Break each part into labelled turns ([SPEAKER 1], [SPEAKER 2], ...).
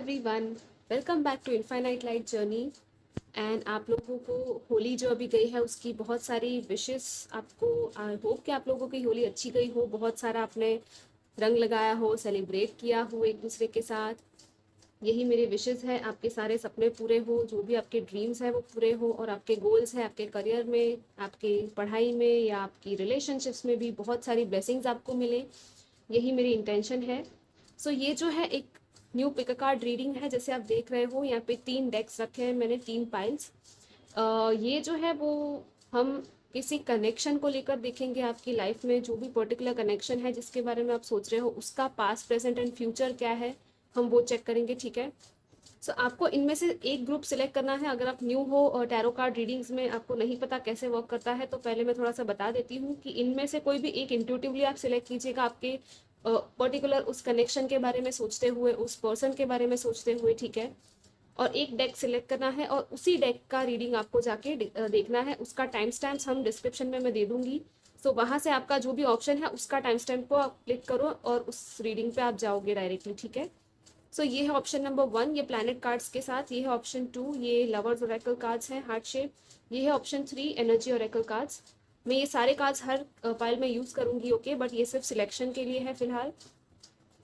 [SPEAKER 1] Everyone, welcome back to infinite light journey. And आप लोगों को होली जो अभी गई है उसकी बहुत सारी विशेस आपको। आई होप कि आप लोगों की होली अच्छी गई हो, बहुत सारा आपने रंग लगाया हो, सेलिब्रेट किया हो एक दूसरे के साथ। यही मेरी विशेस है, आपके सारे सपने पूरे हो, जो भी आपके ड्रीम्स हैं वो पूरे हो, और आपके गोल्स हैं आपके करियर में, आपके पढ़ाई में या आपकी रिलेशनशिप्स में भी बहुत सारी ब्लेसिंग्स आपको मिले। यही मेरी इंटेंशन है। सो ये जो है एक न्यू पिक कार्ड रीडिंग है। जैसे आप देख रहे हो यहाँ पे 3 डेक्स रखे हैं मैंने, 3 पाइल्स। ये जो है वो हम किसी कनेक्शन को लेकर देखेंगे। आपकी लाइफ में जो भी पर्टिकुलर कनेक्शन है जिसके बारे में आप सोच रहे हो, उसका पास्ट प्रेजेंट एंड फ्यूचर क्या है, हम वो चेक करेंगे। ठीक है। सो आपको इनमें से एक ग्रुप सिलेक्ट करना है। अगर आप न्यू हो और टैरो कार्ड रीडिंग्स में आपको नहीं पता कैसे वर्क करता है, तो पहले मैं थोड़ा सा बता देती हूँ कि इनमें से कोई भी एक इंट्यूटिवली आप सिलेक्ट कीजिएगा, आपके पर्टिकुलर उस कनेक्शन के बारे में सोचते हुए, उस पर्सन के बारे में सोचते हुए। ठीक है। और एक डेक सिलेक्ट करना है और उसी डेक का रीडिंग आपको जाके देखना है। उसका टाइम स्टैम्प्स हम डिस्क्रिप्शन में मैं दे दूंगी। सो वहाँ से आपका जो भी ऑप्शन है उसका टाइम स्टैम्प को आप क्लिक करो और उस रीडिंग पे आप जाओगे डायरेक्टली। ठीक है। सो ये है ऑप्शन नंबर 1, ये प्लैनेट कार्ड्स के साथ। ये है ऑप्शन 2, ये लवर्स ओरेकल कार्ड्स हैं, हार्ट शेप। ये है ऑप्शन 3, एनर्जी ओरेकल कार्ड्स। मैं ये सारे कार्ड्स हर फाइल में यूज़ करूँगी, ओके, बट ये सिर्फ सिलेक्शन के लिए है फिलहाल।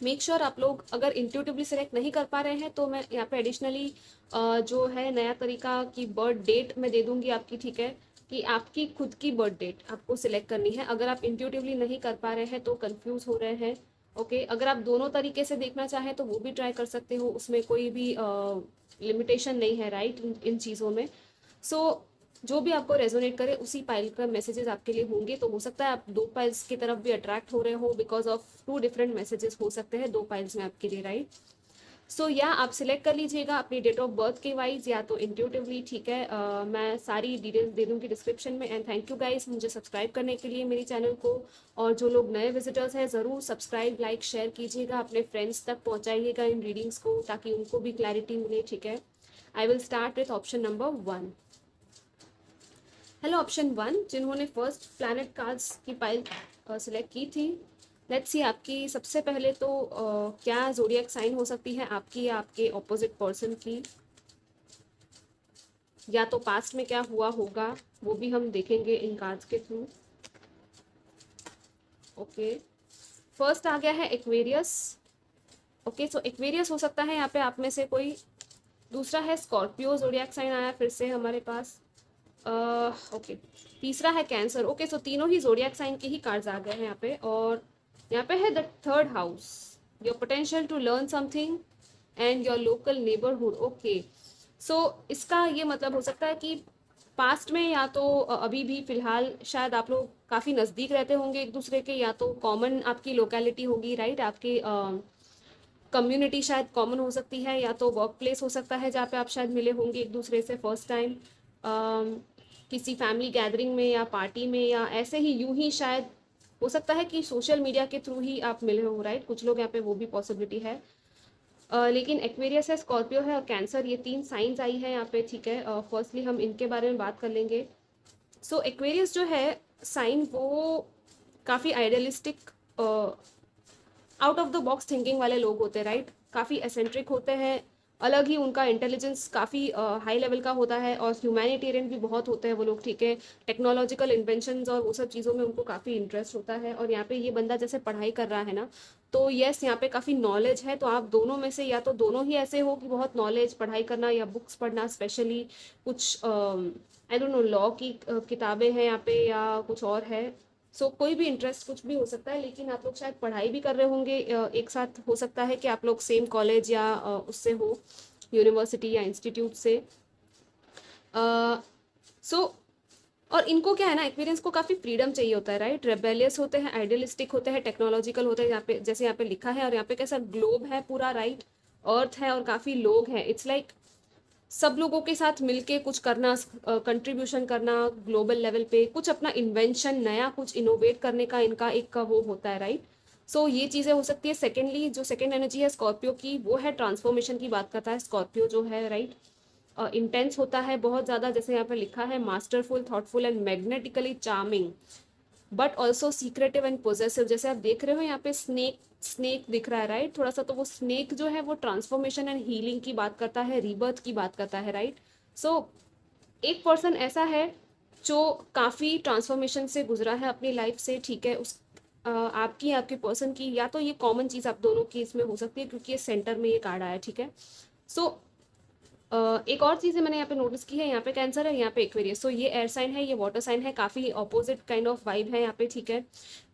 [SPEAKER 1] मेक श्योर आप लोग अगर इंट्यूटिवली सेलेक्ट नहीं कर पा रहे हैं तो मैं यहाँ पे एडिशनली जो है नया तरीका की बर्थ डेट मैं दे दूंगी आपकी। ठीक है। कि आपकी खुद की बर्थ डेट आपको सिलेक्ट करनी है अगर आप इंट्यूटिवली नहीं कर पा रहे हैं तो कंफ्यूज हो रहे हैं। ओके। अगर आप दोनों तरीके से देखना चाहें तो वो भी ट्राई कर सकते हो, उसमें कोई भी लिमिटेशन नहीं है, राइट, इन चीज़ों में। सो जो भी आपको रेजोनेट करे उसी पाइल का मैसेजेस आपके लिए होंगे। तो हो सकता है आप 2 पाइल्स की तरफ भी अट्रैक्ट हो रहे हो, बिकॉज ऑफ 2 डिफरेंट मैसेजेस हो सकते हैं 2 पाइल्स में आपके लिए, राइट। सो या आप सिलेक्ट कर लीजिएगा अपनी डेट ऑफ बर्थ के वाइज या तो इंट्यूटिवली। ठीक है। मैं सारी डिटेल्स दे दूंगी डिस्क्रिप्शन में। एंड थैंक यू गाइस मुझे सब्सक्राइब करने के लिए मेरी चैनल को। और जो लोग नए विजिटर्स हैं, ज़रूर सब्सक्राइब, लाइक, शेयर कीजिएगा, अपने फ्रेंड्स तक पहुंचाइएगा इन रीडिंग्स को, ताकि उनको भी क्लैरिटी मिले। ठीक है। I will start with option number 1। Hello option 1, जिन्होंने फर्स्ट प्लैनेट कार्ड्स की पाइल सिलेक्ट की थी। लेट्स सी आपकी सबसे पहले तो क्या जोडियक साइन हो सकती है आपकी या आपके ऑपोजिट पर्सन की, या तो पास्ट में क्या हुआ होगा वो भी हम देखेंगे इन कार्ड्स के थ्रू। ओके। फर्स्ट आ गया है एक्वेरियस। ओके। सो एक्वेरियस हो सकता है यहाँ पे आप में से कोई। दूसरा है स्कॉर्पियो, जोडियक साइन आया फिर से हमारे पास। ओके। तीसरा है कैंसर। ओके। सो तीनों ही जोडियक साइन के ही कार्ड्स आ गए हैं यहाँ पे। और यहाँ पे है the third house, your potential to learn something and your local neighbourhood. Okay. So इसका ये मतलब हो सकता है कि पास्ट में या तो अभी भी फिलहाल शायद आप लोग काफ़ी नज़दीक रहते होंगे एक दूसरे के, या तो कॉमन आपकी लोकेलिटी होगी, राइट। आपकी कम्युनिटी शायद कॉमन हो सकती है, या तो वर्क प्लेस हो सकता है जहाँ पे आप शायद मिले होंगे एक दूसरे से फर्स्ट टाइम, किसी फैमिली गैदरिंग में या पार्टी में, या ऐसे ही यूं ही शायद हो सकता है कि सोशल मीडिया के थ्रू ही आप मिले हो, राइट। कुछ लोग यहाँ पे वो भी पॉसिबिलिटी है। लेकिन एक्वेरियस है, स्कॉर्पियो है और कैंसर, ये 3 साइंस आई है यहाँ पे। ठीक है। फर्स्टली हम इनके बारे में बात कर लेंगे। सो एक्वेरियस जो है साइन, वो काफ़ी idealistic, out of the box thinking वाले लोग होते हैं, राइट। काफ़ी एसेंट्रिक होते हैं, अलग ही उनका इंटेलिजेंस काफ़ी हाई लेवल का होता है, और ह्यूमैनिटेरियन भी बहुत होते हैं वो लोग। ठीक है। टेक्नोलॉजिकल इन्वेंशंस और वो सब चीज़ों में उनको काफ़ी इंटरेस्ट होता है। और यहाँ पे ये बंदा जैसे पढ़ाई कर रहा है ना, तो यस यहाँ पे काफ़ी नॉलेज है। तो आप दोनों में से या तो दोनों ही ऐसे हो कि बहुत नॉलेज, पढ़ाई करना या बुक्स पढ़ना, स्पेशली कुछ आई डोंट नो लॉ की किताबें हैं यहाँ पे या कुछ और है। सो कोई भी इंटरेस्ट कुछ भी हो सकता है, लेकिन आप लोग शायद पढ़ाई भी कर रहे होंगे एक साथ। हो सकता है कि आप लोग सेम कॉलेज या उससे हो, यूनिवर्सिटी या इंस्टीट्यूट से। सो और इनको क्या है ना, एक्सपीरियंस को काफ़ी फ्रीडम चाहिए होता है, राइट। रेबेलियस होते हैं, आइडियलिस्टिक होते हैं, टेक्नोलॉजिकल होते हैं, यहाँ पे जैसे यहाँ पे लिखा है। और यहाँ पे कैसा ग्लोब है पूरा, राइट, अर्थ है और काफ़ी लोग हैं। इट्स लाइक सब लोगों के साथ मिलके कुछ करना, कंट्रीब्यूशन करना, ग्लोबल लेवल पे कुछ अपना इन्वेंशन, नया कुछ इनोवेट करने का इनका एक का वो होता है, राइट। सो ये चीज़ें हो सकती है। सेकेंडली जो सेकेंड एनर्जी है स्कॉर्पियो की, वो है ट्रांसफॉर्मेशन की बात करता है स्कॉर्पियो जो है, राइट। इंटेंस होता है बहुत ज़्यादा, जैसे यहाँ पे लिखा है, masterful, thoughtful and magnetically charming. But also secretive and possessive. जैसे आप देख रहे हो यहाँ पे स्नेक स्नेक दिख रहा है, राइट? थोड़ा सा तो वो स्नेक जो है वो ट्रांसफॉर्मेशन एंड हीलिंग की बात करता है, रीबर्थ की बात करता है, राइट? सो एक पर्सन ऐसा है जो काफ़ी ट्रांसफॉर्मेशन से गुजरा है अपनी लाइफ से, ठीक है? उस आपकी आपके पर्सन की, या तो ये कॉमन चीज़ आप दोनों की इसमें हो सकती है क्योंकि ये सेंटर में ये कार्ड आया है, ठीक है? सो एक और चीज़ है मैंने यहाँ पे नोटिस की है, यहाँ पे कैंसर है, यहाँ पे एक्वेरियस। सो ये एयर साइन है, ये वाटर साइन है, काफ़ी ऑपोजिट काइंड ऑफ वाइब है यहाँ पे, ठीक है?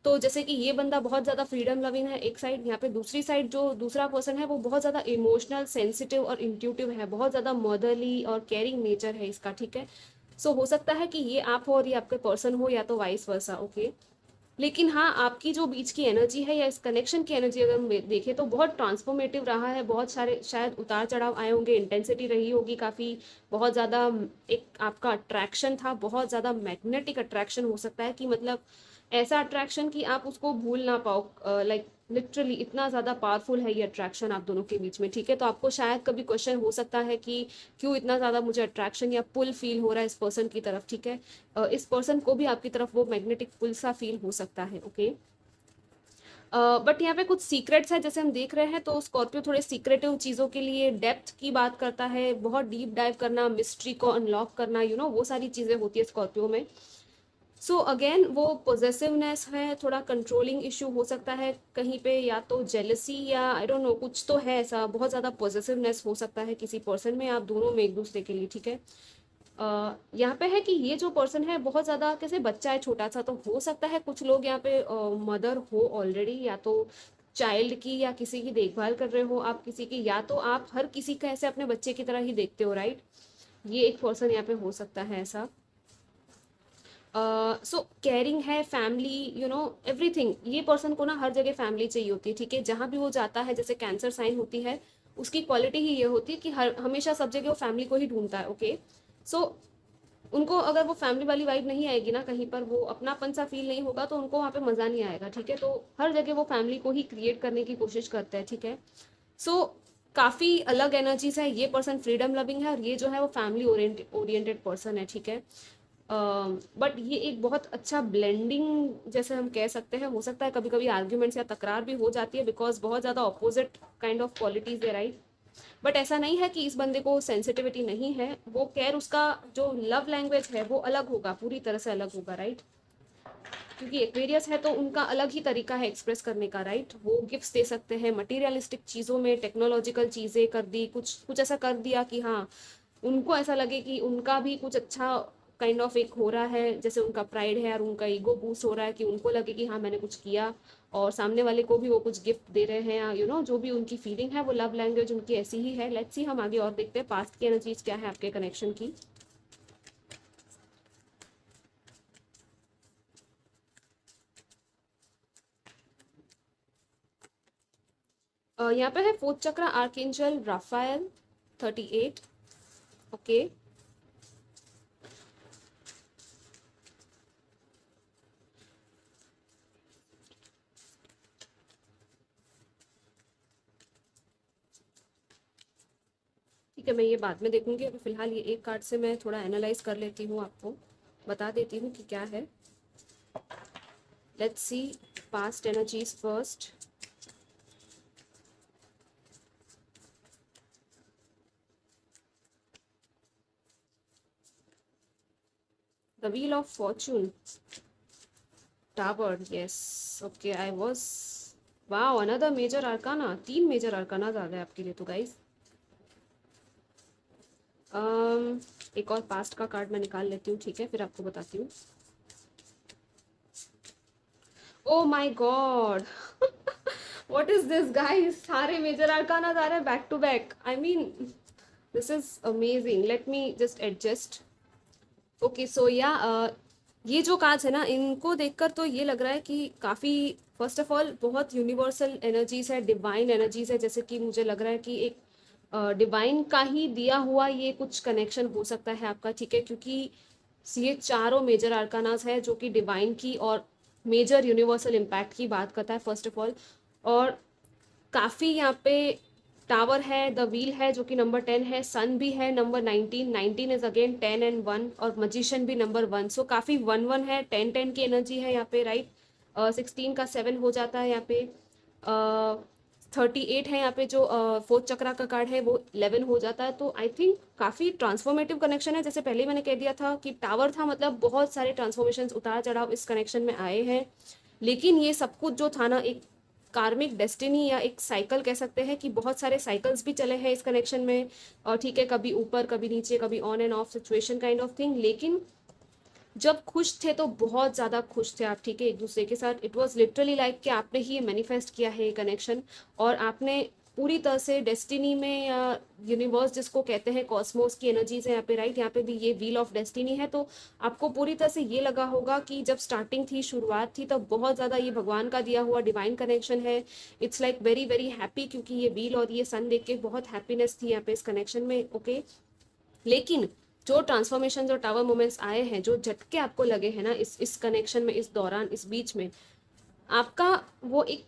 [SPEAKER 1] तो जैसे कि ये बंदा बहुत ज़्यादा फ्रीडम लविंग है एक साइड, यहाँ पे दूसरी साइड जो दूसरा पर्सन है वो बहुत ज़्यादा इमोशनल, सेंसिटिव और इंट्यूटिव है, बहुत ज़्यादा मदरली और केयरिंग नेचर है इसका, ठीक है? सो हो सकता है कि ये आप हो और ये आपके पर्सन हो, या तो वाइस वर्सा, ओके? लेकिन हाँ, आपकी जो बीच की एनर्जी है या इस कनेक्शन की एनर्जी अगर हम देखें तो बहुत ट्रांसफॉर्मेटिव रहा है, बहुत सारे शायद उतार चढ़ाव आए होंगे, इंटेंसिटी रही होगी काफ़ी, बहुत ज़्यादा एक आपका अट्रैक्शन था, बहुत ज़्यादा मैग्नेटिक अट्रैक्शन हो सकता है कि मतलब ऐसा अट्रैक्शन कि आप उसको भूल ना पाओ, लाइक लिटरली इतना ज़्यादा पावरफुल है ये अट्रैक्शन आप दोनों के बीच में, ठीक है? तो आपको शायद कभी क्वेश्चन हो सकता है कि क्यों इतना ज़्यादा मुझे अट्रैक्शन या पुल फील हो रहा है इस पर्सन की तरफ, ठीक है? इस पर्सन को भी आपकी तरफ वो मैग्नेटिक पुल सा फील हो सकता है, ओके? बट यहाँ पे कुछ सीक्रेट्स है जैसे हम देख रहे हैं, तो स्कॉर्पियो थोड़े सीक्रेटिव चीज़ों के लिए डेप्थ की बात करता है, बहुत डीप डाइव करना, मिस्ट्री को अनलॉक करना, वो सारी चीज़ें होती है स्कॉर्पियो में। सो अगेन वो पोजेसिवनेस है, थोड़ा कंट्रोलिंग इशू हो सकता है कहीं पे, या तो जेलसी या आई डोंट नो, कुछ तो है ऐसा, बहुत ज़्यादा पोजेसिवनेस हो सकता है किसी पर्सन में, आप दोनों में एक दूसरे के लिए, ठीक है? यहाँ पे है कि ये जो पर्सन है बहुत ज़्यादा कैसे बच्चा है छोटा सा, तो हो सकता है कुछ लोग यहाँ पे मदर हो ऑलरेडी, या तो चाइल्ड की या किसी की देखभाल कर रहे हो आप किसी की, या तो आप हर किसी का ऐसे अपने बच्चे की तरह ही देखते हो, राइट? ये एक पर्सन यहाँ पे हो सकता है ऐसा। सो केयरिंग है, फैमिली, एवरीथिंग। ये पर्सन को ना हर जगह फैमिली चाहिए होती है, ठीक है? जहाँ भी वो जाता है, जैसे कैंसर साइन होती है, उसकी क्वालिटी ही ये होती है कि हर हमेशा सब जगह वो फैमिली को ही ढूंढता है, ओके? सो उनको अगर वो फैमिली वाली वाइब नहीं आएगी ना, कहीं पर वो अपनापन सा फील नहीं होगा, तो उनको वहाँ पे मज़ा नहीं आएगा, ठीक है? तो हर जगह वो फैमिली को ही क्रिएट करने की कोशिश करते हैं, ठीक है? सो काफ़ी अलग एनर्जीज है, ये पर्सन फ्रीडम लविंग है और ये जो है वो फैमिली ओरिएंटेड पर्सन है, ठीक है? बट ये एक बहुत अच्छा ब्लेंडिंग जैसे हम कह सकते हैं, हो सकता है कभी कभी आर्ग्यूमेंट्स या तकरार भी हो जाती है, बिकॉज बहुत ज़्यादा अपोजिट काइंड ऑफ क्वालिटीज है, राइट? बट ऐसा नहीं है कि इस बंदे को सेंसिटिविटी नहीं है, वो केयर, उसका जो लव लैंग्वेज है वो अलग होगा, पूरी तरह से अलग होगा, राइट? क्योंकि एक्वेरियस है तो उनका अलग ही तरीका है एक्सप्रेस करने का, राइट? वो गिफ्ट्स दे सकते हैं, मटेरियलिस्टिक चीज़ों में टेक्नोलॉजिकल चीज़ें कर दी, कुछ कुछ ऐसा कर दिया कि हाँ उनको ऐसा लगे कि उनका भी कुछ अच्छा काइंड ऑफ एक हो रहा है, जैसे उनका प्राइड है और उनका ईगो बूस्ट हो रहा है, कि उनको लगे कि हाँ मैंने कुछ किया, और सामने वाले को भी वो कुछ गिफ्ट दे रहे हैं, जो भी उनकी फीलिंग है, वो लव लैंग्वेज उनकी ऐसी ही है। लेट्स सी, हम आगे और देखते हैं पास्ट की एनर्जीज क्या है आपके कनेक्शन की। यहाँ पे है फोर्थ चक्र, आर्कएंजल राफाएल 38, ओके? ठीक है, मैं ये बाद में देखूंगी, अभी फिलहाल ये एक कार्ड से मैं थोड़ा एनालाइज कर लेती हूँ, आपको बता देती हूँ कि क्या है। Let's see past energies first. The wheel of fortune, tower, yes, okay, I was, wow, another major arcana, 3 major arcana आ गए आपके लिए तो गाइज। एक और पास्ट का कार्ड मैं निकाल लेती हूँ, ठीक है, फिर आपको बताती हूँ। Oh my God, what is this guys, सारे मेजर अरकाना आ रहे हैं back to back, I mean this is amazing. Let me just adjust, okay? So या ये जो कार्ड्स है ना, इनको देखकर तो ये लग रहा है कि काफ़ी, फर्स्ट ऑफ ऑल बहुत यूनिवर्सल एनर्जीज है, डिवाइन एनर्जीज है, जैसे कि मुझे लग रहा है कि एक डिवाइन का ही दिया हुआ ये कुछ कनेक्शन हो सकता है आपका, ठीक है? क्योंकि ये चारों मेजर आर्कानास है जो कि डिवाइन की और मेजर यूनिवर्सल इम्पैक्ट की बात करता है फर्स्ट ऑफ ऑल, और काफ़ी यहाँ पे टावर है, द व्हील है जो कि नंबर 10 है, सन भी है नंबर 19, 19 इज अगेन 10 एंड 1, और मजिशियन भी नंबर 1। सो काफ़ी 1 1 है, 10 10 की एनर्जी है यहाँ पे, राइट। 16 का 7 हो जाता है यहाँ पे। 38 है यहाँ पे, जो फोर्थ चक्रा का कार्ड है वो 11 हो जाता है। तो आई थिंक काफ़ी ट्रांसफॉर्मेटिव कनेक्शन है। जैसे पहले ही मैंने कह दिया था कि टावर था, मतलब बहुत सारे ट्रांसफॉर्मेशन, उतार चढ़ाव इस कनेक्शन में आए हैं। लेकिन ये सब कुछ जो था ना, एक कार्मिक डेस्टिनी या एक साइकिल कह सकते हैं, कि बहुत सारे साइकिल्स भी चले हैं इस कनेक्शन में। और ठीक है, कभी ऊपर कभी नीचे, कभी on end of situation kind of thing. लेकिन जब खुश थे तो बहुत ज़्यादा खुश थे आप, ठीक है, एक दूसरे के साथ। इट वॉज लिटरली लाइक कि आपने ही मैनिफेस्ट किया है ये कनेक्शन, और आपने पूरी तरह से डेस्टिनी में, या यूनिवर्स जिसको कहते हैं, कॉस्मोस की एनर्जीज है यहाँ पे, राइट। यहाँ पे भी ये व्हील ऑफ डेस्टिनी है। तो आपको पूरी तरह से ये लगा होगा कि जब स्टार्टिंग थी, शुरुआत थी, तब बहुत ज़्यादा ये भगवान का दिया हुआ डिवाइन कनेक्शन है। It's like very very happy, क्योंकि ये व्हील और ये सन देख के बहुत हैप्पीनेस थी यहाँ पे इस कनेक्शन में, ओके। लेकिन जो ट्रांसफॉर्मेशन, जो टावर मोमेंट्स आए हैं, जो झटके आपको लगे हैं ना इस कनेक्शन में, इस दौरान, इस बीच में, आपका वो एक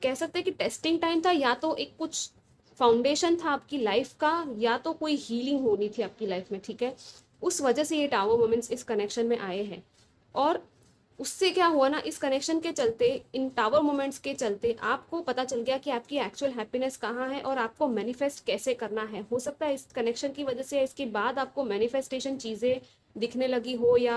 [SPEAKER 1] कह सकते हैं कि टेस्टिंग टाइम था, या तो एक कुछ फाउंडेशन था आपकी लाइफ का, या तो कोई हीलिंग होनी थी आपकी लाइफ में, ठीक है। उस वजह से ये टावर मोमेंट्स इस कनेक्शन में आए हैं। और उससे क्या हुआ ना, इस कनेक्शन के चलते, इन टावर मोमेंट्स के चलते, आपको पता चल गया कि आपकी एक्चुअल हैप्पीनेस कहाँ है और आपको मैनिफेस्ट कैसे करना है। हो सकता है इस कनेक्शन की वजह से, इसके बाद आपको मैनिफेस्टेशन चीज़ें दिखने लगी हो, या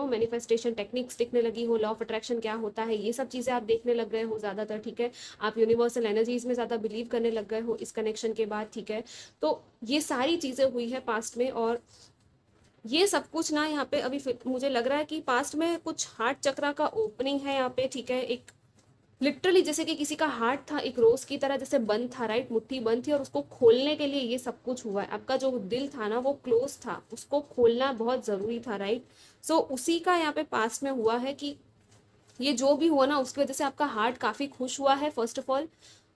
[SPEAKER 1] मैनिफेस्टेशन टेक्निक्स दिखने लगी हो, लॉ ऑफ अट्रैक्शन क्या होता है, ये सब चीज़ें आप देखने लग गए हो ज़्यादातर, ठीक है। आप यूनिवर्सल एनर्जीज में ज़्यादा बिलीव करने लग गए हो इस कनेक्शन के बाद, ठीक है। तो ये सारी चीज़ें हुई है पास्ट में, और ये सब कुछ ना यहाँ पे अभी मुझे लग रहा है कि पास्ट में कुछ हार्ट चक्रा का ओपनिंग है यहाँ पे, ठीक है। एक लिटरली जैसे कि किसी का हार्ट था एक रोज की तरह, जैसे बंद था, राइट, मुट्ठी बंद थी, और उसको खोलने के लिए ये सब कुछ हुआ है। आपका जो दिल था ना वो क्लोज था, उसको खोलना बहुत जरूरी था, राइट। सो उसी का यहाँ पे पास्ट में हुआ है कि ये जो भी हुआ ना, उसकी वजह से आपका हार्ट काफी खुश हुआ है, फर्स्ट ऑफ ऑल।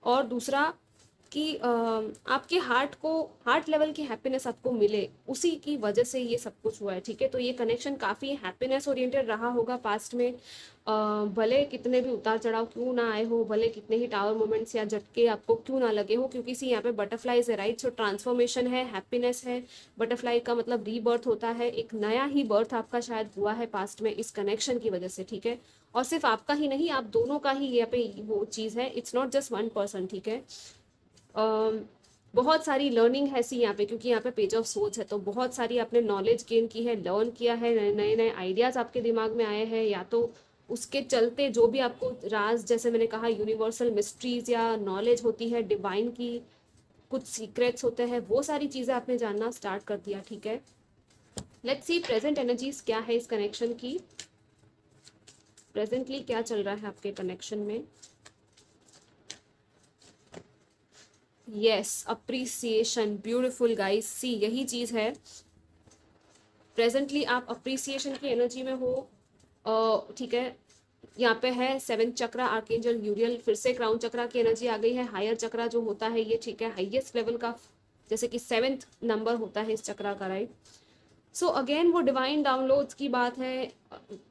[SPEAKER 1] और दूसरा कि आपके हार्ट को, हार्ट लेवल की हैप्पीनेस आपको मिले, उसी की वजह से ये सब कुछ हुआ है, ठीक है। तो ये कनेक्शन काफ़ी हैप्पीनेस ओरिएंटेड रहा होगा पास्ट में। भले कितने भी उतार चढ़ाव क्यों ना आए हो, भले कितने ही टावर मोमेंट्स या झटके आपको क्यों ना लगे हो, क्योंकि सी यहाँ पे बटरफ्लाईज है, राइट। सो ट्रांसफॉर्मेशन है, हैप्पीनेस है। बटरफ्लाई का मतलब रीबर्थ होता है, एक नया ही बर्थ आपका शायद हुआ है पास्ट में इस कनेक्शन की वजह से, ठीक है। और सिर्फ आपका ही नहीं, आप दोनों का ही यहाँ पे वो चीज़ है, it's not just one person, ठीक है। बहुत सारी लर्निंग है सी यहाँ पे, क्योंकि यहाँ पे पेज ऑफ सोच है, तो बहुत सारी आपने नॉलेज गेन की है, लर्न किया है, नए नए आइडियाज आपके दिमाग में आए हैं, या तो उसके चलते जो भी आपको राज, जैसे मैंने कहा, यूनिवर्सल मिस्ट्रीज या नॉलेज होती है डिवाइन की, कुछ सीक्रेट्स होते हैं, वो सारी चीज़ें आपने जानना स्टार्ट कर दिया, ठीक है। लेट्स सी प्रेजेंट एनर्जीज क्या है इस कनेक्शन की, प्रेजेंटली क्या चल रहा है आपके कनेक्शन में। यस, अप्रिसिएशन, ब्यूटिफुल गाइस, सी यही चीज है। प्रेजेंटली आप अप्रिसिएशन की एनर्जी में हो, ठीक है। यहाँ पे है 7th चक्रा, आर्कएंजल यूरियल, फिर से क्राउन चक्रा की एनर्जी आ गई है। हायर चक्रा जो होता है ये, ठीक है, हाईएस्ट लेवल का, जैसे कि 7th नंबर होता है इस चक्रा का, राइट। सो अगेन वो डिवाइन डाउनलोड्स की बात है।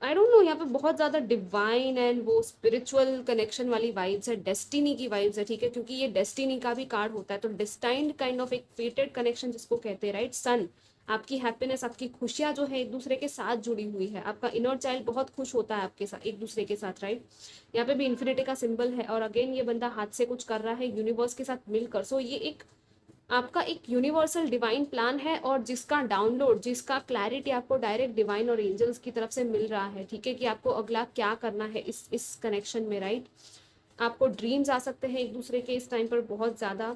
[SPEAKER 1] आई डोंट नो, यहाँ पे बहुत ज़्यादा डिवाइन एंड वो स्पिरिचुअल कनेक्शन वाली वाइब्स है, डेस्टिनी की वाइब्स है, ठीक है, क्योंकि ये डेस्टिनी का भी कार्ड होता है। तो डिस्टाइंड काइंड ऑफ एक फेटेड कनेक्शन जिसको कहते हैं, राइट। सन, आपकी हैप्पीनेस, आपकी खुशियाँ जो है एक दूसरे के साथ जुड़ी हुई है। आपका इनर चाइल्ड बहुत खुश होता है आपके साथ, एक दूसरे के साथ, राइट। यहाँ पे भी इन्फिनिटी का सिंबल है, और अगेन ये बंदा हाथ से कुछ कर रहा है यूनिवर्स के साथ मिलकर। सो ये एक आपका एक यूनिवर्सल डिवाइन प्लान है, और जिसका डाउनलोड, जिसका क्लैरिटी आपको डायरेक्ट डिवाइन और एंजल्स की तरफ से मिल रहा है, ठीक है, कि आपको अगला क्या करना है इस कनेक्शन में, राइट। आपको ड्रीम्स आ सकते हैं एक दूसरे के इस टाइम पर बहुत ज़्यादा।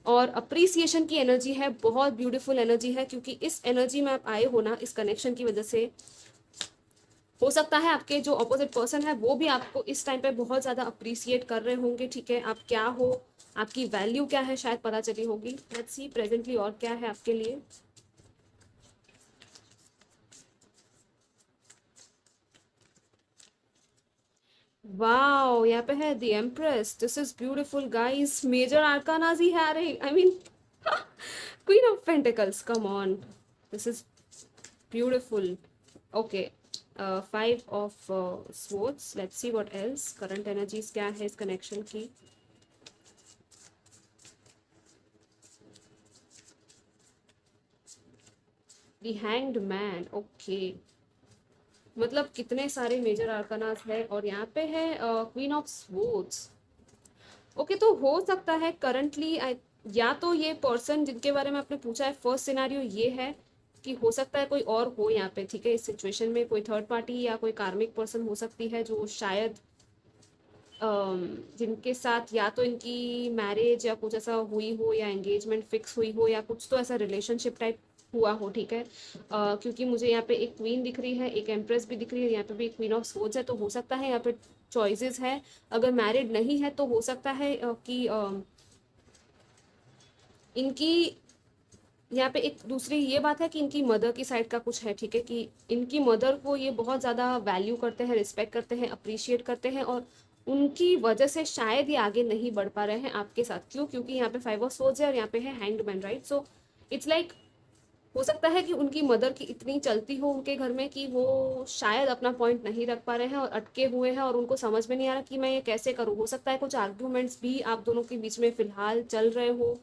[SPEAKER 1] और अप्रिसिएशन की एनर्जी है, बहुत ब्यूटीफुल एनर्जी है, क्योंकि इस एनर्जी में आप आए हो ना इस कनेक्शन की वजह से। हो सकता है आपके जो अपोजिट पर्सन है वो भी आपको इस टाइम पे बहुत ज़्यादा अप्रिसिएट कर रहे होंगे, ठीक है। आप क्या हो, आपकी वैल्यू क्या है, शायद पता चली होगी। लेट्स सी प्रेजेंटली और क्या है आपके लिए। वाओ, यहाँ पे है the empress, this is beautiful guys, major arcanas ही है रही, I mean queen of pentacles, come on, this is beautiful, okay. 5 of swords, let's see what else, current energies क्या है इस कनेक्शन की। The hanged man, okay. मतलब कितने सारे मेजर आर्कानास है, और यहाँ पे है क्वीन ऑफ स्वॉर्ड्स। ओके, तो हो सकता है करंटली, या तो ये पर्सन जिनके बारे में आपने पूछा है, फर्स्ट सिनारियो ये है कि हो सकता है कोई और हो यहाँ पे, ठीक है, इस सिचुएशन में कोई थर्ड पार्टी या कोई कार्मिक पर्सन हो सकती है, जो शायद जिनके साथ या तो इनकी मैरिज या कुछ ऐसा हुई हो, या एंगेजमेंट फिक्स हुई हो, या कुछ तो ऐसा रिलेशनशिप टाइप हुआ हो, ठीक है। क्योंकि मुझे यहाँ पे एक क्वीन दिख रही है, एक एम्प्रेस भी दिख रही है, यहाँ पे भी क्वीन ऑफ सोर्ड्स है, तो हो सकता है यहाँ पे चॉइसेस है। अगर मैरिड नहीं है तो हो सकता है कि इनकी यहाँ पे एक दूसरी ये बात है कि इनकी मदर की साइड का कुछ है, ठीक है, कि इनकी मदर को ये बहुत ज़्यादा वैल्यू करते हैं, रिस्पेक्ट करते हैं, अप्रिशिएट करते हैं, और उनकी वजह से शायद ये आगे नहीं बढ़ पा रहे हैं आपके साथ। क्यों? क्योंकि यहाँ पे फाइव ऑफ सोर्ड्स है और यहाँ पे है hanged man, right. So it's like हो सकता है कि उनकी मदर की इतनी चलती हो उनके घर में कि वो शायद अपना पॉइंट नहीं रख पा रहे हैं और अटके हुए हैं, और उनको समझ में नहीं आ रहा कि मैं ये कैसे करूँ। हो सकता है कुछ आर्ग्यूमेंट्स भी आप दोनों के बीच में फिलहाल चल रहे हो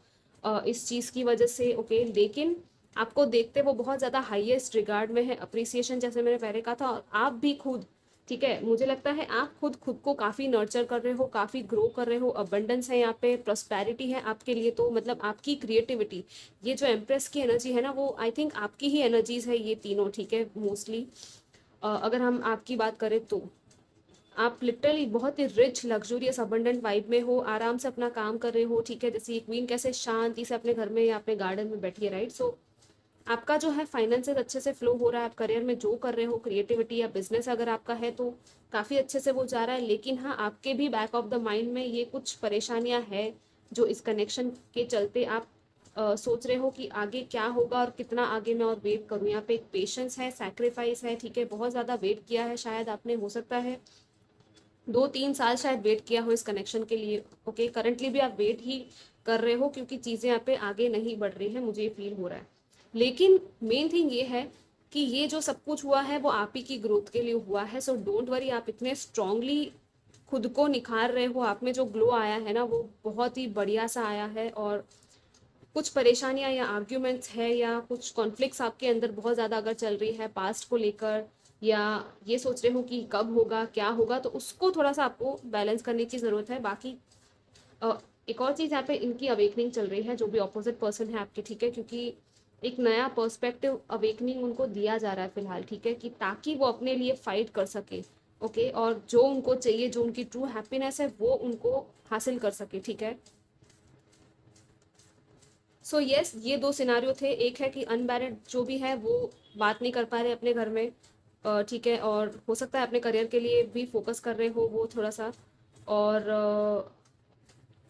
[SPEAKER 1] इस चीज़ की वजह से, ओके। लेकिन आपको देखते वो बहुत ज़्यादा हाईएस्ट रिगार्ड में है, अप्रिसिएशन, जैसे मैंने पहले कहा था, और आप भी खुद, ठीक है, मुझे लगता है आप खुद खुद को काफ़ी नर्चर कर रहे हो, काफ़ी ग्रो कर रहे हो, अबंडेंस है यहाँ पे, प्रॉस्पेरिटी है आपके लिए। तो मतलब आपकी क्रिएटिविटी, ये जो एम्प्रेस की एनर्जी है ना, वो आई थिंक आपकी ही एनर्जीज है ये तीनों, ठीक है, मोस्टली। अगर हम आपकी बात करें तो आप लिटरली बहुत ही रिच, लग्जूरियस, अबंडेंट वाइब में हो, आराम से अपना काम कर रहे हो, ठीक है। जैसे ये क्वीन कैसे शांति से अपने घर में या अपने गार्डन में बैठी है, राइट। सो आपका जो है फाइनेंसेस अच्छे से फ्लो हो रहा है, आप करियर में जो कर रहे हो, क्रिएटिविटी या बिजनेस अगर आपका है तो काफ़ी अच्छे से वो जा रहा है। लेकिन हाँ, आपके भी बैक ऑफ द माइंड में ये कुछ परेशानियां हैं जो इस कनेक्शन के चलते आप सोच रहे हो कि आगे क्या होगा और कितना आगे मैं और वेट करूँ। यहाँ पे एक पेशेंस है, सैक्रिफाइस है, ठीक है, बहुत ज़्यादा वेट किया है शायद आपने, हो सकता है 2-3 साल शायद वेट किया हो इस कनेक्शन के लिए, ओके। करंटली भी आप वेट ही कर रहे हो क्योंकि चीज़ें यहाँ पे आगे नहीं बढ़ रही हैं, मुझे ये फील हो रहा है। लेकिन मेन थिंग ये है कि ये जो सब कुछ हुआ है वो आप ही की ग्रोथ के लिए हुआ है। सो डोंट वरी, आप इतने स्ट्रांगली खुद को निखार रहे हो, आप में जो ग्लो आया है ना वो बहुत ही बढ़िया सा आया है। और कुछ परेशानियां या आर्ग्यूमेंट्स है या कुछ कॉन्फ्लिक्ट्स आपके अंदर बहुत ज़्यादा अगर चल रही है पास्ट को लेकर, या ये सोच रहे हो कि कब होगा क्या होगा, तो उसको थोड़ा सा आपको बैलेंस करने की ज़रूरत है। बाकी अ, एक और चीज़ यहाँ पे इनकी अवेकनिंग चल रही है, जो भी ऑपोजिट पर्सन है आपके, ठीक है, क्योंकि एक नया पर्सपेक्टिव अवेकनिंग उनको दिया जा रहा है फिलहाल, ठीक है, कि ताकि वो अपने लिए फाइट कर सके, ओके, और जो उनको चाहिए, जो उनकी ट्रू हैप्पीनेस है वो उनको हासिल कर सके, ठीक है। सो यस, ये दो सिनारियो थे। एक है कि अनमैरिड जो भी है वो बात नहीं कर पा रहे अपने घर में, ठीक है, और हो सकता है अपने करियर के लिए भी फोकस कर रहे हो वो थोड़ा सा। और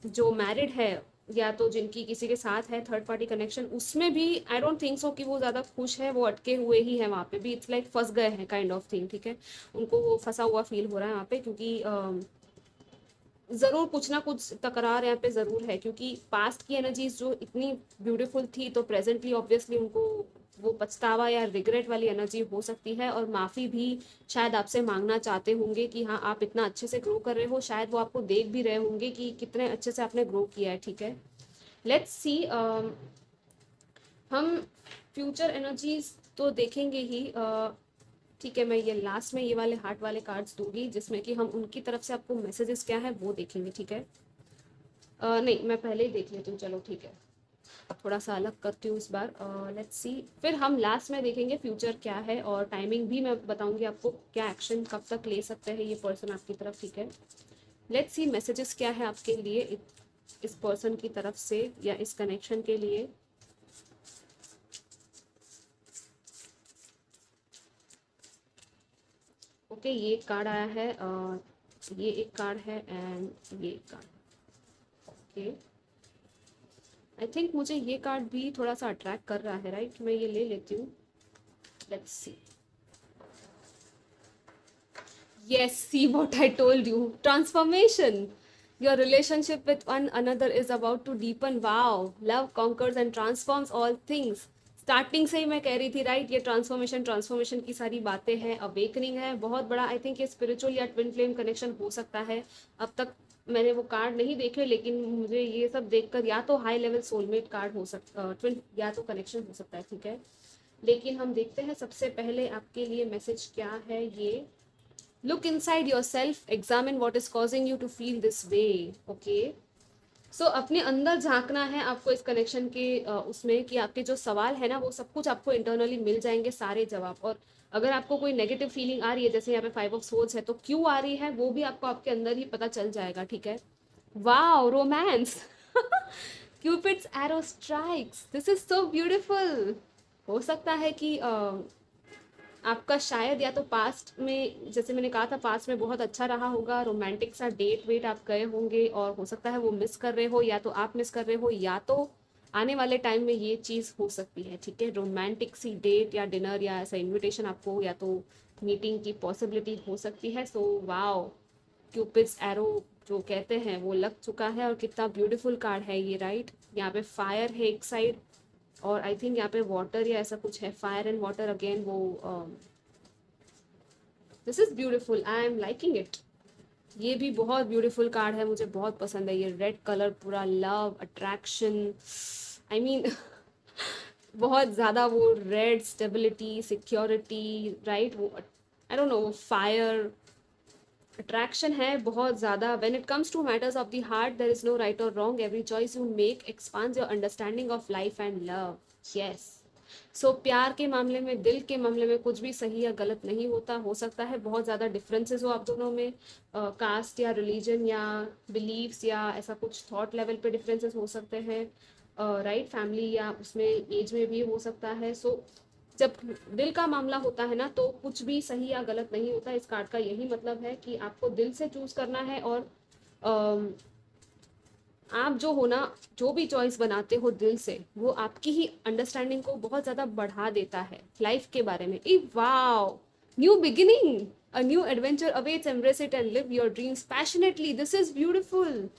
[SPEAKER 1] जो मैरिड है या तो जिनकी किसी के साथ है थर्ड पार्टी कनेक्शन, उसमें भी आई डोंट थिंक सो कि वो ज़्यादा खुश है, वो अटके हुए ही है वहाँ पे भी, इट्स लाइक फंस गए हैं काइंड ऑफ थिंग, ठीक है। उनको वो फंसा हुआ फील हो रहा है वहाँ पे, क्योंकि ज़रूर कुछ ना कुछ तकरार यहाँ पे ज़रूर है, क्योंकि पास्ट की एनर्जीज जो इतनी ब्यूटीफुल थी, तो प्रेजेंटली ऑब्वियसली उनको वो पछतावा या रिग्रेट वाली एनर्जी हो सकती है, और माफ़ी भी शायद आपसे मांगना चाहते होंगे कि हाँ आप इतना अच्छे से ग्रो कर रहे हो, शायद वो आपको देख भी रहे होंगे कि कितने अच्छे से आपने ग्रो किया है, ठीक है। लेट्स सी, हम फ्यूचर एनर्जीज तो देखेंगे ही, ठीक है। मैं ये लास्ट में ये वाले हार्ट वाले कार्ड्स दूंगी जिसमें कि हम उनकी तरफ से आपको मैसेजेस क्या है वो देखेंगे, ठीक है। नहीं, मैं पहले ही देख लेती हूँ, चलो ठीक है, थोड़ा सा अलग करती हूँ इस बार। लेट्स सी, फिर हम लास्ट में देखेंगे फ्यूचर क्या है, और टाइमिंग भी मैं बताऊंगी आपको, क्या एक्शन कब तक ले सकते हैं ये पर्सन आपकी तरफ, ठीक है। लेट्स सी मैसेजेस क्या है आपके लिए इस पर्सन की तरफ से या इस कनेक्शन के लिए। ओके, ये एक कार्ड आया है, ये एक कार्ड है, एंड ये एक कार्ड, ओके। आई थिंक मुझे ये कार्ड भी थोड़ा सा अट्रैक्ट कर रहा है, राइट, मैं ये ले लेती हूँ। Let's see, yes, see what I told you, transformation, your relationship with one another is about to deepen, wow, love conquers and transforms all things। Starting से ही मैं कह रही थी, राइट, ये ट्रांसफॉर्मेशन ट्रांसफॉर्मेशन की सारी बातें हैं, अवेकनिंग है बहुत बड़ा। आई थिंक ये स्पिरिचुअल या ट्विन फ्लेम कनेक्शन हो सकता है। अब तक मैंने वो कार्ड नहीं देखे, लेकिन मुझे ये सब देखकर या तो हाई लेवल सोलमेट कार्ड हो सकता, ट्विन, या तो कनेक्शन हो सकता है, ठीक है। लेकिन हम देखते हैं सबसे पहले आपके लिए मैसेज क्या है ये। Look inside yourself, examine what is causing you to feel this way. Okay, so अपने अंदर झांकना है आपको इस कनेक्शन के उसमें, कि आपके जो सवाल है ना वो सब कुछ आपको इंटरनली मिल जाएंगे सारे जवाब। और अगर आपको कोई नेगेटिव फीलिंग आ रही है, जैसे यहाँ पे 5 ऑफ सोर्ड्स है, तो क्यों आ रही है वो भी आपको आपके अंदर ही पता चल जाएगा, ठीक है। Wow, romance. Cupids arrow strikes, this is so beautiful. हो सकता है कि आपका शायद या तो पास्ट में, जैसे मैंने कहा था, पास्ट में बहुत अच्छा रहा होगा, रोमांटिक सा डेट वेट आप गए होंगे, और हो सकता है वो मिस कर रहे हो, या तो आप मिस कर रहे हो, या तो आने वाले टाइम में ये चीज़ हो सकती है, ठीक है। रोमांटिक सी डेट या डिनर या ऐसा इनविटेशन आपको, या तो मीटिंग की पॉसिबिलिटी हो सकती है। सो वाओ, क्यूपिड्स एरो जो कहते हैं वो लग चुका है, और कितना ब्यूटीफुल कार्ड है ये, राइट। यहाँ पे फायर है एक साइड, और आई थिंक यहाँ पे वाटर या ऐसा कुछ है, फायर एंड वाटर अगेन वो। This is beautiful, I am liking it. ये भी बहुत ब्यूटीफुल कार्ड है, मुझे बहुत पसंद है ये रेड कलर, पूरा लव, अट्रैक्शन, आई मीन बहुत ज़्यादा वो रेड, स्टेबिलिटी, सिक्योरिटी, राइट, वो आई डोंट नो, वो फायर, अट्रैक्शन है बहुत ज़्यादा। When it comes to matters of the heart, there is no right और wrong, every choice you make expands your understanding of life and love. Yes, so प्यार के मामले में, दिल के मामले में कुछ भी सही या गलत नहीं होता। हो सकता है बहुत ज़्यादा डिफरेंसेस हो आप दोनों में, कास्ट या रिलीजन या बिलीव्स या ऐसा कुछ थॉट लेवल पे डिफरेंसेस हो सकते हैं, राइट, फैमिली या उसमें एज में भी हो सकता है। सो जब दिल का मामला होता है ना, तो कुछ भी सही या गलत नहीं होता। इस कार्ड का यही मतलब है कि आपको दिल से चूज करना है, और अम, आप जो हो ना, जो भी चॉइस बनाते हो दिल से, वो आपकी ही अंडरस्टैंडिंग को बहुत ज़्यादा बढ़ा देता है लाइफ के बारे में। ई wow, new beginning, a new adventure awaits, embrace it and live your dreams passionately, this is beautiful.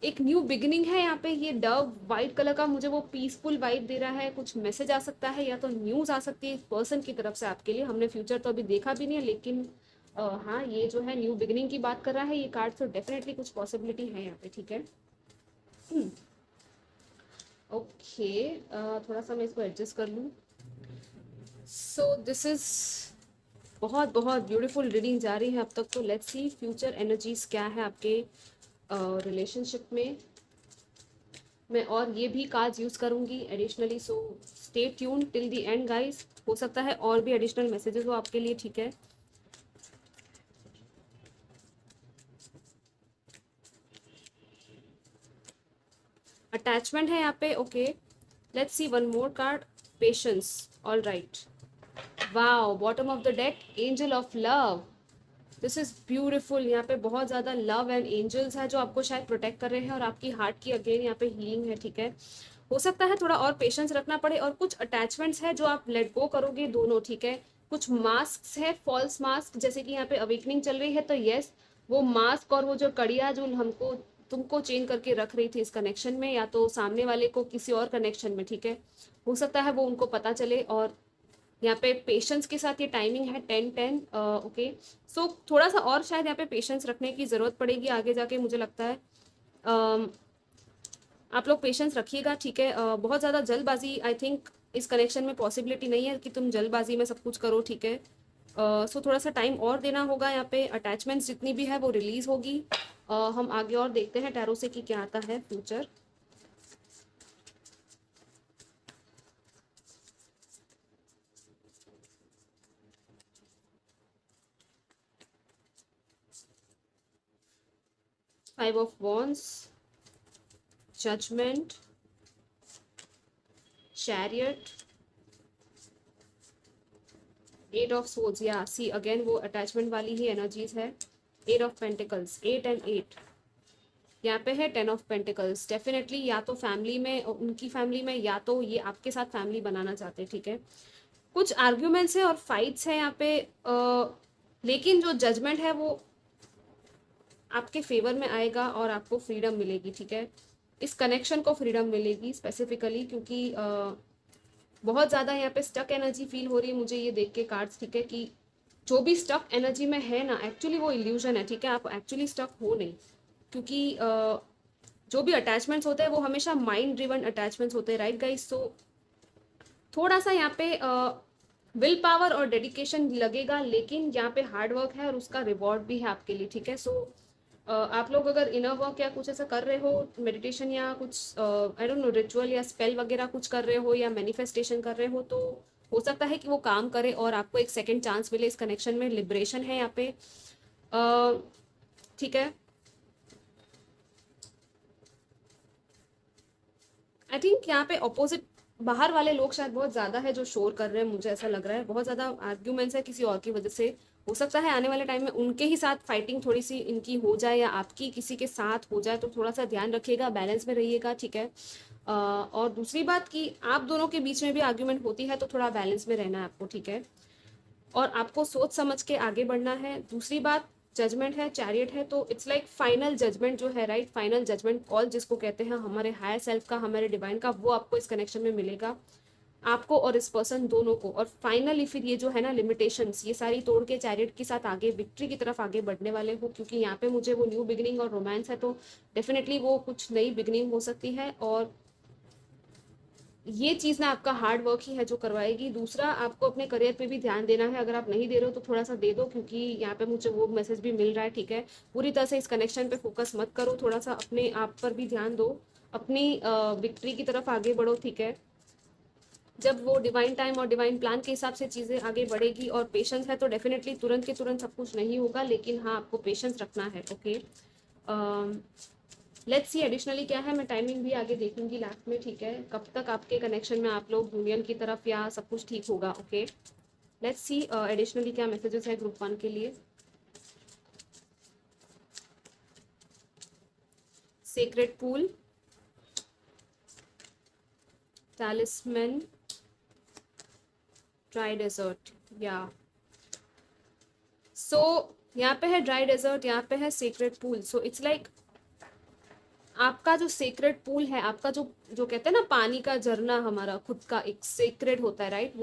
[SPEAKER 1] एक न्यू बिगिनिंग है यहाँ पे। ये डव वाइट कलर का मुझे वो पीसफुल वाइब दे रहा है। कुछ मैसेज आ सकता है, या तो न्यूज़ आ सकती है पर्सन की तरफ से आपके लिए। हमने फ्यूचर तो अभी देखा भी नहीं है, लेकिन हाँ, ये जो है न्यू बिगिनिंग की बात कर रहा है ये कार्ड, तो डेफिनेटली कुछ पॉसिबिलिटी है यहाँ पे, ठीक है। ओके, थोड़ा सा मैं इसको एडजस्ट कर लूँ। सो दिस इज बहुत बहुत ब्यूटीफुल रीडिंग जा रही है अब तक। तो लेट्स सी फ्यूचर एनर्जीज क्या है आपके रिलेशनशिप में। मैं और ये भी कार्ड्स यूज़ करूँगी additionally, so stay tune till the end guys. हो सकता है और भी एडिशनल मैसेजेस हो आपके लिए, ठीक है। अटैचमेंट है यहाँ पे, okay. Let's C one more card, patience, all right. Wow, bottom of the deck, angel of love, this is beautiful. यहाँ पे बहुत ज़्यादा लव एंड एंजल्स है जो आपको शायद प्रोटेक्ट कर रहे हैं, और आपकी हार्ट की अगेन यहाँ पे हीलिंग है, ठीक है। हो सकता है थोड़ा और पेशेंस रखना पड़े, और कुछ अटैचमेंट्स है जो आप लेट गो करोगे दोनों, ठीक है। कुछ मास्क है, फॉल्स मास्क, जैसे कि यहाँ पे अवेकनिंग चल रही है, तो यस, वो मास्क और वो जो कड़िया जो हमको तुमको चेंज करके रख रही थी इस कनेक्शन में, या तो सामने वाले को किसी और कनेक्शन में, ठीक है, हो सकता है वो उनको पता चले। और यहाँ पे पेशेंस के साथ ये टाइमिंग है 10-10, ओके। सो थोड़ा सा और शायद यहाँ पे पेशेंस रखने की ज़रूरत पड़ेगी आगे जाके, मुझे लगता है। आप लोग पेशेंस रखिएगा, ठीक है। बहुत ज़्यादा जल्दबाजी आई थिंक इस कनेक्शन में पॉसिबिलिटी नहीं है कि तुम जल्दबाजी में सब कुछ करो, ठीक है। सो थोड़ा सा टाइम और देना होगा यहाँ पे। अटैचमेंट्स जितनी भी है वो रिलीज होगी। हम आगे और देखते हैं टैरो से कि क्या आता है future. Five of wands, judgment, chariot, eight of swords, या सी अगेन वो अटैचमेंट वाली ही एनर्जीज है। एट ऑफ पेंटिकल्स, 8 एंड 8, यहाँ पे है 10 ऑफ पेंटिकल्स। डेफिनेटली या तो फैमिली में, उनकी फैमिली में, या तो ये आपके साथ फैमिली बनाना चाहते हैं, ठीक है। कुछ आर्ग्यूमेंट्स है और फाइट्स है यहाँ पे, लेकिन जो जजमेंट है वो आपके फेवर में आएगा, और आपको फ्रीडम मिलेगी, ठीक है। इस कनेक्शन को फ्रीडम मिलेगी स्पेसिफिकली, क्योंकि बहुत ज़्यादा यहाँ पे स्टक एनर्जी फील हो रही है मुझे ये देख के कार्ड्स, ठीक है, कि जो भी स्टक एनर्जी में है ना, एक्चुअली वो इल्यूजन है, ठीक है। आप एक्चुअली स्टक हो नहीं, क्योंकि जो भी अटैचमेंट्स होते हैं वो हमेशा माइंड ड्रिवन अटैचमेंट्स होते हैं, राइट गाइस। सो थोड़ा सा यहाँ पे विल पावर और डेडिकेशन लगेगा, लेकिन यहाँ पे हार्ड वर्क है और उसका रिवॉर्ड भी है आपके लिए, ठीक है। सो आप लोग अगर इनर वर्क या कुछ ऐसा कर रहे हो, मेडिटेशन या कुछ आई डोंट नो रिचुअल या स्पेल वगैरह कुछ कर रहे हो या मैनिफेस्टेशन कर रहे हो, तो हो सकता है कि वो काम करे और आपको एक सेकेंड चांस मिले इस कनेक्शन में। लिबरेशन है यहाँ पे, ठीक है। आई थिंक यहाँ पे ऑपोजिट बाहर वाले लोग शायद बहुत ज्यादा है जो शोर कर रहे हैं, मुझे ऐसा लग रहा है बहुत ज्यादा आर्ग्यूमेंट्स है किसी और की वजह से। हो सकता है आने वाले टाइम में उनके ही साथ फाइटिंग थोड़ी सी इनकी हो जाए या आपकी किसी के साथ हो जाए, तो थोड़ा सा ध्यान रखिएगा, बैलेंस में रहिएगा, ठीक है। और दूसरी बात कि आप दोनों के बीच में भी आर्ग्यूमेंट होती है तो थोड़ा बैलेंस में रहना है आपको, ठीक है। और आपको सोच समझ के आगे बढ़ना है। दूसरी बात, जजमेंट है, चैरियट है, तो इट्स लाइक फाइनल जजमेंट जो है, राइट, फाइनल जजमेंट कॉल जिसको कहते हैं हमारे हायर सेल्फ का, हमारे डिवाइन का, वो आपको इस कनेक्शन में मिलेगा, आपको और इस पर्सन दोनों को। और फाइनली फिर ये जो है ना लिमिटेशंस, ये सारी तोड़ के चैरियट के साथ आगे विक्ट्री की तरफ आगे बढ़ने वाले हो, क्योंकि यहाँ पे मुझे वो न्यू बिगिनिंग और रोमांस है, तो डेफिनेटली वो कुछ नई बिगिनिंग हो सकती है। और ये चीज़ ना आपका हार्ड वर्क ही है जो करवाएगी। दूसरा, आपको अपने करियर पे भी ध्यान देना है, अगर आप नहीं दे रहे हो तो थोड़ा सा दे दो, क्योंकि यहाँ पे मुझे वो मैसेज भी मिल रहा है, ठीक है। पूरी तरह से इस कनेक्शन पे फोकस मत करो, थोड़ा सा अपने आप पर भी ध्यान दो, अपनी विक्ट्री की तरफ आगे बढ़ो, ठीक है। जब वो डिवाइन टाइम और डिवाइन प्लान के हिसाब से चीज़ें आगे बढ़ेगी और पेशेंस है, तो डेफिनेटली तुरंत के तुरंत सब कुछ नहीं होगा, लेकिन हाँ आपको पेशेंस रखना है, ओके। लेट्स सी एडिशनली क्या है, मैं टाइमिंग भी आगे देखूंगी लास्ट में, ठीक है, कब तक आपके कनेक्शन में आप लोग यूनियन की तरफ या सब कुछ ठीक होगा, ओके। लेट्स सी एडिशनली क्या मैसेजेस है ग्रुप 1 के लिए। Secret pool, talisman, dry desert, या सो यहाँ पे है ड्राई डेजर्ट, यहाँ पे है secret pool. So it's like आपका जो सेक्रेट पूल है, आपका जो जो कहते हैं ना पानी का झरना, हमारा खुद का एक सेक्रेट होता है, राइट,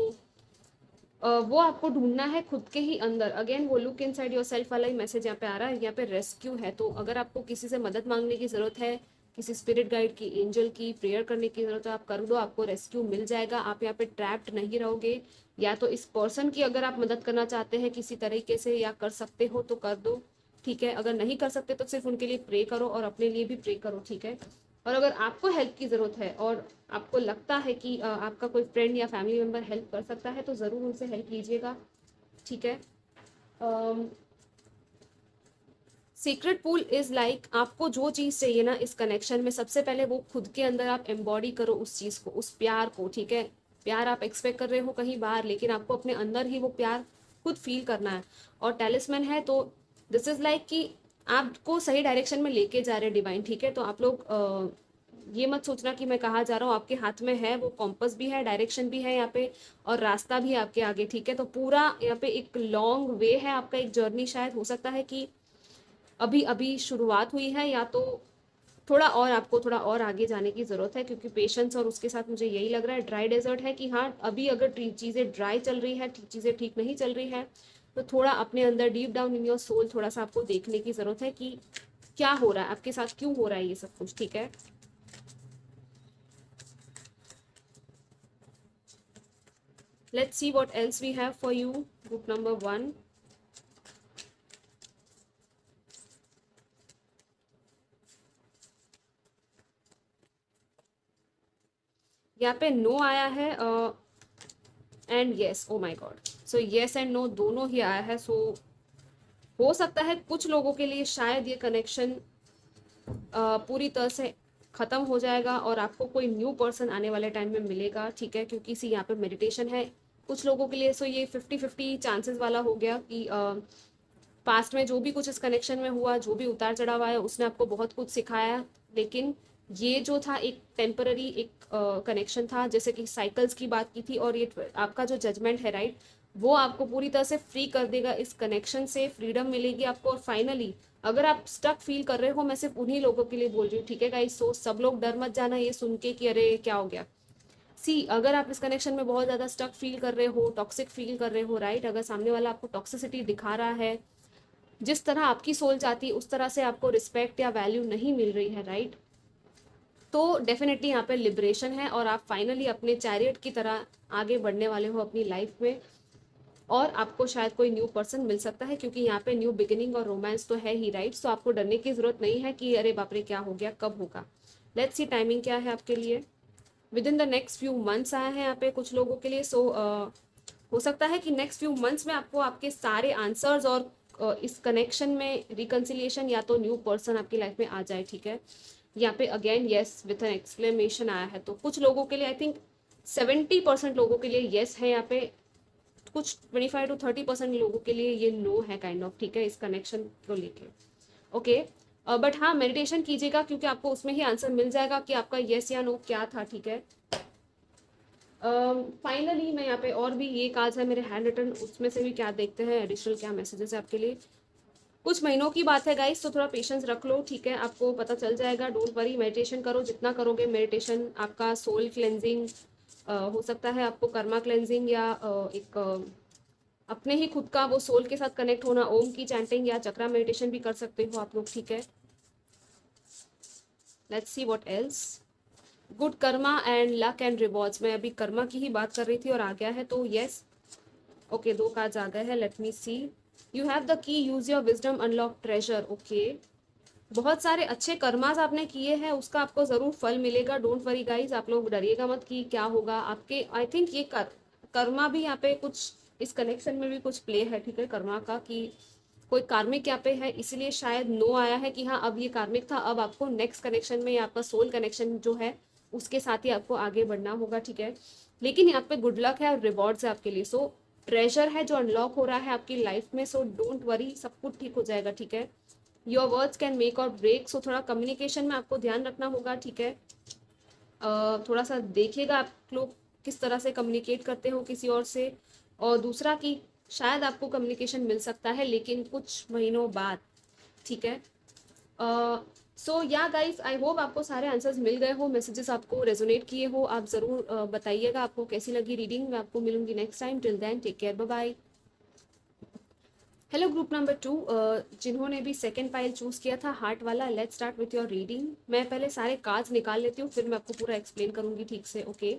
[SPEAKER 1] वो आपको ढूंढना है खुद के ही अंदर। अगेन वो लुक इनसाइड योर सेल्फ वाला ही मैसेज यहाँ पे आ रहा है। यहाँ पे रेस्क्यू है, तो अगर आपको किसी से मदद मांगने की जरूरत है, किसी स्पिरिट गाइड की, एंजल की प्रेयर करने की जरूरत है, आप कर दो, आपको रेस्क्यू मिल जाएगा, आप यहाँ पे ट्रैप्ड नहीं रहोगे। या तो इस पर्सन की अगर आप मदद करना चाहते हैं किसी तरीके से या कर सकते हो तो कर दो, ठीक है। अगर नहीं कर सकते तो सिर्फ उनके लिए प्रे करो और अपने लिए भी प्रे करो, ठीक है। और अगर आपको हेल्प की ज़रूरत है और आपको लगता है कि आपका कोई फ्रेंड या फैमिली मेम्बर हेल्प कर सकता है, तो ज़रूर उनसे हेल्प लीजिएगा, ठीक है। सीक्रेट पूल इज़ लाइक आपको जो चीज़ चाहिए ना इस कनेक्शन में, सबसे पहले वो खुद के अंदर आप एम्बॉडी करो उस चीज़ को, उस प्यार को, ठीक है। प्यार आप एक्सपेक्ट कर रहे हो कहीं बाहर, लेकिन आपको अपने अंदर ही वो प्यार खुद फील करना है। और टैलिस्मैन है, तो दिस इज़ लाइक कि आपको सही डायरेक्शन में लेके जा रहे डिवाइन, ठीक है। तो आप लोग ये मत सोचना कि मैं कहाँ जा रहा हूँ, आपके हाथ में है वो कॉम्पस भी है, डायरेक्शन भी है यहाँ पे, और रास्ता भी है आपके आगे, ठीक है। तो पूरा यहाँ पे एक लॉन्ग वे है आपका, एक जर्नी शायद हो सकता है कि अभी अभी शुरुआत हुई है, या तो थोड़ा और आपको थोड़ा और आगे जाने की ज़रूरत है, क्योंकि पेशेंस और उसके साथ मुझे यही लग रहा है। ड्राई डेजर्ट है कि हाँ अभी अगर चीज़ें ड्राई चल रही है, चीज़ें ठीक नहीं चल रही है, तो थोड़ा अपने अंदर deep down in your soul थोड़ा सा आपको देखने की ज़रूरत है कि क्या हो रहा है आपके साथ, क्यों हो रहा है ये सब कुछ, ठीक है। Let's see what else we have for you, group number 1. यहाँ पे नो आया है and yes, oh my God. So yes and no दोनों ही आया है। सो हो सकता है कुछ लोगों के लिए शायद ये कनेक्शन पूरी तरह से ख़त्म हो जाएगा और आपको कोई न्यू पर्सन आने वाले टाइम में मिलेगा, ठीक है, क्योंकि सी यहाँ पे मेडिटेशन है कुछ लोगों के लिए। सो ये 50-50 चांसेस वाला हो गया कि पास्ट में जो भी कुछ इस कनेक्शन में हुआ, जो भी उतार चढ़ाव आया, उसने आपको बहुत कुछ सिखाया, लेकिन ये जो था एक टेम्पररी एक कनेक्शन था, जैसे कि साइकिल्स की बात की थी। और ये आपका जो जजमेंट है, राइट, वो आपको पूरी तरह से फ्री कर देगा, इस कनेक्शन से फ्रीडम मिलेगी आपको। और फाइनली अगर आप स्टक फील कर रहे हो, मैं सिर्फ उन्हीं लोगों के लिए बोल रही हूँ, ठीक है गाइस। सो सब लोग डर मत जाना ये सुन के कि अरे क्या हो गया। सी अगर आप इस कनेक्शन में बहुत ज़्यादा स्टक फील कर रहे हो, टॉक्सिक फील कर रहे हो, राइट, अगर सामने वाला आपको टॉक्सिसिटी दिखा रहा है, जिस तरह आपकी सोल चाहती है उस तरह से आपको रिस्पेक्ट या वैल्यू नहीं मिल रही है, राइट, तो डेफिनेटली यहाँ पे लिबरेशन है और आप फाइनली अपने चैरियट की तरह आगे बढ़ने वाले हो अपनी लाइफ में, और आपको शायद कोई न्यू पर्सन मिल सकता है, क्योंकि यहाँ पे न्यू बिगिनिंग और रोमांस तो है ही, राइट। सो आपको डरने की जरूरत नहीं है कि अरे बाप रे क्या हो गया, कब होगा। लेट्स सी टाइमिंग क्या है आपके लिए। With in the next few months आया है यहाँ पे कुछ लोगों के लिए। सो हो सकता है कि नेक्स्ट फ्यू मंथ्स में आपको आपके सारे आंसर्स और इस कनेक्शन में रिकन्सिलिएशन या तो न्यू पर्सन आपकी लाइफ में आ जाए, ठीक है। यहाँ पे again yes with an exclamation आया है, तो कुछ लोगों के लिए आई थिंक 70% लोगों के लिए येस है यहाँ पे, कुछ 25 to 30% लोगों के लिए ये नो है काइंड ऑफ, ठीक है, इस कनेक्शन को लेके। ओके, बट हाँ मेडिटेशन कीजिएगा क्योंकि आपको उसमें ही आंसर मिल जाएगा कि आपका येस या नो क्या था, ठीक है। फाइनली मैं यहाँ पे और भी ये काज है मेरे हैंड रिटन, उसमें से भी क्या देखते हैं एडिशनल क्या मैसेजेस है आपके लिए। कुछ महीनों की बात है गाइस, तो थोड़ा पेशेंस रख लो, ठीक है, आपको पता चल जाएगा, डोंट वरी। मेडिटेशन करो, जितना करोगे मेडिटेशन आपका सोल क्लेंजिंग हो सकता है, आपको कर्मा क्लेंजिंग या एक अपने ही खुद का वो सोल के साथ कनेक्ट होना, ओम की चैंटिंग या चक्रा मेडिटेशन भी कर सकते हो आप लोग, ठीक है। Let's see what else. Good Karma and luck and rewards, मैं अभी कर्मा की ही बात कर रही थी और आ गया है, तो यस ओके, 2 कार्ड्स आ गए हैं। Let me see. You have the key, use your wisdom, unlock treasure. Okay, बहुत सारे अच्छे कर्मास आपने किए हैं, उसका आपको ज़रूर फल मिलेगा, डोंट वरी गाइज। आप लोग डरिएगा मत कि क्या होगा आपके। आई थिंक ये कर्मा भी यहाँ पे कुछ इस कनेक्शन में भी कुछ प्ले है, ठीक है, कर्मा का, कि कोई कार्मिक यहाँ पे है, इसलिए शायद नो आया है कि हाँ अब ये कार्मिक था, अब आपको नेक्स्ट कनेक्शन में या आपका सोल कनेक्शन जो है उसके साथ ही आपको आगे बढ़ना होगा, ठीक है। लेकिन यहाँ पे गुड लक है और रिवॉर्ड्स है आपके लिए। सो ट्रेजर है जो अनलॉक हो रहा है आपकी लाइफ में, सो डोंट वरी, सब कुछ ठीक हो जाएगा, ठीक है। योर वर्ड्स कैन मेक और ब्रेक, सो थोड़ा कम्युनिकेशन में आपको ध्यान रखना होगा, ठीक है। थोड़ा सा देखिएगा आप लोग किस तरह से कम्युनिकेट करते हो किसी और से। और दूसरा कि शायद आपको कम्युनिकेशन मिल सकता है लेकिन कुछ महीनों बाद, ठीक है। सो या गाइस, आई होप आपको सारे आंसर्स मिल गए हो, मैसेजेस आपको रेजोनेट किए हो। आप ज़रूर बताइएगा आपको कैसी लगी रीडिंग। मैं आपको मिलूंगी next time, till then take care, bye bye. Hello group number 2, जिन्होंने भी सेकंड पाइल चूज़ किया था हार्ट वाला, let's start with your reading. मैं पहले सारे कार्ड्स निकाल लेती हूँ, फिर मैं आपको पूरा एक्सप्लेन करूँगी ठीक से, okay.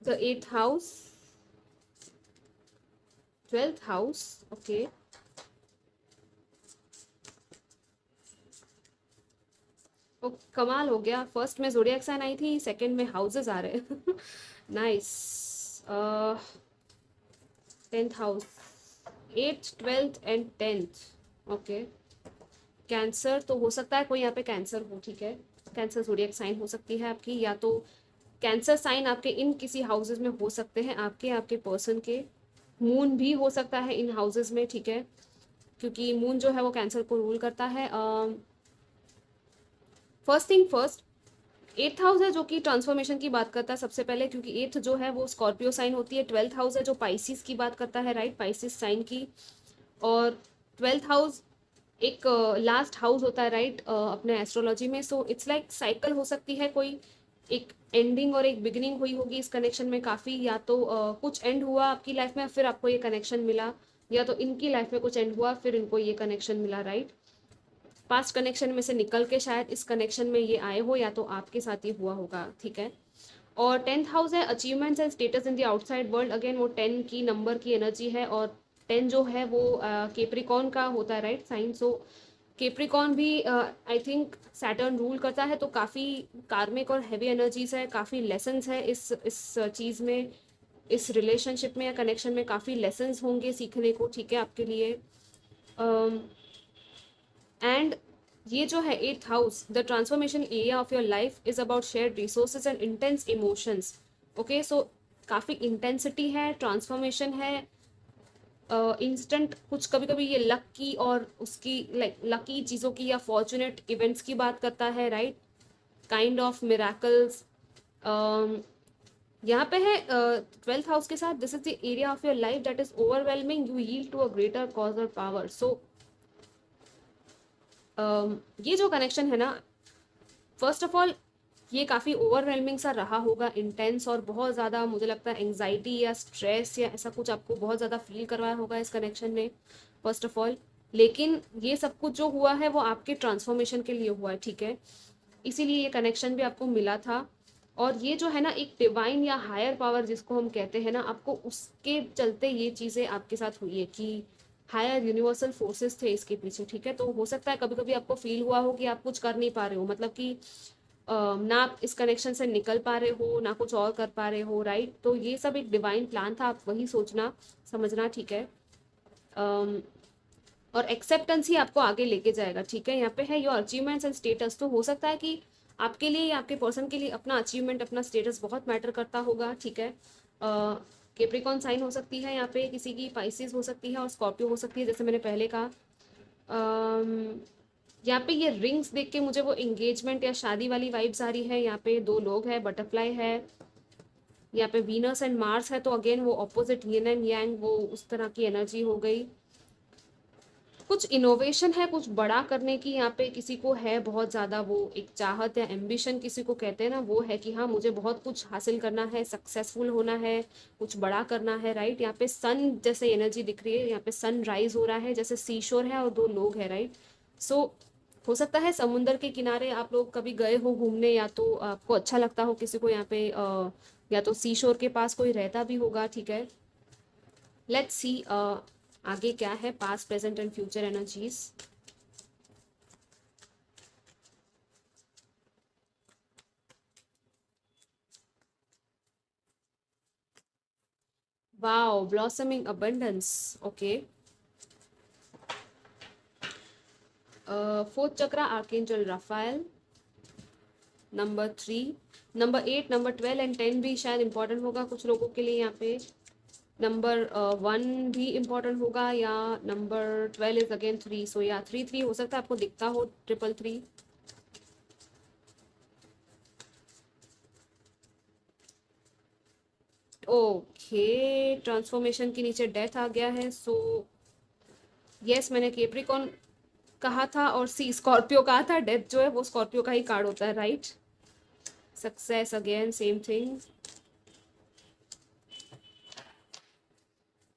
[SPEAKER 1] The 8th house, 12th house, okay. ओ कमाल हो गया, फर्स्ट में ज़ोडिएक साइन आई थी, सेकंड में हाउसेस आ रहे हैं nice. 10th house, 8th 12th and 10th, okay. Cancer तो हो सकता है कोई यहाँ पे कैंसर हो, ठीक है, कैंसर ज़ोडिएक साइन हो सकती है आपकी, या तो कैंसर साइन आपके इन किसी हाउसेस में हो सकते हैं, आपके आपके पर्सन के। मून भी हो सकता है इन हाउसेस में, ठीक है, क्योंकि मून जो है वो कैंसर को रूल करता है। First thing first, 8th house है जो कि ट्रांसफॉर्मेशन की बात करता है सबसे पहले, क्योंकि 8th जो है वो स्कॉर्पियो साइन होती है। 12th हाउस है जो पाइसिस की बात करता है, राइट, पाइसिस साइन की। और 12th हाउस एक लास्ट हाउस होता है, राइट, अपने एस्ट्रोलॉजी में। सो इट्स लाइक साइकिल हो सकती है, कोई एक एंडिंग और एक बिगिनिंग हुई होगी इस कनेक्शन में काफ़ी, या तो कुछ एंड हुआ आपकी लाइफ में फिर आपको ये कनेक्शन मिला, या तो इनकी लाइफ में कुछ एंड हुआ फिर इनको ये कनेक्शन मिला, राइट। पास्ट कनेक्शन में से निकल के शायद इस कनेक्शन में ये आए हो, या तो आपके साथ ये हुआ होगा, ठीक है। और 10th हाउस है achievements and status in the outside world, again वो 10 की नंबर की एनर्जी है, और 10 जो है वो केप्रिकॉन का होता है, राइट, साइन। सो केप्रिकॉन भी आई थिंक सैटर्न रूल करता है, तो काफ़ी कार्मिक और हैवी एनर्जीज है, काफ़ी लेसन्स है इस चीज़ में, इस रिलेशनशिप में या कनेक्शन में काफ़ी लेसन्स होंगे सीखने को, ठीक है, आपके लिए। एंड ये जो है 8th house, the transformation area of your life is about shared resources and intense emotions, okay. So काफ़ी इंटेंसिटी है, ट्रांसफॉर्मेशन है, इंस्टेंट कुछ, कभी कभी ये लक की और उसकी लाइक लकी चीज़ों की या फॉर्चुनेट इवेंट्स की बात करता है, राइट, काइंड ऑफ मिराकल्स। यहाँ पे है 12th हाउस के साथ, this is the area of your life that is overwhelming you yield to a greater cause और पावर। सो ये जो कनेक्शन है ना, फर्स्ट ऑफ ऑल ये काफ़ी ओवरवेलमिंग सा रहा होगा, इंटेंस, और बहुत ज़्यादा मुझे लगता है एंग्जाइटी या स्ट्रेस या ऐसा कुछ आपको बहुत ज़्यादा फील करवाया होगा इस कनेक्शन ने, फर्स्ट ऑफ ऑल। लेकिन ये सब कुछ जो हुआ है वो आपके ट्रांसफॉर्मेशन के लिए हुआ है, ठीक है। इसीलिए ये कनेक्शन भी आपको मिला था। और ये जो है ना, एक डिवाइन या हायर पावर जिसको हम कहते हैं ना, आपको उसके चलते ये चीज़ें आपके साथ हुई है कि हायर यूनिवर्सल फोर्सेस थे इसके पीछे, ठीक है। तो हो सकता है कभी कभी आपको फील हुआ हो कि आप कुछ कर नहीं पा रहे हो, मतलब कि ना आप इस कनेक्शन से निकल पा रहे हो, ना कुछ और कर पा रहे हो, राइट। तो ये सब एक डिवाइन प्लान था, आप वही सोचना समझना, ठीक है। अम, और एक्सेप्टेंस ही आपको आगे लेके जाएगा, ठीक है। यहाँ पे है योर अचीवमेंट्स एंड स्टेटस। तो हो सकता है कि आपके लिए या आपके पर्सन के लिए अपना अचीवमेंट, अपना स्टेटस बहुत मैटर करता होगा, ठीक है। केप्रिकॉन साइन हो सकती है यहाँ पे किसी की, पाइसिस हो सकती है, और स्कॉर्पियो हो सकती है, जैसे मैंने पहले कहा। यहाँ पे ये रिंग्स देख के मुझे वो एंगेजमेंट या शादी वाली वाइब्स आ रही है। यहाँ पे दो लोग हैं, बटरफ्लाई है, यहाँ पे वीनस एंड मार्स है, तो अगेन वो ऑपोजिट यिन एंड यांग, वो उस तरह की एनर्जी हो गई। कुछ इनोवेशन है, कुछ बड़ा करने की यहाँ पे किसी को है बहुत ज़्यादा, वो एक चाहत या एम्बिशन किसी को कहते हैं ना, वो है कि हाँ मुझे बहुत कुछ हासिल करना है, सक्सेसफुल होना है, कुछ बड़ा करना है, राइट। यहाँ पे सन जैसे एनर्जी दिख रही है, यहाँ पे सन राइज हो रहा है, जैसे सीशोर है और दो लोग हैं, राइट। सो हो सकता है समुंदर के किनारे आप लोग कभी गए हो घूमने, या तो आपको अच्छा लगता हो किसी को यहाँ पे, या तो सीशोर के पास कोई रहता भी होगा, ठीक है। लेट्स सी आगे क्या है, past present and future energies. Wow, blossoming abundance, okay. Fourth chakra archangel Rafael, number 3, number 8, number 12 and 10 भी शायद इंपॉर्टेंट होगा कुछ लोगों के लिए यहाँ पे। नंबर 1 भी इम्पॉर्टेंट होगा, या नंबर 12 इज अगेन 3, सो या 3 हो सकता है आपको दिखता हो, 333। ओके, ट्रांसफॉर्मेशन के नीचे डेथ आ गया है, सो यस, मैंने केप्रिकॉन कहा था और सी स्कॉर्पियो कहा था। डेथ जो है वो स्कॉर्पियो का ही कार्ड होता है, right. Success again same thing.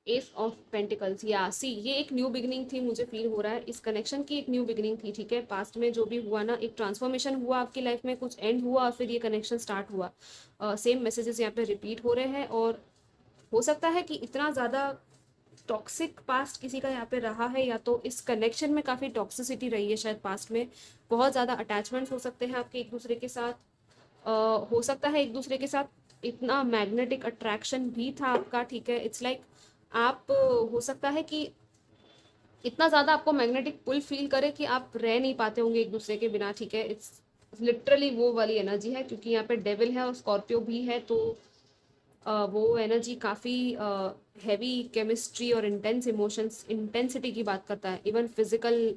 [SPEAKER 1] S of pentacles, या सी ये एक न्यू बिगिनिंग थी, मुझे फील हो रहा है इस कनेक्शन की एक न्यू बिगिनिंग थी, ठीक है। पास्ट में जो भी हुआ ना, एक ट्रांसफॉर्मेशन हुआ आपकी लाइफ में, कुछ एंड हुआ और फिर ये कनेक्शन स्टार्ट हुआ। सेम मैसेजेस यहाँ पे रिपीट हो रहे हैं, और हो सकता है कि इतना ज़्यादा टॉक्सिक पास्ट किसी का यहाँ पे रहा है, या तो इस कनेक्शन में काफ़ी टॉक्सिसिटी रही है शायद पास्ट में, बहुत ज़्यादा अटैचमेंट्स हो सकते हैं आपके एक दूसरे के साथ। हो सकता है एक दूसरे के साथ इतना मैग्नेटिक अट्रैक्शन भी था आपका, ठीक है। इट्स लाइक आप हो सकता है कि इतना ज़्यादा आपको मैग्नेटिक पुल फील करे कि आप रह नहीं पाते होंगे एक दूसरे के बिना, ठीक है। इट्स लिटरली वो वाली एनर्जी है, क्योंकि यहाँ पे डेविल है और स्कॉर्पियो भी है, तो वो एनर्जी काफ़ी हैवी केमिस्ट्री और इंटेंस इमोशंस, इंटेंसिटी की बात करता है। इवन फिजिकल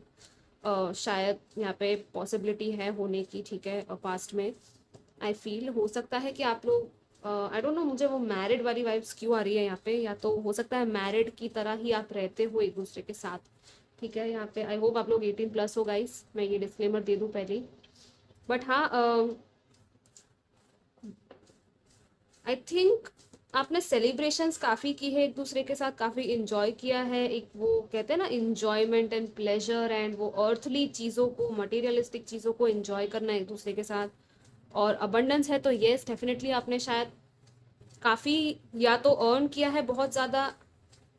[SPEAKER 1] शायद यहाँ पे पॉसिबिलिटी है होने की, ठीक है, पास्ट में। आई फील हो सकता है कि आप लोग, आई डोंट नो, मुझे वो मैरिड वाली वाइब्स क्यों आ रही है यहाँ पे, या तो हो सकता है मैरिड की तरह ही आप रहते हो एक दूसरे के साथ, ठीक है। यहाँ पे आई होप आप लोग 18+ हो गाइस, मैं ये डिस्क्लेमर दे दूँ पहले। बट हाँ, आई थिंक आपने सेलिब्रेशंस काफ़ी की है एक दूसरे के साथ, काफ़ी इंजॉय किया है, एक वो कहते हैं ना इंजॉयमेंट एंड प्लेजर, एंड वो अर्थली चीज़ों को, मटेरियलिस्टिक चीज़ों को इंजॉय करना एक दूसरे के साथ। और अबंडेंस है तो येस, डेफिनेटली आपने शायद काफ़ी या तो अर्न किया है बहुत ज़्यादा,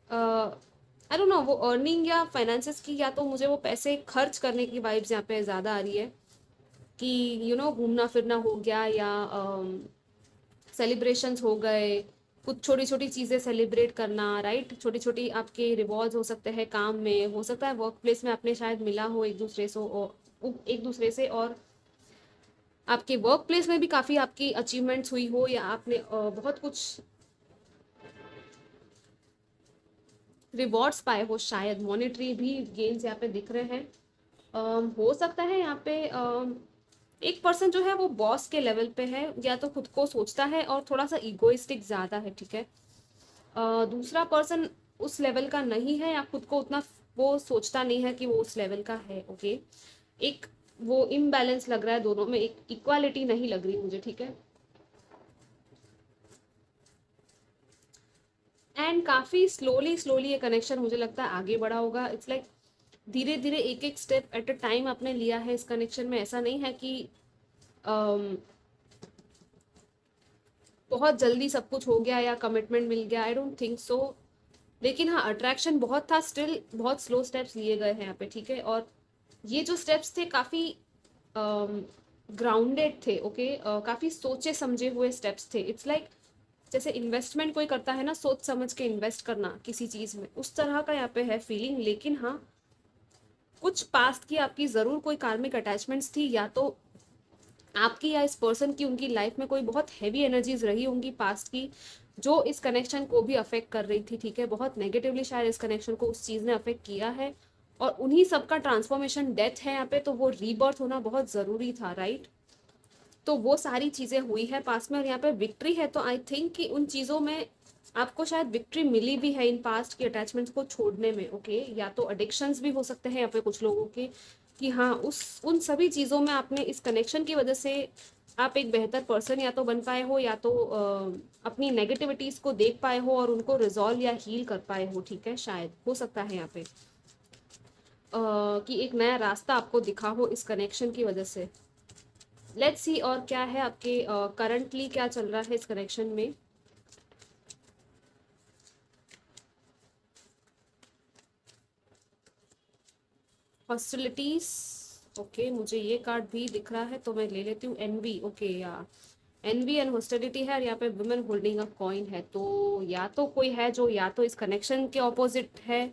[SPEAKER 1] आई डोंट नो वो अर्निंग या फाइनेंसेस की, या तो मुझे वो पैसे खर्च करने की वाइब्स यहाँ पे ज़्यादा आ रही है कि घूमना फिरना हो गया, या सेलिब्रेशंस हो गए, कुछ छोटी छोटी चीज़ें सेलिब्रेट करना, राइट। छोटी छोटी आपके रिवॉर्ड्स हो सकते हैं काम में, हो सकता है वर्क प्लेस में आपने शायद मिला हो एक दूसरे से, और आपके वर्क प्लेस में भी काफ़ी आपकी अचीवमेंट्स हुई हो, या आपने बहुत कुछ रिवॉर्ड्स पाए हो, शायद मॉनेटरी भी गेन्स यहाँ पे दिख रहे हैं। हो सकता है यहाँ पे एक पर्सन जो है वो बॉस के लेवल पे है, या तो खुद को सोचता है और थोड़ा सा इगोइस्टिक ज़्यादा है, ठीक है। दूसरा पर्सन उस लेवल का नहीं है, या खुद को उतना वो सोचता नहीं है कि वो उस लेवल का है, ओके। एक वो इम्बैलेंस लग रहा है दोनों में, एक इक्वालिटी नहीं लग रही मुझे, ठीक है। एंड काफी स्लोली स्लोली ये कनेक्शन मुझे लगता है आगे बढ़ा होगा। इट्स लाइक धीरे धीरे एक एक स्टेप एट अ टाइम आपने लिया है इस कनेक्शन में। ऐसा नहीं है कि um, बहुत जल्दी सब कुछ हो गया या कमिटमेंट मिल गया, आई डोंट थिंक सो। लेकिन हाँ, अट्रैक्शन बहुत था, स्टिल बहुत स्लो स्टेप्स लिए गए हैं यहाँ पे, ठीक है। और ये जो स्टेप्स थे काफी ग्राउंडेड थे, ओके, काफी सोचे समझे हुए स्टेप्स थे। इट्स लाइक जैसे इन्वेस्टमेंट कोई करता है ना, सोच समझ के इन्वेस्ट करना किसी चीज में, उस तरह का यहाँ पे है फीलिंग। लेकिन हाँ, कुछ पास्ट की आपकी जरूर कोई कार्मिक अटैचमेंट्स थी, या तो आपकी या इस पर्सन की उनकी लाइफ में कोई बहुत हैवी एनर्जीज रही होंगी पास्ट की, जो इस कनेक्शन को भी अफेक्ट कर रही थी, ठीक है। बहुत नेगेटिवली शायद इस कनेक्शन को उस चीज ने अफेक्ट किया है, और उन्हीं सबका ट्रांसफॉर्मेशन डेथ है यहाँ पे, तो वो रीबर्थ होना बहुत जरूरी था, राइट। तो वो सारी चीजें हुई है पास्ट में, और यहाँ पे विक्ट्री है, तो आई थिंक कि उन चीजों में आपको शायद विक्ट्री मिली भी है इन पास्ट की अटैचमेंट्स को छोड़ने में, ओके। या तो एडिक्शंस भी हो सकते हैं यहाँ पे कुछ लोगों के, कि हाँ उस उन सभी चीजों में आपने इस कनेक्शन की वजह से आप एक बेहतर पर्सन या तो बन पाए हो, या तो अपनी नेगेटिविटीज को देख पाए हो और उनको रिजॉल्व या हील कर पाए हो, ठीक है। शायद हो सकता है यहाँ पे कि एक नया रास्ता आपको दिखा हो इस कनेक्शन की वजह से। लेट्स सी और क्या है आपके करंटली क्या चल रहा है इस कनेक्शन में। हॉस्टिलिटीज, ओके, मुझे ये कार्ड भी दिख रहा है तो मैं ले लेती हूँ। एनवी, ओके, या एनवी एंड हॉस्टिलिटी है, और यहाँ पे वुमेन होल्डिंग अ कॉइन है। तो या तो कोई है जो या तो इस कनेक्शन के ऑपोजिट है,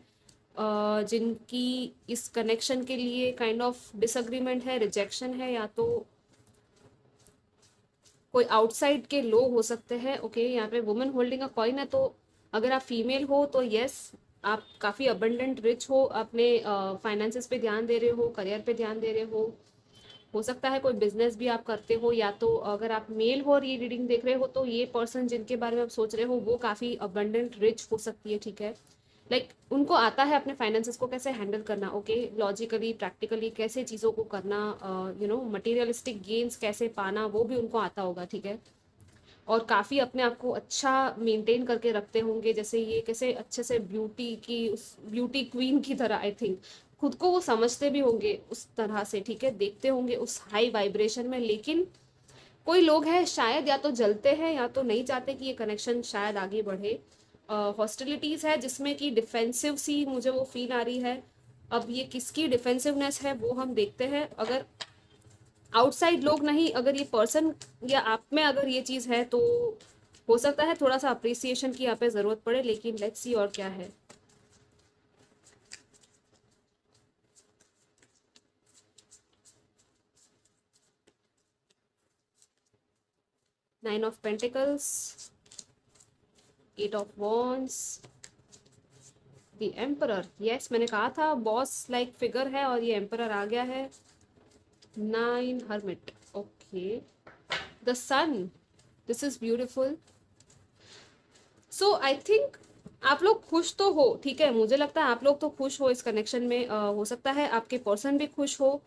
[SPEAKER 1] जिनकी इस कनेक्शन के लिए काइंड ऑफ डिसएग्रीमेंट है, रिजेक्शन है, या तो कोई आउटसाइड के लोग हो सकते हैं, ओके। यहाँ पे वुमेन होल्डिंग अ कॉइन है, तो अगर आप फीमेल हो तो यस, आप काफ़ी अबंडेंट रिच हो, अपने फाइनेंसेस पे ध्यान दे रहे हो, करियर पे ध्यान दे रहे हो सकता है कोई बिजनेस भी आप करते हो, या तो अगर आप मेल हो और ये रीडिंग देख रहे हो तो ये पर्सन जिनके बारे में आप सोच रहे हो वो काफ़ी अबंडेंट रिच हो सकती है, ठीक है। लाइक उनको आता है अपने फाइनेंसेस को कैसे हैंडल करना, ओके, लॉजिकली प्रैक्टिकली कैसे चीज़ों को करना, मटेरियलिस्टिक गेन्स कैसे पाना, वो भी उनको आता होगा, ठीक है। और काफ़ी अपने आप को अच्छा मेंटेन करके रखते होंगे, जैसे ये कैसे अच्छे से ब्यूटी की, उस ब्यूटी क्वीन की तरह आई थिंक खुद को वो समझते भी होंगे उस तरह से, ठीक है, देखते होंगे उस हाई वाइब्रेशन में। लेकिन कोई लोग हैं शायद या तो जलते हैं या तो नहीं चाहते कि ये कनेक्शन शायद आगे बढ़े। हॉस्टिलिटीज है जिसमें कि डिफेंसिव सी मुझे वो फील आ रही है। अब ये किसकी डिफेंसिवनेस है वो हम देखते हैं। अगर आउटसाइड लोग नहीं, अगर ये पर्सन या आप में अगर ये चीज़ है तो हो सकता है थोड़ा सा अप्रिसिएशन की यहाँ पे ज़रूरत पड़े। लेकिन लेट्स सी और क्या है। Nine of pentacles, eight of wands, the emperor, yes मैंने कहा था बॉस लाइक फिगर है और ये एम्परर आ गया है। Nine hermit, okay, the sun, this is beautiful. So I think आप लोग खुश तो हो, ठीक है, मुझे लगता है आप लोग तो खुश हो इस कनेक्शन में। हो सकता है आपके पर्सन भी खुश हो,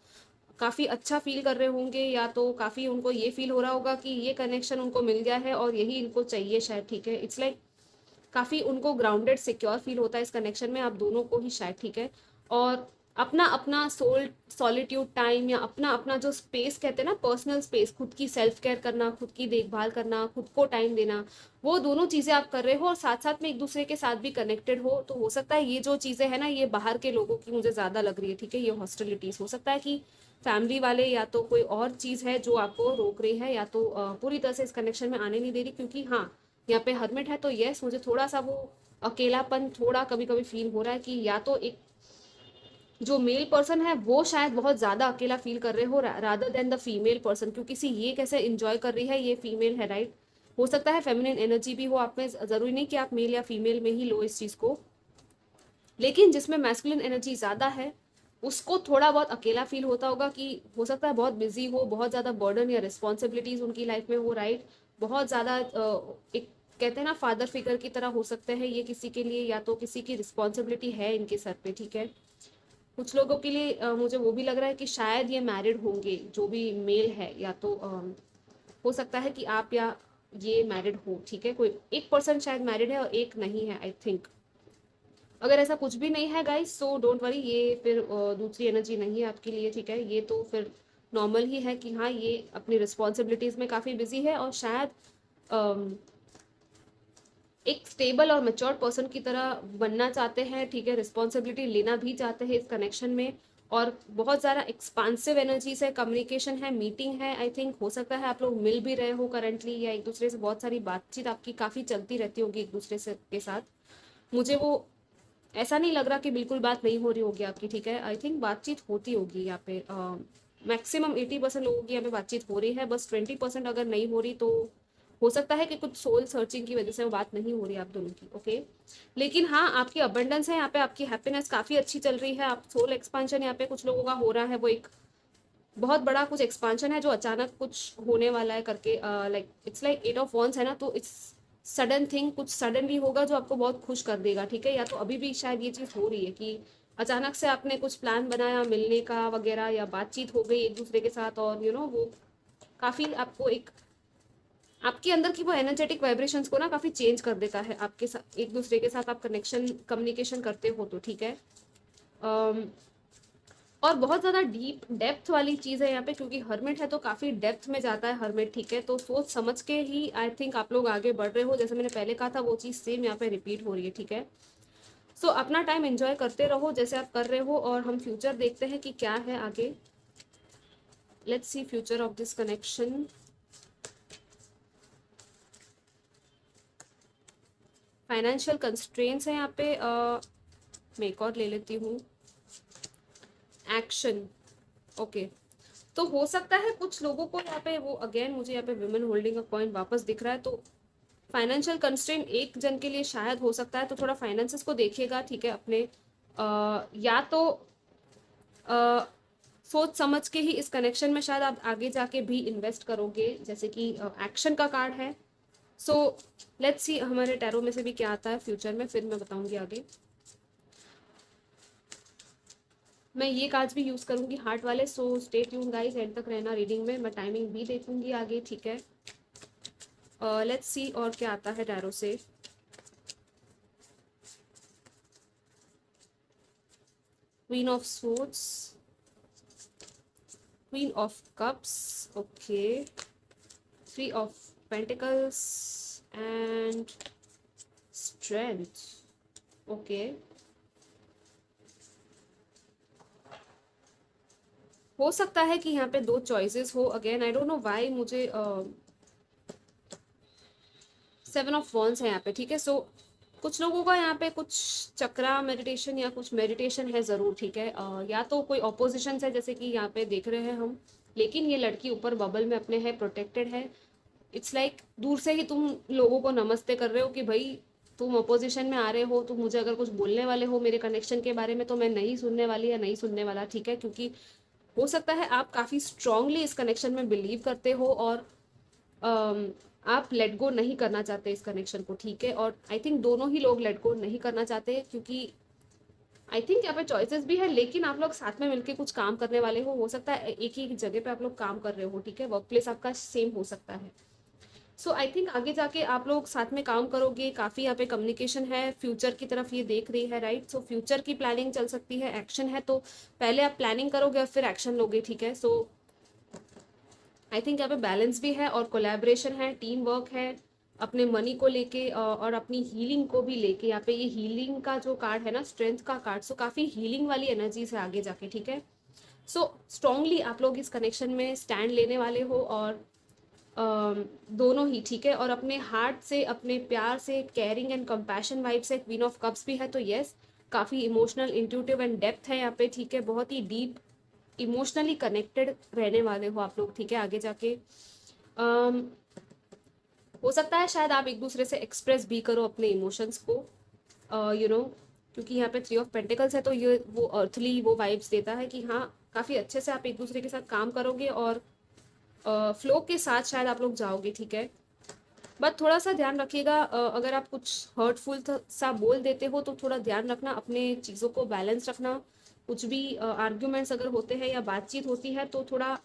[SPEAKER 1] काफ़ी अच्छा फील कर रहे होंगे, या तो काफ़ी उनको ये फील हो रहा होगा कि ये कनेक्शन उनको मिल गया है और यही इनको चाहिए शायद, ठीक है। इट्स लाइक काफ़ी उनको ग्राउंडेड सिक्योर फील होता है इस कनेक्शन में, आप दोनों को ही शायद, ठीक है। और अपना अपना सॉलिट्यूड टाइम, या अपना अपना जो स्पेस कहते हैं ना, पर्सनल स्पेस, खुद की सेल्फ केयर करना, खुद की देखभाल करना, खुद को टाइम देना, वो दोनों चीज़ें आप कर रहे हो और साथ साथ में एक दूसरे के साथ भी कनेक्टेड हो। तो हो सकता है ये जो चीज़ें हैं ना, ये बाहर के लोगों की मुझे ज़्यादा लग रही है, ठीक है। ये हॉस्टिलिटीज़ हो सकता है कि फैमिली वाले या तो कोई और चीज़ है जो आपको रोक रही है, या तो पूरी तरह से इस कनेक्शन में आने नहीं दे रही। क्योंकि हाँ, यहाँ पे हर्मिट है तो यस, मुझे थोड़ा सा वो अकेलापन थोड़ा कभी कभी फील हो रहा है, कि या तो एक जो मेल पर्सन है वो शायद बहुत ज़्यादा अकेला फील कर रहे हो rather than the female person, क्योंकि सी ये कैसे इंजॉय कर रही है, ये फीमेल है, राइट। हो सकता है फेमिनिन एनर्जी भी हो आप में, ज़रूरी नहीं कि आप मेल या फीमेल में ही लो इस चीज़ को। लेकिन जिसमें मैस्कुलिन एनर्जी ज़्यादा है उसको थोड़ा बहुत अकेला फील होता होगा, कि हो सकता है बहुत बिजी हो, बहुत ज़्यादा बर्डन या रिस्पॉन्सिबिलिटीज़ उनकी लाइफ में हो, राइट। बहुत ज़्यादा एक कहते हैं ना फादर फिगर की तरह हो सकते हैं ये किसी के लिए, या तो किसी की रिस्पॉन्सिबिलिटी है इनके सर पे, ठीक है। कुछ लोगों के लिए मुझे वो भी लग रहा है कि शायद ये मैरिड होंगे, जो भी मेल है, या तो हो सकता है कि आप या ये मैरिड हो, ठीक है। कोई 1% शायद मैरिड है और एक नहीं है, आई थिंक। अगर ऐसा कुछ भी नहीं है गाइस, सो डोंट वरी, ये फिर दूसरी एनर्जी नहीं है आपके लिए, ठीक है। ये तो फिर नॉर्मल ही है कि हाँ, ये अपनी रिस्पॉन्सिबिलिटीज में काफ़ी बिजी है और शायद अम, एक स्टेबल और मैच्योर पर्सन की तरह बनना चाहते हैं, ठीक है। रिस्पॉन्सिबिलिटी लेना भी चाहते हैं इस कनेक्शन में, और बहुत ज़्यादा एक्सपांसिव एनर्जीज है, कम्युनिकेशन है, मीटिंग है। आई थिंक हो सकता है आप लोग मिल भी रहे हो करंटली, या एक दूसरे से बहुत सारी बातचीत आपकी काफ़ी चलती रहती होगी एक दूसरे से के साथ। मुझे वो ऐसा नहीं लग रहा कि बिल्कुल बात नहीं हो रही होगी आपकी, ठीक है। आई थिंक बातचीत होती होगी यहाँ पे। मैक्सिमम 80% लोगों की यहाँ पे बातचीत हो रही है, बस 20% अगर नहीं हो रही तो हो सकता है कि कुछ सोल सर्चिंग की वजह से वो बात नहीं हो रही आप दोनों की, ओके। लेकिन हाँ, आपकी अबंडेंस है यहाँ पे, आपकी हैप्पीनेस काफ़ी अच्छी चल रही है। आप सोल एक्सपांशन यहाँ पे कुछ लोगों का हो रहा है, वो एक बहुत बड़ा कुछ एक्सपांशन है जो अचानक कुछ होने वाला है करके, like it's like 8 of wands है ना, तो इट्स सडन थिंग, कुछ सडनली होगा जो आपको बहुत खुश कर देगा, ठीक है। या तो अभी भी शायद ये चीज़ हो रही है कि अचानक से आपने कुछ प्लान बनाया मिलने का वगैरह, या बातचीत हो गई एक दूसरे के साथ, और वो काफ़ी आपको एक आपके अंदर की वो एनर्जेटिक वाइब्रेशंस को ना काफ़ी चेंज कर देता है। आपके साथ एक दूसरे के साथ आप कनेक्शन कम्युनिकेशन करते हो तो, ठीक है। अम, और बहुत ज़्यादा डीप डेप्थ वाली चीज़ है यहाँ पे, क्योंकि हर्मिट है तो काफ़ी डेप्थ में जाता है हर्मिट, ठीक है। तो सोच समझ के ही आई थिंक आप लोग आगे बढ़ रहे हो। जैसे मैंने पहले कहा था, वो चीज़ सेम यहाँ पे रिपीट हो रही है, ठीक है। सो अपना टाइम एंजॉय करते रहो जैसे आप कर रहे हो, और हम फ्यूचर देखते हैं कि क्या है आगे। Let's see future of this connection. Financial constraints है यहाँ पे। मैं एक और ले लेती हूँ, एक्शन, ओके। तो हो सकता है कुछ लोगों को यहाँ पे, वो अगेन मुझे यहाँ पे विमेन होल्डिंग अ कॉइन वापस दिख रहा है, तो फाइनेंशियल कंस्ट्रेंट एक जन के लिए शायद हो सकता है, तो थोड़ा फाइनेंसेस को देखिएगा, ठीक है। अपने या तो अ, सोच समझ के ही इस कनेक्शन में शायद आप आगे जाके भी इन्वेस्ट करोगे, जैसे कि एक्शन का कार्ड है। सो लेट्स सी हमारे टैरो में से भी क्या आता है फ्यूचर में, फिर मैं बताऊंगी आगे। मैं ये कार्ड्स भी यूज़ करूंगी हार्ट वाले, so stay tune guys, and तक रहना रीडिंग में। मैं टाइमिंग भी देखूंगी आगे, ठीक है। लेट्स सी और क्या आता है टैरो से। Queen of swords, queen of cups, okay, three of pentacles and strength, okay. हो सकता है कि यहाँ पे दो चॉइसेस हो। Again I don't know why मुझे 7 ऑफ वॉन्ड्स है यहाँ पे, ठीक है। सो कुछ लोगों का यहाँ पे कुछ चक्रा मेडिटेशन या कुछ मेडिटेशन है ज़रूर, ठीक है। या तो कोई ऑपोजिशन है, जैसे कि यहाँ पे देख रहे हैं हम, लेकिन ये लड़की ऊपर बबल में अपने है, प्रोटेक्टेड है। इट्स लाइक दूर से ही तुम लोगों को नमस्ते कर रहे हो कि भाई तुम अपोजिशन में आ रहे हो, तुम मुझे अगर कुछ बोलने वाले हो मेरे कनेक्शन के बारे में, तो मैं नहीं सुनने वाली या नहीं सुनने वाला, ठीक है। क्योंकि हो सकता है आप काफ़ी स्ट्रांगली इस कनेक्शन में बिलीव करते हो, और आप लेट गो नहीं करना चाहते इस कनेक्शन को, ठीक है। और आई थिंक दोनों ही लोग लेट गो नहीं करना चाहते, क्योंकि आई थिंक यहाँ पे चॉइसेस भी है, लेकिन आप लोग साथ में मिलकर कुछ काम करने वाले हो सकता है एक ही जगह पे आप लोग काम कर रहे हो, ठीक है। वर्क प्लेस आपका सेम हो सकता है। सो आई थिंक आगे जाके आप लोग साथ में काम करोगे, काफ़ी यहाँ पे कम्युनिकेशन है, फ्यूचर की तरफ ये देख रही है, राइट। सो फ्यूचर की प्लानिंग चल सकती है, एक्शन है, तो पहले आप प्लानिंग करोगे और फिर एक्शन लोगे, ठीक है। सो आई थिंक यहाँ पे बैलेंस भी है और कोलैबोरेशन है, टीम वर्क है, अपने मनी को लेके और अपनी हीलिंग को भी लेके। यहाँ पे ये हीलिंग का जो कार्ड है ना, स्ट्रेंथ का कार्ड, सो काफ़ी हीलिंग वाली एनर्जीज है आगे जाके, ठीक है। सो स्ट्रांगली आप लोग इस कनेक्शन में स्टैंड लेने वाले हो, और दोनों ही, ठीक है। और अपने हार्ट से, अपने प्यार से, केयरिंग एंड कंपैशन वाइब से, क्वीन ऑफ कप्स भी है, तो यस, काफ़ी इमोशनल, इंट्यूटिव एंड डेप्थ है यहाँ पे, ठीक है। बहुत ही डीप इमोशनली कनेक्टेड रहने वाले हो आप लोग, ठीक है, आगे जाके। अम, हो सकता है शायद आप एक दूसरे से एक्सप्रेस भी करो अपने इमोशंस को, क्योंकि यहाँ पे 3 ऑफ पेंटिकल्स है, तो ये वो अर्थली वो वाइब्स देता है कि हाँ, काफ़ी अच्छे से आप एक दूसरे के साथ काम करोगे, और फ्लो के साथ शायद आप लोग जाओगे, ठीक है। बट थोड़ा सा ध्यान रखिएगा, अगर आप कुछ हर्टफुल सा बोल देते हो तो थोड़ा ध्यान रखना, अपने चीज़ों को बैलेंस रखना, कुछ भी आर्ग्यूमेंट्स अगर होते हैं या बातचीत होती है तो थोड़ा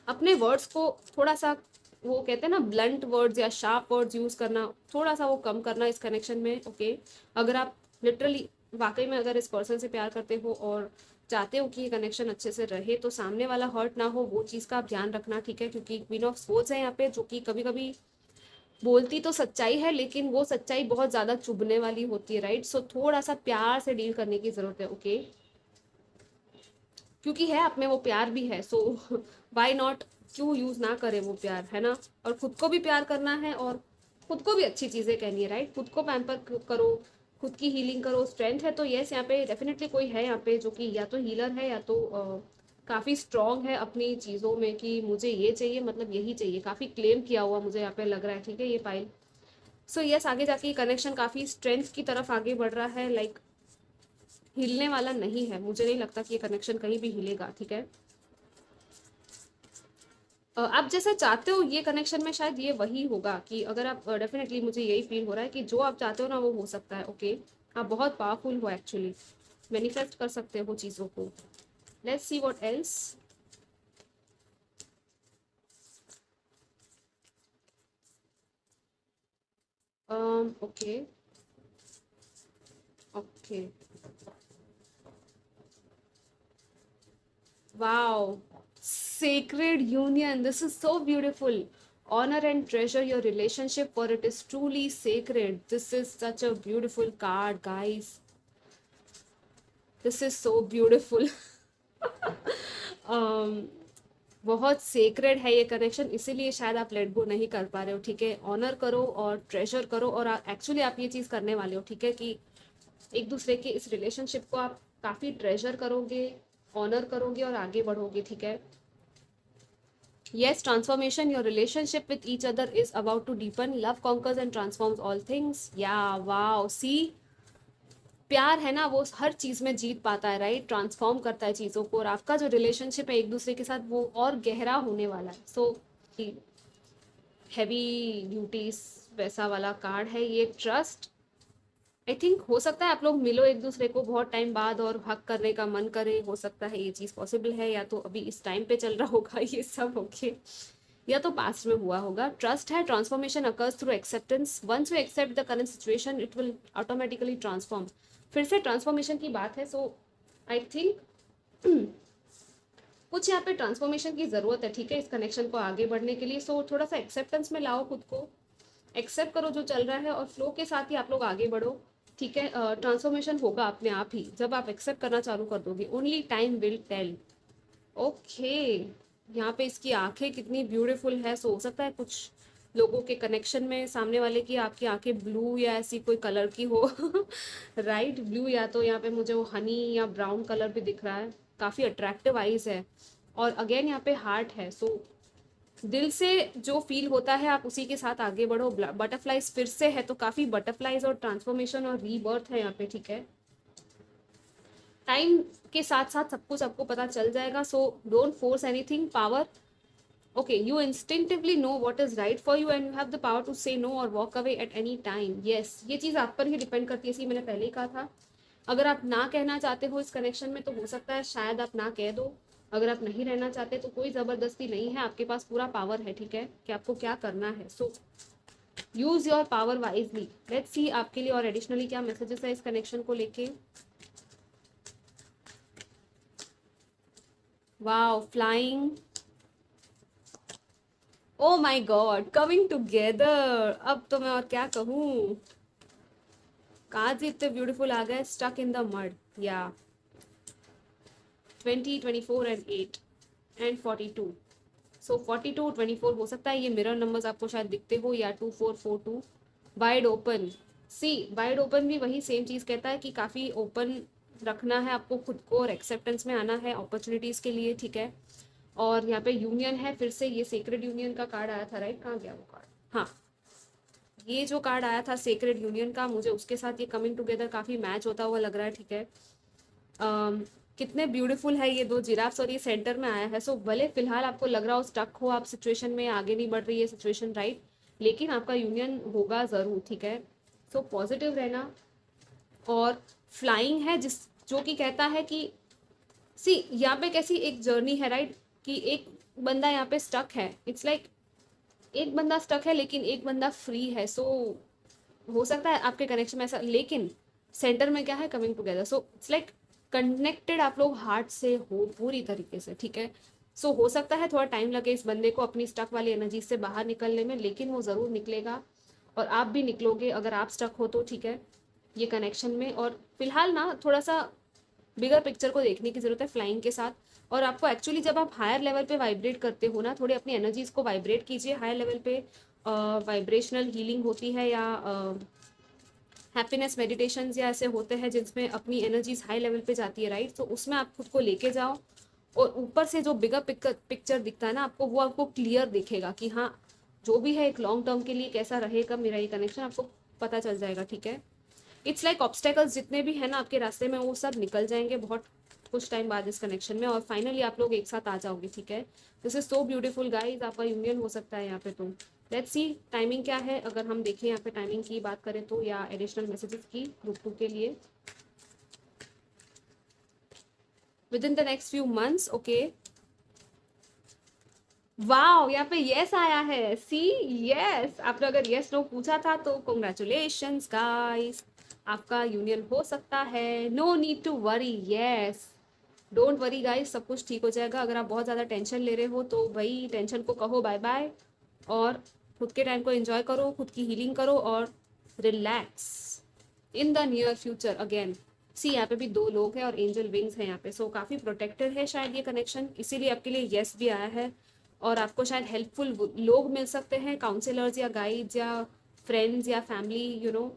[SPEAKER 1] अपने वर्ड्स को थोड़ा सा, वो कहते हैं ना ब्लंट वर्ड्स या शार्प वर्ड्स यूज करना, थोड़ा सा वो कम करना इस कनेक्शन में। ओके, अगर आप लिटरली वाकई में अगर इस पर्सन से प्यार करते हो और चाहते हो कि ये कनेक्शन अच्छे से रहे तो सामने वाला हर्ट ना हो, वो चीज़ का आप ध्यान रखना, ठीक है? क्योंकि क्वीन ऑफ सोर्ड्स है यहाँ पे, जो कि कभी कभी बोलती तो सच्चाई है लेकिन वो सच्चाई बहुत ज़्यादा चुभने वाली होती है, राइट? सो थोड़ा सा प्यार से डील करने की ज़रूरत है। ओके, क्योंकि है आप में वो प्यार भी है, सो वाई नॉट, क्यों यूज ना करे वो प्यार, है ना? और खुद को भी प्यार करना है और खुद को भी अच्छी चीजें कहनी है, राइट? खुद को पैम्पर करो, खुद की हीलिंग करो। स्ट्रेंथ है तो यस, यहाँ पे डेफिनेटली कोई है यहाँ पे जो कि या तो हीलर है या तो काफी स्ट्रांग है अपनी चीजों में कि मुझे ये चाहिए मतलब यही चाहिए, काफी क्लेम किया हुआ मुझे यहाँ पे लग रहा है, ठीक है, ये फाइल। सो यस, आगे जाके ये कनेक्शन काफी स्ट्रेंथ की तरफ आगे बढ़ रहा है, लाइक हिलने वाला नहीं है। मुझे नहीं लगता कि ये कनेक्शन कहीं भी हिलेगा, ठीक है? आप जैसा चाहते हो ये कनेक्शन में शायद ये वही होगा कि अगर आप डेफिनेटली मुझे यही फील हो रहा है कि जो आप चाहते हो ना वो हो सकता है। ओके, आप बहुत पावरफुल हो एक्चुअली, मैनिफेस्ट कर सकते हो चीज़ों को। Let's see what else. Okay okay, wow, sacred union, this is so beautiful. Honor and treasure your relationship for it is truly sacred. This is such a beautiful card, guys. This is so beautiful. um, बहुत sacred है ये connection, इसीलिए शायद आप let go नहीं कर पा रहे हो, ठीक है? ऑनर करो और ट्रेजर करो, और एक्चुअली आप ये चीज़ करने वाले हो, ठीक है? कि एक दूसरे के इस रिलेशनशिप को आप काफ़ी ट्रेजर करोगे, ऑनर करोगे और आगे बढ़ोगे, ठीक है? Yes, transformation, your relationship with each other is about to deepen. Love conquers and transforms all things. Yeah, wow. See, प्यार है ना वो हर चीज में जीत पाता है, राइट? ट्रांसफॉर्म करता है चीजों को, और आपका जो रिलेशनशिप है एक दूसरे के साथ वो और गहरा होने वाला है। सो हैवी ड्यूटीज वैसा वाला कार्ड है ये, ट्रस्ट। आई थिंक हो सकता है आप लोग मिलो एक दूसरे को बहुत टाइम बाद और हक करने का मन करे, हो सकता है ये चीज़ पॉसिबल है, या तो अभी इस टाइम पे चल रहा होगा ये सब। ओके, या तो पास्ट में हुआ होगा। ट्रस्ट है, transformation occurs through acceptance. Once you accept the current situation it will automatically transform. फिर से ट्रांसफॉर्मेशन की बात है, सो आई थिंक कुछ यहाँ पे ट्रांसफॉर्मेशन की ज़रूरत है, ठीक है, इस कनेक्शन को आगे बढ़ने के लिए। सो थोड़ा सा एक्सेप्टेंस में लाओ खुद को, एक्सेप्ट करो जो चल रहा है और फ्लो के साथ ही आप लोग आगे बढ़ो, ठीक है? ट्रांसफॉर्मेशन होगा अपने आप ही जब आप एक्सेप्ट करना चालू कर दोगे। Only time will tell. Okay, यहाँ पे इसकी आंखें कितनी ब्यूटीफुल है। सो हो सकता है कुछ लोगों के कनेक्शन में सामने वाले की आपकी आंखें ब्लू या ऐसी कोई कलर की हो राइट, ब्लू, या तो यहाँ पे मुझे वो हनी या ब्राउन कलर भी दिख रहा है। काफ़ी अट्रैक्टिव आईज है, और अगेन यहाँ पे हार्ट है। सो दिल से जो फील होता है आप उसी के साथ आगे बढ़ो। बटरफ्लाइज फिर से है, तो काफी बटरफ्लाइज और ट्रांसफॉर्मेशन और रीबर्थ है यहाँ पे, ठीक है? टाइम के साथ साथ सब कुछ आपको पता चल जाएगा। So don't force anything. Power, okay, you instinctively know what is right for you and you have the power to say no और walk away at any time. Yes, ये चीज़ आप पर ही डिपेंड करती है, इसी मैंने पहले ही कहा था। अगर आप ना कहना चाहते हो इस कनेक्शन में तो हो सकता है शायद आप ना कह दो। अगर आप नहीं रहना चाहते तो कोई ज़बरदस्ती नहीं है, आपके पास पूरा पावर है, ठीक है, कि आपको क्या करना है। So use your power wisely. Let's see आपके लिए और एडिशनली क्या मैसेजेस है इस कनेक्शन को लेके। Wow, flying, O my God, coming together. अब तो मैं और क्या कहूँ, कार्ड्स इतने ब्यूटीफुल आ गए। स्टक इन द मड, या 20, 24 एंड 8 एंड 42। सो 42, 24 हो सकता है ये मिरर नंबर्स आपको शायद दिखते हो, या 2442। वाइड ओपन, सी वाइड ओपन भी वही सेम चीज़ कहता है कि काफ़ी ओपन रखना है आपको खुद को और एक्सेप्टेंस में आना है अपॉर्चुनिटीज़ के लिए, ठीक है? और यहाँ पे यूनियन है, फिर से ये सेक्रेड यूनियन का कार्ड आया था, राइट? कहाँ गया वो कार्ड? हाँ, ये जो कार्ड आया था सेक्रेड यूनियन का, मुझे उसके साथ ये कमिंग टुगेदर काफ़ी मैच होता हुआ लग रहा है, ठीक है? कितने ब्यूटीफुल है ये दो जिराफ्स, और ये सेंटर में आया है। सो भले फिलहाल आपको लग रहा हो स्टक हो आप सिचुएशन में, आगे नहीं बढ़ रही है सिचुएशन, राइट, लेकिन आपका यूनियन होगा ज़रूर, ठीक है? सो पॉजिटिव रहना। और फ्लाइंग है, जिस जो कि कहता है कि सी यहाँ पे कैसी एक जर्नी है राइट, कि एक बंदा यहाँ पे स्टक है, इट्स लाइक एक बंदा स्टक है लेकिन एक बंदा फ्री है। सो हो सकता है आपके कनेक्शन में ऐसा, लेकिन सेंटर में क्या है, coming together. So it's like connected आप लोग हार्ट से हो पूरी तरीके से, ठीक है। सो हो सकता है थोड़ा टाइम लगे इस बंदे को अपनी स्टक वाली एनर्जी से बाहर निकलने में, लेकिन वो ज़रूर निकलेगा और आप भी निकलोगे अगर आप स्टक हो तो, ठीक है, ये कनेक्शन में। और फिलहाल ना थोड़ा सा बिगर पिक्चर को देखने की ज़रूरत है फ्लाइंग के साथ। और आपको एक्चुअली जब आप हायर लेवल पे वाइब्रेट करते हो ना, थोड़ी अपनी एनर्जीज को वाइब्रेट कीजिए हायर लेवल पे। वाइब्रेशनल हीलिंग होती है या हैप्पीनेस मेडिटेशंस या ऐसे होते हैं जिसमें अपनी एनर्जीज हाई लेवल पे जाती है राइट। तो उसमें आप खुद को लेके जाओ और ऊपर से जो बिगर पिक्चर दिखता है ना आपको, वो आपको क्लियर दिखेगा कि हाँ जो भी है एक लॉन्ग टर्म के लिए कैसा रहेगा मेरा ये कनेक्शन, आपको पता चल जाएगा, ठीक है। इट्स लाइक ऑब्स्टेकल्स जितने भी है ना आपके रास्ते में वो सब निकल जाएंगे बहुत कुछ टाइम बाद इस कनेक्शन में, और फाइनली आप लोग एक साथ आ जाओगे, ठीक है। This is so beautiful guys, आपका यूनियन हो सकता है यहाँ पे। तो लेट्स सी टाइमिंग क्या है, अगर हम देखें यहाँ पे टाइमिंग की बात करें तो, या एडिशनल मैसेजेस की ग्रुप 2 के लिए with in the next few months. Okay wow, यहाँ पे यस आया है, सी यस। आपने अगर यस नो पूछा था तो कॉन्ग्रेचुलेशंस गाइस, आपका यूनियन हो सकता है। No need to worry, yes don't worry guys, सब कुछ ठीक हो जाएगा। अगर आप बहुत ज़्यादा टेंशन ले रहे हो तो भाई टेंशन को कहो बाय बाय और खुद के टाइम को एंजॉय करो, खुद की हीलिंग करो और relax in the near future. Again see यहाँ पे भी 2 लोग हैं और एंजल विंग्स हैं यहाँ पे, सो काफ़ी प्रोटेक्टेड है शायद ये कनेक्शन, इसीलिए आपके लिए यस भी आया है। और आपको शायद हेल्पफुल लोग मिल सकते हैं, काउंसलर्स या गाइड्स या फ्रेंड्स या फैमिली, यू नो,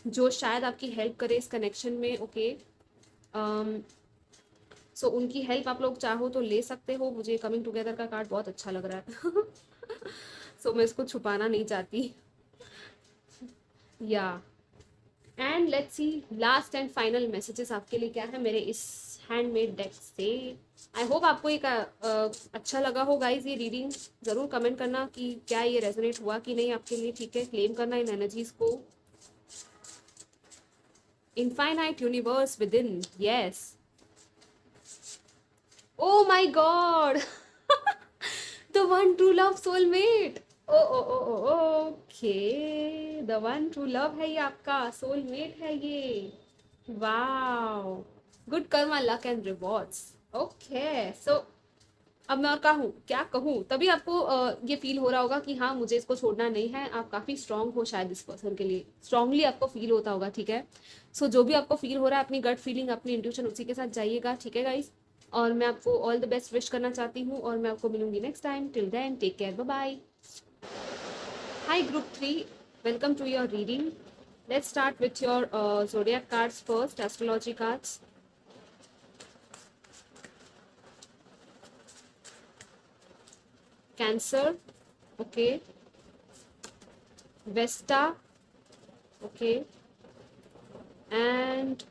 [SPEAKER 1] जो शायद आपकी हेल्प करे इस कनेक्शन में। ओके सो उनकी हेल्प आप लोग चाहो तो ले सकते हो। मुझे कमिंग टुगेदर का कार्ड बहुत अच्छा लग रहा है सो मैं इसको छुपाना नहीं चाहती या and let's see last and final messages आपके लिए क्या है मेरे इस हैंडमेड डेक से। आई होप आपको एक अच्छा लगा हो गाइज ये रीडिंग। ज़रूर कमेंट करना कि क्या ये रेजोनेट हुआ कि नहीं आपके लिए, ठीक है। क्लेम करना इन एनर्जीज को। Infinite universe with in, yes. Oh my God! The one true love soulmate. Okay the one true love है ये, आपका सोलमेट है ये। Wow, good Karma luck and rewards. Okay so अब मैं और क्या कहूँ, तभी आपको ये फील हो रहा होगा कि हाँ मुझे इसको छोड़ना नहीं है। आप काफ़ी स्ट्रांग हो शायद इस पर्सन के लिए, स्ट्रांगली आपको फील होता होगा, ठीक है। सो जो भी आपको फील हो रहा है अपनी गट फीलिंग अपनी इंट्यूशन उसी के साथ जाइएगा, ठीक है गाइस। और मैं आपको ऑल द बेस्ट विश करना चाहती हूँ और मैं आपको मिलूंगी next time. Till then take care, bye bye. Hi group 3, welcome to your reading. Let's start with your zodiac cards first, astrology cards. Cancer, okay. Vesta, okay. And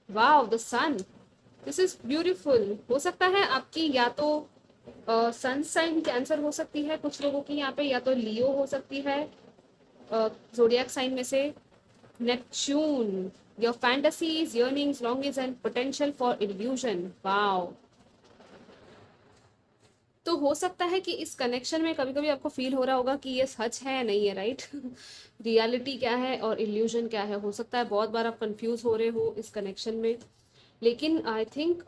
[SPEAKER 1] wow, the sun. This is beautiful. हो सकता है आपकी या तो sun sign cancer हो सकती है कुछ लोगों की यहाँ पे, या तो लियो हो सकती है जोडियक साइन में से। Neptune, your fantasies, yearnings, longings and potential for illusion. Wow, तो हो सकता है कि इस कनेक्शन में कभी कभी आपको फील हो रहा होगा कि ये सच है या नहीं है, राइट। रियलिटी क्या है और इल्यूजन क्या है। हो सकता है बहुत बार आप कंफ्यूज हो रहे हो इस कनेक्शन में, लेकिन आई थिंक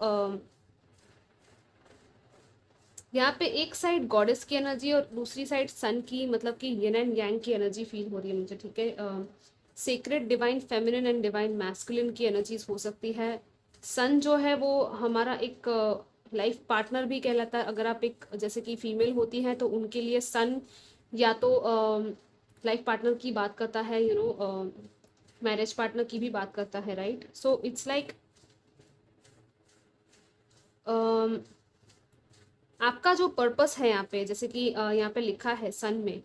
[SPEAKER 1] यहाँ पे एक साइड गॉडेस की एनर्जी और दूसरी साइड सन की, मतलब कि यिन एंड यांग की एनर्जी फील हो रही है मुझे, ठीक है। Secret divine feminine and divine masculine की एनर्जीज हो सकती है। सन जो है वो हमारा एक लाइफ पार्टनर भी कहलाता है। अगर आप एक जैसे कि फीमेल होती हैं तो उनके लिए सन या तो लाइफ पार्टनर की बात करता है, यू नो, मैरिज पार्टनर की भी बात करता है, राइट। सो इट्स लाइक आपका जो पर्पस है यहाँ पे, जैसे कि यहाँ पे लिखा है सन में,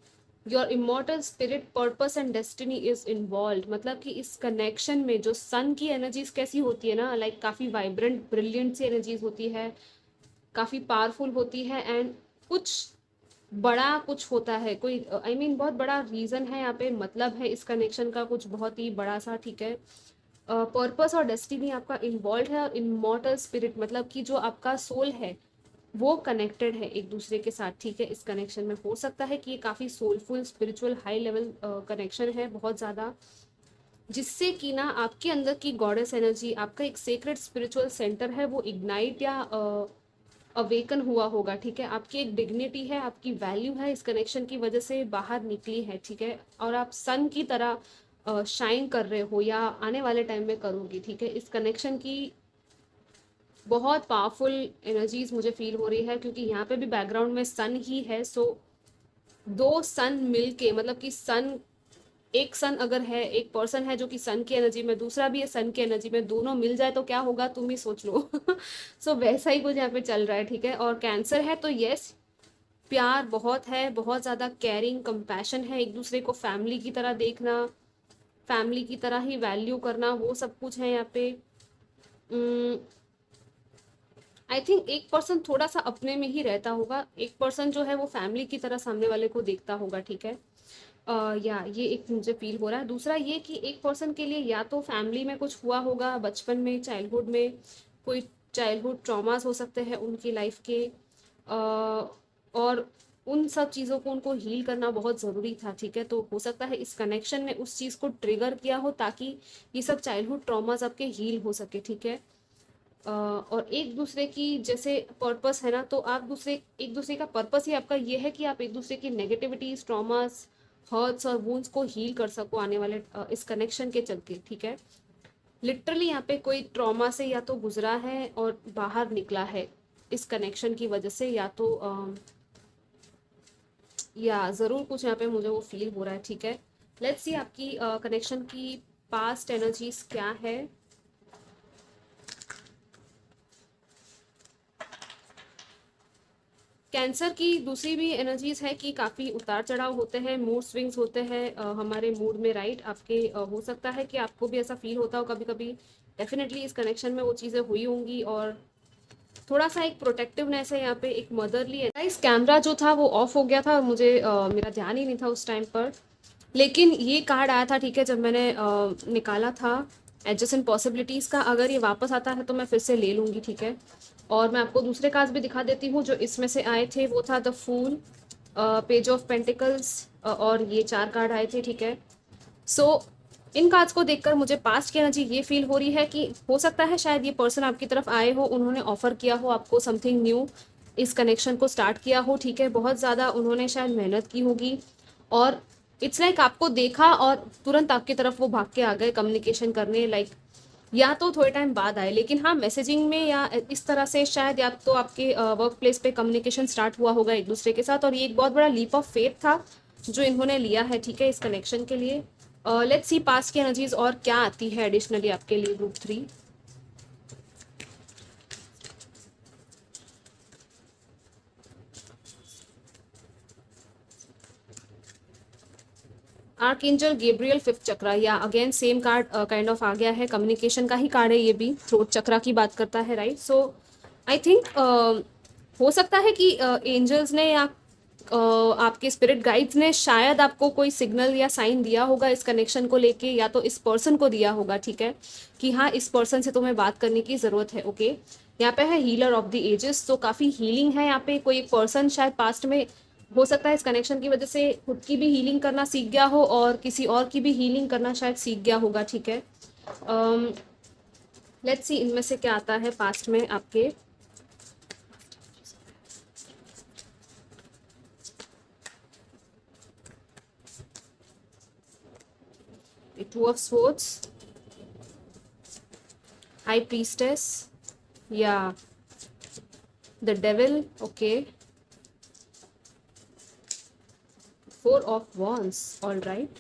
[SPEAKER 1] your immortal spirit purpose and destiny is involve. मतलब कि इस कनेक्शन में जो सन की एनर्जीज कैसी होती है ना, लाइक काफ़ी वाइब्रेंट ब्रिलियंट सी एनर्जीज होती है, काफ़ी पावरफुल होती है एंड कुछ बड़ा कुछ होता है, कोई I mean बहुत बड़ा रीज़न है यहाँ पे, मतलब है इस कनेक्शन का कुछ बहुत ही बड़ा सा, ठीक है। पर्पस और डेस्टिनी आपका इन्वॉल्व है, और इमॉर्टल स्पिरिट मतलब कि जो आपका सोल है वो कनेक्टेड है एक दूसरे के साथ, ठीक है। इस कनेक्शन में हो सकता है कि ये काफ़ी soulful spiritual high level connection है बहुत ज़्यादा, जिससे कि ना आपके अंदर की गॉडेस एनर्जी, आपका एक सीक्रेट स्पिरिचुअल सेंटर है वो इग्नाइट या अवेकन हुआ होगा, ठीक है। आपकी एक डिग्निटी है, आपकी वैल्यू है इस कनेक्शन की वजह से बाहर निकली है, ठीक है। और आप सन की तरह शाइन कर रहे हो या आने वाले टाइम में करोगी, ठीक है। इस कनेक्शन की बहुत पावरफुल एनर्जीज मुझे फील हो रही है, क्योंकि यहाँ पे भी बैकग्राउंड में सन ही है। सो दो सन मिलके, मतलब कि सन, एक सन अगर है, एक पर्सन है जो कि सन की एनर्जी में, दूसरा भी है सन की एनर्जी में, दोनों मिल जाए तो क्या होगा तुम ही सोच लो। सो वैसा ही कुछ यहाँ पे चल रहा है, ठीक है। और कैंसर है तो यस, प्यार बहुत है, बहुत ज़्यादा केयरिंग कंपैशन है, एक दूसरे को फैमिली की तरह देखना, फैमिली की तरह ही वैल्यू करना, वो सब कुछ है यहाँ पे। आई थिंक एक पर्सन थोड़ा सा अपने में ही रहता होगा, एक पर्सन जो है वो फैमिली की तरह सामने वाले को देखता होगा, ठीक है। या ये एक मुझे फील हो रहा है। दूसरा ये कि एक पर्सन के लिए या तो फैमिली में कुछ हुआ होगा बचपन में, चाइल्डहुड में कोई चाइल्डहुड ट्रॉमास हो सकते हैं उनकी लाइफ के, और उन सब चीज़ों को उनको हील करना बहुत ज़रूरी था, ठीक है। तो हो सकता है इस कनेक्शन ने उस चीज़ को ट्रिगर किया हो ताकि ये सब चाइल्डहुड ट्रॉमास आपके हील हो सके, ठीक है। और एक दूसरे की जैसे पर्पस है ना, तो आप दूसरे, एक दूसरे का पर्पस ही आपका ये है कि आप एक दूसरे की नेगेटिविटीज, ट्रॉमास, हर्ट्स और वुंड्स को हील कर सको आने वाले इस कनेक्शन के चलते, ठीक है। लिटरली यहाँ पे कोई ट्रॉमा से या तो गुजरा है और बाहर निकला है इस कनेक्शन की वजह से, या तो या ज़रूर कुछ यहाँ पे मुझे वो फील हो रहा है, ठीक है। लेट्स सी आपकी कनेक्शन की पास्ट एनर्जीज क्या है। कैंसर की दूसरी भी एनर्जीज है कि काफ़ी उतार चढ़ाव होते हैं, मूड स्विंग्स होते हैं हमारे मूड में, राइट। आपके हो सकता है कि आपको भी ऐसा फील होता हो कभी कभी, डेफिनेटली इस कनेक्शन में वो चीज़ें हुई होंगी। और थोड़ा सा एक प्रोटेक्टिवनेस है यहाँ पे, एक मदरली है। इस कैमरा जो था वो ऑफ हो गया था और मुझे मेरा ध्यान ही नहीं था उस टाइम पर, लेकिन ये कार्ड आया था, ठीक है, जब मैंने निकाला था एडजस्टेंट पॉसिबिलिटीज़ का। अगर ये वापस आता है तो मैं फिर से ले लूँगी, ठीक है। और मैं आपको दूसरे कार्ड्स भी दिखा देती हूँ जो इसमें से आए थे। वो था the fool, page of pentacles, और ये 4 कार्ड आए थे, ठीक है। सो इन कार्ड्स को देखकर मुझे पास्ट की एनर्जी ये फील हो रही है कि हो सकता है शायद ये पर्सन आपकी तरफ आए हो, उन्होंने ऑफर किया हो आपको समथिंग न्यू, इस कनेक्शन को स्टार्ट किया हो, ठीक है। बहुत ज़्यादा उन्होंने शायद मेहनत की होगी, और इट्स लाइक आपको देखा और तुरंत आपकी तरफ वो भाग के आ गए कम्युनिकेशन करने, लाइक या तो थोड़े टाइम बाद आए, लेकिन हाँ मैसेजिंग में या इस तरह से शायद, या तो आपके वर्क प्लेस पे कम्युनिकेशन स्टार्ट हुआ होगा एक दूसरे के साथ। और ये एक बहुत बड़ा लीप ऑफ फेथ था जो इन्होंने लिया है, ठीक है, इस कनेक्शन के लिए। लेट्स सी पास्ट की एनर्जीज और क्या आती है एडिशनली आपके लिए group 3। Archangel Gabriel, 5th chakra, या again same card kind of आ गया है, कम्युनिकेशन का ही कार्ड है ये भी, थ्रोट चक्रा की बात करता है, राइट। सो आई थिंक हो सकता है कि एंजल्स ने या आपके स्पिरिट गाइड्स ने शायद आपको कोई सिग्नल या साइन दिया होगा इस कनेक्शन को लेके, या तो इस पर्सन को दिया होगा, ठीक है, कि हाँ इस पर्सन से तुम्हें बात करने की ज़रूरत है, ओके। यहाँ पे है हीलर ऑफ द एजेस, तो काफ़ी हीलिंग है यहाँ पे। कोई एक पर्सन शायद पास्ट में हो सकता है इस कनेक्शन की वजह से खुद की भी हीलिंग करना सीख गया हो और किसी और की भी हीलिंग करना शायद सीख गया होगा, ठीक है। लेट्स सी इनमें से क्या आता है पास्ट में आपके। Two of swords, high priestess, या the devil, okay, 4 of wands, all right,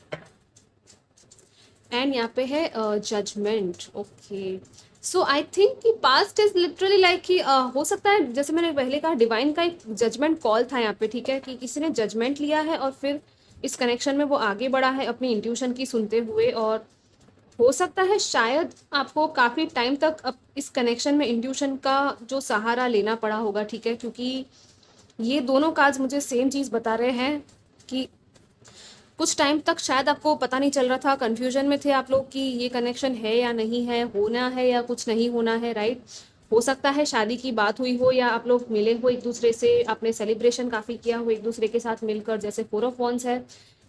[SPEAKER 1] and यहाँ पे है judgment, okay. So I think कि पास्ट इज लिटरली लाइक कि हो सकता है जैसे मैंने पहले कहा, डिवाइन का एक जजमेंट कॉल था यहाँ पे, ठीक है, कि किसी ने जजमेंट लिया है और फिर इस कनेक्शन में वो आगे बढ़ा है अपनी इंट्यूशन की सुनते हुए। और हो सकता है शायद आपको काफ़ी टाइम तक अब इस कनेक्शन में इंट्यूशन का जो सहारा लेना पड़ा होगा, ठीक है, क्योंकि ये दोनों कार्ड्स मुझे सेम चीज़ बता रहे हैं कि कुछ टाइम तक शायद आपको पता नहीं चल रहा था, कंफ्यूजन में थे आप लोग कि ये कनेक्शन है या नहीं है, होना है या कुछ नहीं होना है, राइट। हो सकता है शादी की बात हुई हो या आप लोग मिले हो एक दूसरे से, आपने सेलिब्रेशन काफ़ी किया हो एक दूसरे के साथ मिलकर, जैसे 4 ऑफ वॉन्ड्स है,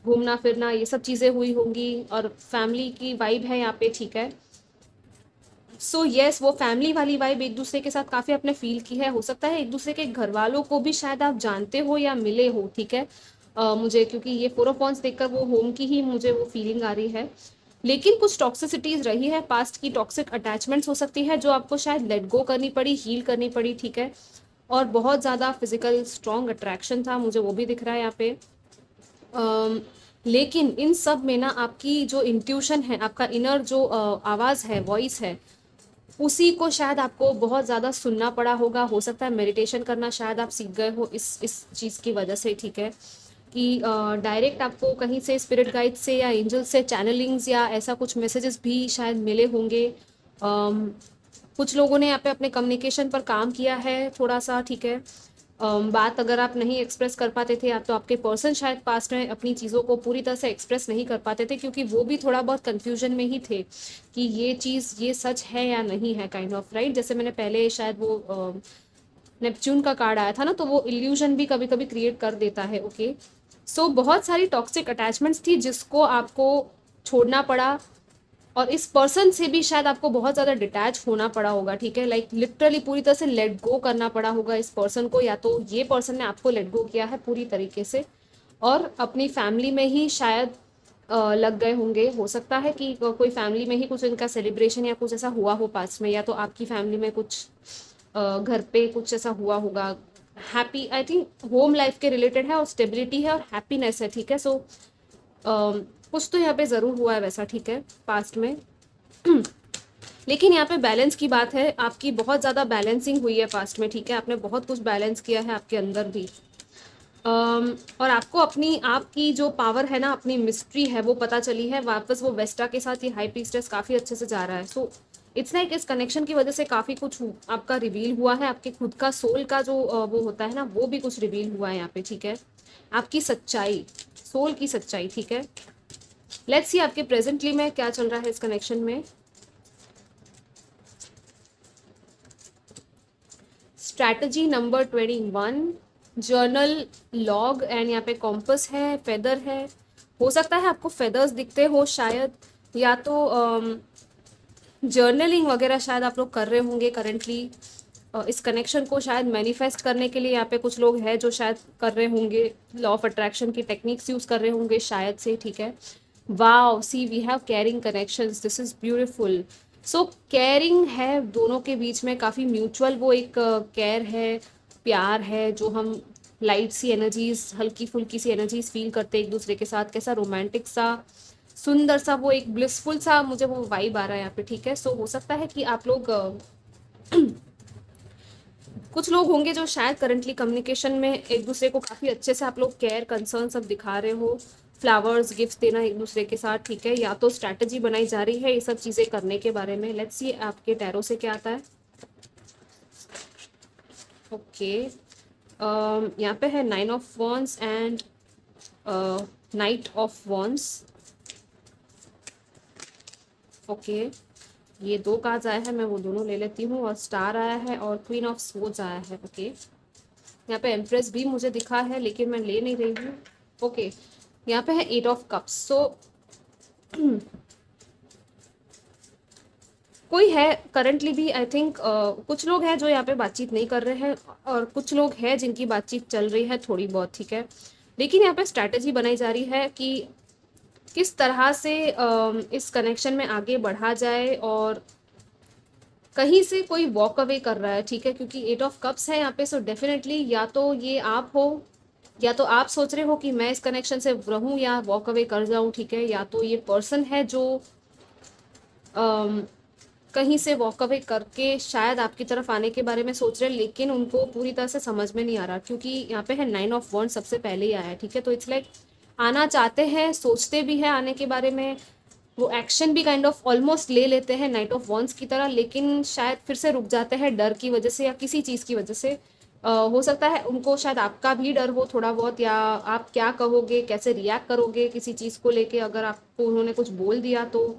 [SPEAKER 1] घूमना फिरना ये सब चीज़ें हुई होंगी, और फैमिली की वाइब है यहाँ पे, ठीक है। सो यस, वो फैमिली वाली वाइब एक दूसरे के साथ काफ़ी आपने फील की है। हो सकता है एक दूसरे के घर वालों को भी शायद आप जानते हो या मिले हो, ठीक है। मुझे क्योंकि ये 4 ऑफ वॉन्ड्स देखकर वो होम की ही मुझे वो फीलिंग आ रही है। लेकिन कुछ टॉक्सिसिटीज रही है, पास्ट की टॉक्सिक अटैचमेंट्स हो सकती है जो आपको शायद लेट गो करनी पड़ी, हील करनी पड़ी, ठीक है। और बहुत ज़्यादा फिजिकल स्ट्रॉन्ग अट्रैक्शन था, मुझे वो भी दिख रहा है यहाँ पे। लेकिन इन सब में ना आपकी जो इंट्यूशन है, आपका इनर जो आवाज़ है, वॉइस है, उसी को शायद आपको बहुत ज़्यादा सुनना पड़ा होगा। हो सकता है मेडिटेशन करना शायद आप सीख गए हो इस चीज़ की वजह से, ठीक है। कि डायरेक्ट आपको कहीं से स्पिरिट गाइड से या एंजल से चैनलिंग्स या ऐसा कुछ मैसेजेस भी शायद मिले होंगे। कुछ लोगों ने यहाँ पे अपने कम्युनिकेशन पर काम किया है थोड़ा सा, ठीक है। बात अगर आप नहीं एक्सप्रेस कर पाते थे, आप तो आपके पर्सन शायद पास्ट में अपनी चीज़ों को पूरी तरह से एक्सप्रेस नहीं कर पाते थे, क्योंकि वो भी थोड़ा बहुत कन्फ्यूजन में ही थे कि ये चीज़ ये सच है या नहीं है, काइंड ऑफ, राइट। जैसे मैंने पहले शायद वो नेपच्यून का कार्ड आया था ना, तो वो इल्यूजन भी कभी कभी क्रिएट कर देता है, ओके। सो बहुत सारी टॉक्सिक अटैचमेंट्स थी जिसको आपको छोड़ना पड़ा, और इस पर्सन से भी शायद आपको बहुत ज़्यादा डिटैच होना पड़ा होगा, ठीक है। लाइक लिटरली पूरी तरह से लेट गो करना पड़ा होगा इस पर्सन को, या तो ये पर्सन ने आपको लेट गो किया है पूरी तरीके से, और अपनी फैमिली में ही शायद लग गए होंगे। हो सकता है कि कोई फैमिली में ही कुछ इनका सेलिब्रेशन या कुछ ऐसा हुआ हो पास में, या तो आपकी फैमिली में कुछ घर पे कुछ ऐसा हुआ होगा। Happy, I think home life के रिलेटेड है, और स्टेबिलिटी है और हैप्पीनेस है, ठीक है। सो कुछ तो यहाँ पे ज़रूर हुआ है वैसा, ठीक है, पास्ट में। लेकिन यहाँ पे बैलेंस की बात है, आपकी बहुत ज़्यादा बैलेंसिंग हुई है पास्ट में, ठीक है। आपने बहुत कुछ बैलेंस किया है आपके अंदर भी। और आपको अपनी आपकी जो पावर है ना, अपनी मिस्ट्री है, वो पता चली है वापस। वो वेस्टा के साथ ये हाई प्रीस्टेस काफ़ी अच्छे से जा रहा है। सो इट्स लाइक इस कनेक्शन की वजह से काफ़ी कुछ आपका रिवील हुआ है। आपके खुद का सोल का जो वो होता है ना, वो भी कुछ रिवील हुआ है यहाँ पे, ठीक है। आपकी सच्चाई, सोल की सच्चाई, ठीक है। लेट्स सी आपके प्रेजेंटली में क्या चल रहा है इस कनेक्शन में। Strategy number 21, journal, log, and यहाँ पे कॉम्पस है, फेदर है। हो सकता है आपको फेदर्स दिखते हो शायद, या तो जर्नलिंग वगैरह शायद आप लोग कर रहे होंगे करेंटली। इस कनेक्शन को शायद मैनिफेस्ट करने के लिए यहाँ पे कुछ लोग हैं जो शायद कर रहे होंगे, लॉ ऑफ अट्रैक्शन की टेक्निक्स यूज़ कर रहे होंगे शायद से, ठीक है। Wow, see we have caring connections, this is beautiful. So caring है दोनों के बीच में, काफ़ी म्यूचुअल वो एक केयर है, प्यार है, जो हम लाइट सी एनर्जीज, हल्की फुल्की सी एनर्जीज फील करते हैं एक दूसरे के साथ। कैसा रोमांटिक सा, सुंदर सा, वो एक ब्लिसफुल सा मुझे वो वाइब आ रहा है यहाँ पे, ठीक है। सो हो सकता है कि आप लोग कुछ लोग होंगे जो शायद करंटली कम्युनिकेशन में एक दूसरे को काफ़ी अच्छे से आप लोग केयर कंसर्न सब दिखा रहे हो, फ्लावर्स गिफ्ट देना एक दूसरे के साथ, ठीक है। या तो स्ट्रैटेजी बनाई जा रही है ये सब चीज़ें करने के बारे में। लेट्स सी आपके टैरो से क्या आता है। ओके, यहाँ पे है 9 of wands and night of wands. Okay, ये 2 कार्ड्स आए हैं, मैं वो दोनों ले लेती हूँ। और स्टार आया है और क्वीन ऑफ स्वॉर्ड्स आया है। ओके, यहाँ पे एम्प्रेस भी मुझे दिखा है लेकिन मैं ले नहीं रही हूँ। ओके, यहाँ पे है 8 ऑफ कप्स। सो कोई है करंटली भी, आई थिंक कुछ लोग हैं जो यहाँ पे बातचीत नहीं कर रहे हैं, और कुछ लोग हैं जिनकी बातचीत चल रही है थोड़ी बहुत, ठीक है। लेकिन यहाँ पे स्ट्रैटेजी बनाई जा रही है कि किस तरह से इस कनेक्शन में आगे बढ़ा जाए, और कहीं से कोई वॉक अवे कर रहा है, ठीक है, क्योंकि 8 ऑफ कप्स है यहाँ पे। सो डेफिनेटली या तो ये आप हो, या तो आप सोच रहे हो कि मैं इस कनेक्शन से रहूं या वॉक अवे कर जाऊं, ठीक है। या तो ये पर्सन है जो कहीं से वॉक अवे करके शायद आपकी तरफ आने के बारे में सोच रहे हैं, लेकिन उनको पूरी तरह से समझ में नहीं आ रहा, क्योंकि यहाँ पे है 9 ऑफ वॉन्ड्स सबसे पहले ही आया है, ठीक है। तो इट्स लाइक आना चाहते हैं, सोचते भी हैं आने के बारे में, वो एक्शन भी काइंड ऑफ ऑलमोस्ट ले लेते हैं नाइट ऑफ वॉन्ड्स की तरह, लेकिन शायद फिर से रुक जाते हैं डर की वजह से या किसी चीज़ की वजह से, हो सकता है उनको शायद आपका भी डर हो थोड़ा बहुत, या आप क्या कहोगे, कैसे रिएक्ट करोगे किसी चीज़ को लेके अगर आपको उन्होंने कुछ बोल दिया तो।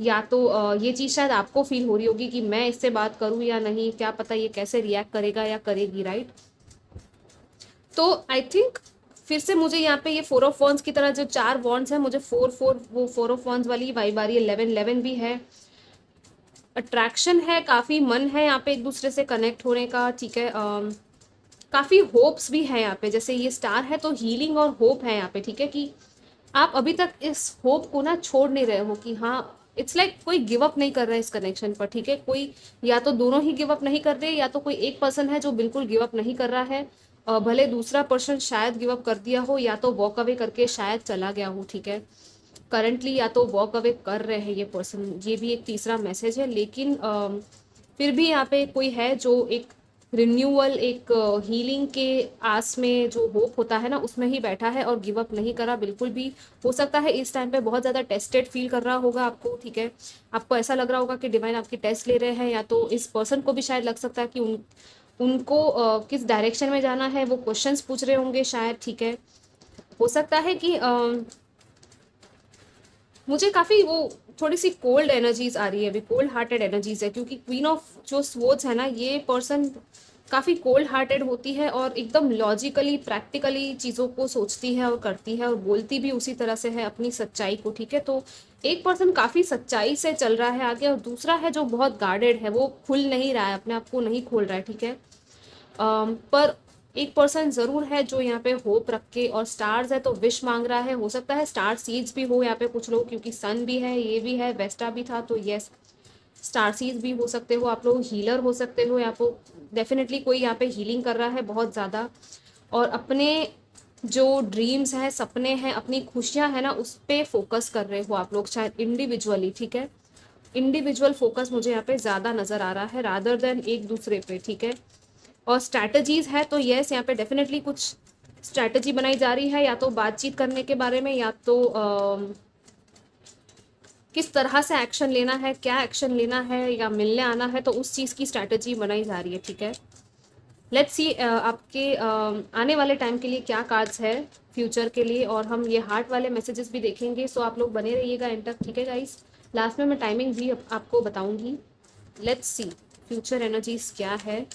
[SPEAKER 1] या तो ये चीज़ शायद आपको फील हो रही होगी कि मैं इससे बात करूं या नहीं, क्या पता ये कैसे रिएक्ट करेगा या करेगी, राइट। तो आई थिंक फिर से मुझे यहाँ पे ये 4 ऑफ वॉन्ड्स की तरह जो 4 वॉन्ड्स हैं, मुझे 4 4 वो 4 ऑफ वॉन्ड्स वाली वाइब आ रही है। 11 11 भी है, अट्रैक्शन है, काफ़ी मन है यहाँ पे एक दूसरे से कनेक्ट होने का, ठीक है। काफ़ी होप्स भी है यहाँ पे, जैसे ये स्टार है तो हीलिंग और होप है यहाँ पे, ठीक है, कि आप अभी तक इस होप को ना छोड़ नहीं रहे हो कि हाँ, इट्स लाइक कोई गिव अप नहीं कर रहा है इस कनेक्शन पर, ठीक है। कोई या तो दोनों ही गिव अप नहीं कर रहे, या तो कोई एक पर्सन है जो बिल्कुल गिव अप नहीं कर रहा है। भले दूसरा पर्सन शायद गिव अप कर दिया हो, या तो वॉक अवे करके शायद चला गया हो, ठीक है। करंटली या तो वॉक अवे कर रहे हैं ये पर्सन, ये भी एक तीसरा मैसेज है। लेकिन फिर भी यहाँ पे कोई है जो एक रिन्यूअल, एक हीलिंग के आस में जो होप होता है ना, उसमें ही बैठा है और गिव अप नहीं करा बिल्कुल भी। हो सकता है इस टाइम पे बहुत ज़्यादा टेस्टेड फील कर रहा होगा आपको, ठीक है। आपको ऐसा लग रहा होगा कि डिवाइन आपकी टेस्ट ले रहे हैं, या तो इस पर्सन को भी शायद लग सकता है कि उनको किस डायरेक्शन में जाना है वो क्वेश्चंस पूछ रहे होंगे शायद, ठीक है। हो सकता है कि मुझे काफ़ी वो थोड़ी सी कोल्ड एनर्जीज आ रही है अभी, कोल्ड हार्टेड एनर्जीज है, क्योंकि क्वीन ऑफ जो स्वॉर्ड्स है ना, ये पर्सन काफ़ी कोल्ड हार्टेड होती है और एकदम लॉजिकली प्रैक्टिकली चीज़ों को सोचती है और करती है और बोलती भी उसी तरह से है अपनी सच्चाई को, ठीक है। तो एक पर्सन काफ़ी सच्चाई से चल रहा है आगे, और दूसरा है जो बहुत गार्डेड है, वो खुल नहीं रहा है, अपने आप को नहीं खोल रहा है, ठीक है। पर एक पर्सन ज़रूर है जो यहाँ पे होप रख के, और स्टार्स है तो विश मांग रहा है। हो सकता है स्टार सीड्स भी हो यहाँ पे कुछ लोग, क्योंकि सन भी है, ये भी है, वेस्टा भी था, तो यस, स्टार सीड्स भी हो सकते हो आप लोग, हीलर हो सकते हो, यहाँ पे डेफिनेटली कोई यहाँ पे हीलिंग कर रहा है बहुत ज़्यादा, और अपने जो ड्रीम्स हैं, सपने हैं, अपनी खुशियाँ हैं ना, उस पर फोकस कर रहे हो आप लोग शायद इंडिविजुअली, ठीक है। इंडिविजुअल फोकस मुझे यहाँ पे ज़्यादा नज़र आ रहा है रादर देन एक दूसरे पे, ठीक है। और स्ट्रैटेजीज है तो यस, यहाँ पे डेफिनेटली कुछ स्ट्रैटेजी बनाई जा रही है, या तो बातचीत करने के बारे में, या तो किस तरह से एक्शन लेना है, क्या एक्शन लेना है, या मिलने आना है, तो उस चीज़ की स्ट्रैटेजी बनाई जा रही है, ठीक है। लेट्स सी आपके आने वाले टाइम के लिए क्या कार्ड्स है फ्यूचर के लिए, और हम ये हार्ट वाले मैसेजेस भी देखेंगे। सो आप लोग बने रहिएगा एंड तक, ठीक है गाइस। लास्ट में मैं टाइमिंग भी आपको बताऊंगी। लेट्स सी फ्यूचर एनर्जीज क्या है।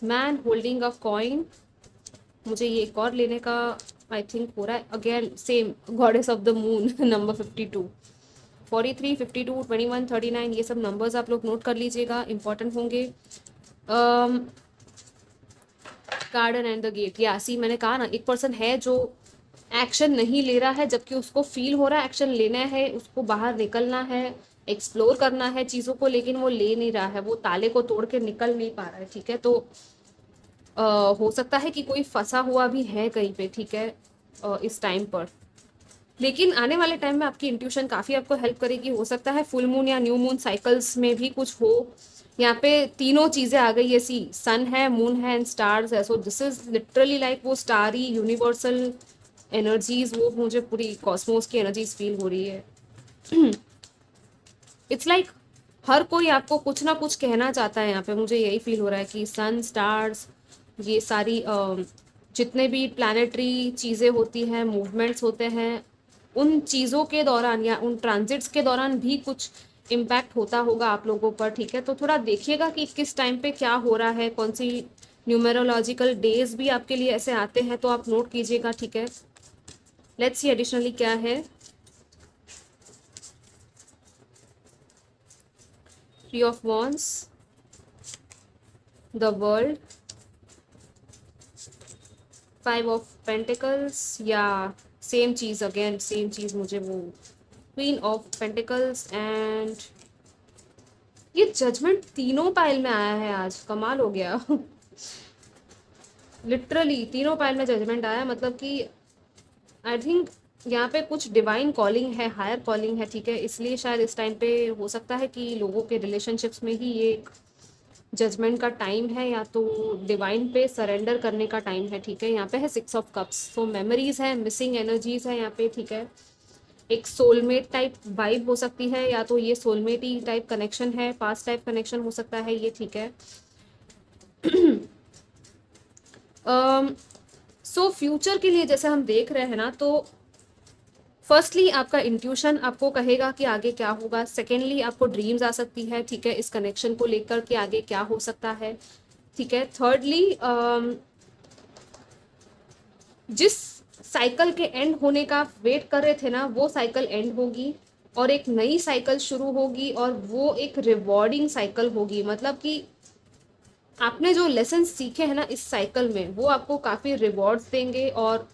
[SPEAKER 1] मैन होल्डिंग अ कॉइन, मुझे ये एक और लेने का आई थिंक हो रहा है। Again same goddess of the moon number 52, 43, 52, 21, 39, ये सब नंबर्स आप लोग नोट कर लीजिएगा, इंपॉर्टेंट होंगे। गार्डन एंड द गेट, या सी मैंने कहा ना, एक पर्सन है जो एक्शन नहीं ले रहा है, जबकि उसको फील हो रहा है एक्शन लेना है, उसको बाहर निकलना है, एक्सप्लोर करना है चीज़ों को, लेकिन वो ले नहीं रहा है, वो ताले को तोड़ के निकल नहीं पा रहा है, ठीक है। तो हो सकता है कि कोई फंसा हुआ भी है कहीं पे, ठीक है, इस टाइम पर। लेकिन आने वाले टाइम में आपकी इंट्यूशन काफ़ी आपको हेल्प करेगी। हो सकता है फुल मून या न्यू मून साइकिल्स में भी कुछ हो। यहाँ पे तीनों चीज़ें आ गई है, सी सन है, मून है एंड स्टार्स है। So this is literally like वो स्टारी यूनिवर्सल एनर्जीज, वो मुझे पूरी कॉस्मोस की एनर्जीज फील हो रही है। इट्स लाइक हर कोई आपको कुछ ना कुछ कहना चाहता है यहाँ पे, मुझे यही फील हो रहा है कि सन, स्टार्स, ये सारी जितने भी प्लानिटरी चीज़ें होती हैं, मूवमेंट्स होते हैं, उन चीज़ों के दौरान या उन ट्रांजिट्स के दौरान भी कुछ इम्पैक्ट होता होगा आप लोगों पर, ठीक है। तो थोड़ा देखिएगा कि किस टाइम पे क्या हो रहा है, कौन सी न्यूमेरोलॉजिकल डेज भी आपके लिए ऐसे आते हैं, तो आप नोट कीजिएगा, ठीक है। लेट्स सी एडिशनली क्या है। Three of wands, the world, 5 of pentacles, या सेम चीज़, अगेन सेम चीज़ मुझे वो क्वीन ऑफ पेंटिकल्स, एंड ये जजमेंट तीनों पाइल में आया है आज, कमाल हो गया। लिटरली तीनों पाइल में जजमेंट आया, मतलब कि आई थिंक यहाँ पे कुछ डिवाइन कॉलिंग है, हायर कॉलिंग है, ठीक है। इसलिए शायद इस टाइम पे हो सकता है कि लोगों के रिलेशनशिप्स में ही ये जजमेंट का टाइम है, या तो डिवाइन पे सरेंडर करने का टाइम है, ठीक है। यहाँ पे है 6 ऑफ कप्स, सो मेमोरीज है, मिसिंग एनर्जीज है यहाँ पे, ठीक है। एक सोलमेट टाइप वाइब हो सकती है, या तो ये सोलमेट ही टाइप कनेक्शन है, पास्ट टाइप कनेक्शन हो सकता है ये, ठीक है। सो फ्यूचर के लिए जैसे हम देख रहे हैं ना, तो फर्स्टली आपका इंट्यूशन आपको कहेगा कि आगे क्या होगा। सेकेंडली आपको ड्रीम्स आ सकती है, ठीक है, इस कनेक्शन को लेकर के आगे क्या हो सकता है, ठीक है। थर्डली जिस साइकिल के एंड होने का वेट कर रहे थे ना, वो साइकिल एंड होगी और एक नई साइकिल शुरू होगी, और वो एक रिवॉर्डिंग साइकिल होगी। मतलब कि आपने जो लेसन सीखे हैं ना इस साइकिल में, वो आपको काफ़ी रिवॉर्ड्स देंगे और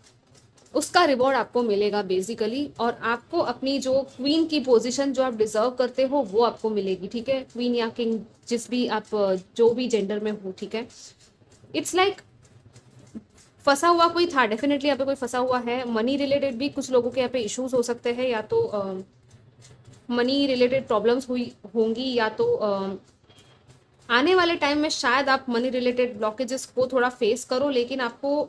[SPEAKER 1] उसका रिवॉर्ड आपको मिलेगा बेसिकली। और आपको अपनी जो क्वीन की पोजीशन जो आप डिजर्व करते हो वो आपको मिलेगी, ठीक है। क्वीन या किंग, जिस भी आप जो भी जेंडर में हो, ठीक है। इट्स लाइक फंसा हुआ कोई था, डेफिनेटली यहाँ पे कोई फंसा हुआ है। मनी रिलेटेड भी कुछ लोगों के यहाँ पे इश्यूज हो सकते हैं, या तो मनी रिलेटेड प्रॉब्लम्स हुई होंगी, या तो आने वाले टाइम में शायद आप मनी रिलेटेड ब्लॉकेजेस को थोड़ा फेस करो। लेकिन आपको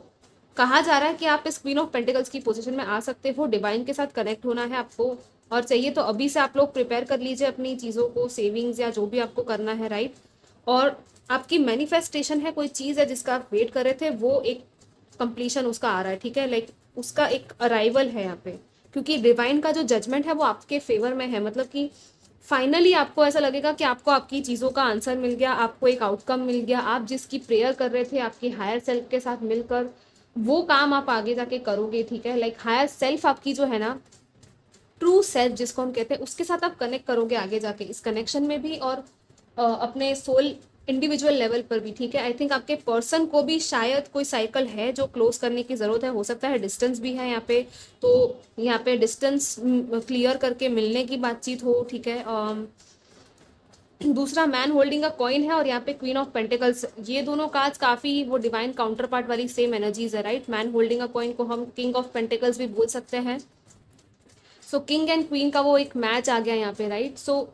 [SPEAKER 1] कहा जा रहा है कि आप इस क्वीन ऑफ पेंटिकल्स की पोजीशन में आ सकते हो। डिवाइन के साथ कनेक्ट होना है आपको, और चाहिए तो अभी से आप लोग प्रिपेयर कर लीजिए अपनी चीज़ों को, सेविंग्स या जो भी आपको करना है, राइट। और आपकी मैनिफेस्टेशन है, कोई चीज़ है जिसका आप वेट कर रहे थे, वो एक कंप्लीशन उसका आ रहा है, ठीक है। लाइक उसका एक अराइवल है यहाँ पे, क्योंकि डिवाइन का जो जजमेंट है वो आपके फेवर में है। मतलब कि फाइनली आपको ऐसा लगेगा कि आपको आपकी चीज़ों का आंसर मिल गया, आपको एक आउटकम मिल गया। आप जिसकी प्रेयर कर रहे थे आपकी हायर सेल्फ के साथ मिलकर, वो काम आप आगे जाके करोगे, ठीक है। लाइक हायर सेल्फ आपकी जो है ना, ट्रू सेल्फ जिसको हम कहते हैं, उसके साथ आप कनेक्ट करोगे आगे जाके इस कनेक्शन में भी, और अपने सोल इंडिविजुअल लेवल पर भी, ठीक है। आई थिंक आपके पर्सन को भी शायद कोई साइकिल है जो क्लोज करने की ज़रूरत है, हो सकता है डिस्टेंस भी है यहाँ पे, तो यहाँ पे डिस्टेंस क्लियर करके मिलने की बातचीत हो, ठीक है। दूसरा मैन होल्डिंग का कॉइन है, और यहाँ पे क्वीन ऑफ पेंटिकल्स, ये दोनों कार्ड्स काफ़ी वो डिवाइन काउंटर पार्ट वाली सेम एनर्जीज है, राइट। मैन होल्डिंग का कॉइन को हम किंग ऑफ पेंटिकल्स भी बोल सकते हैं। सो किंग एंड क्वीन का वो एक मैच आ गया यहाँ पे, right. So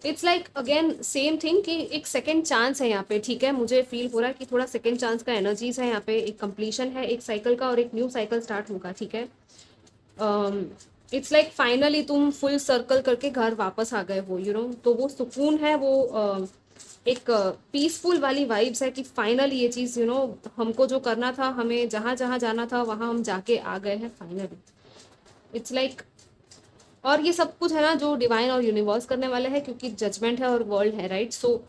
[SPEAKER 1] it's like again same thing कि एक सेकेंड चांस है यहाँ पे, ठीक है। मुझे फील हो रहा है कि थोड़ा सेकेंड चांस का एनर्जीज है यहाँ पे, एक कंप्लीशन है एक साइकिल का और एक न्यू साइकिल स्टार्ट होगा, ठीक है। इट्स लाइक फाइनली तुम फुल सर्कल करके घर वापस आ गए हो, यू नो। तो वो सुकून है, वो एक पीसफुल वाली वाइब्स है कि फाइनली ये चीज़, यू नो, हमको जो करना था, हमें जहाँ जहाँ जाना था वहाँ हम जाके आ गए हैं फाइनली। इट्स लाइक और ये सब कुछ है ना जो डिवाइन और यूनिवर्स करने वाले हैं, क्योंकि जजमेंट है और वर्ल्ड है, राइट। सो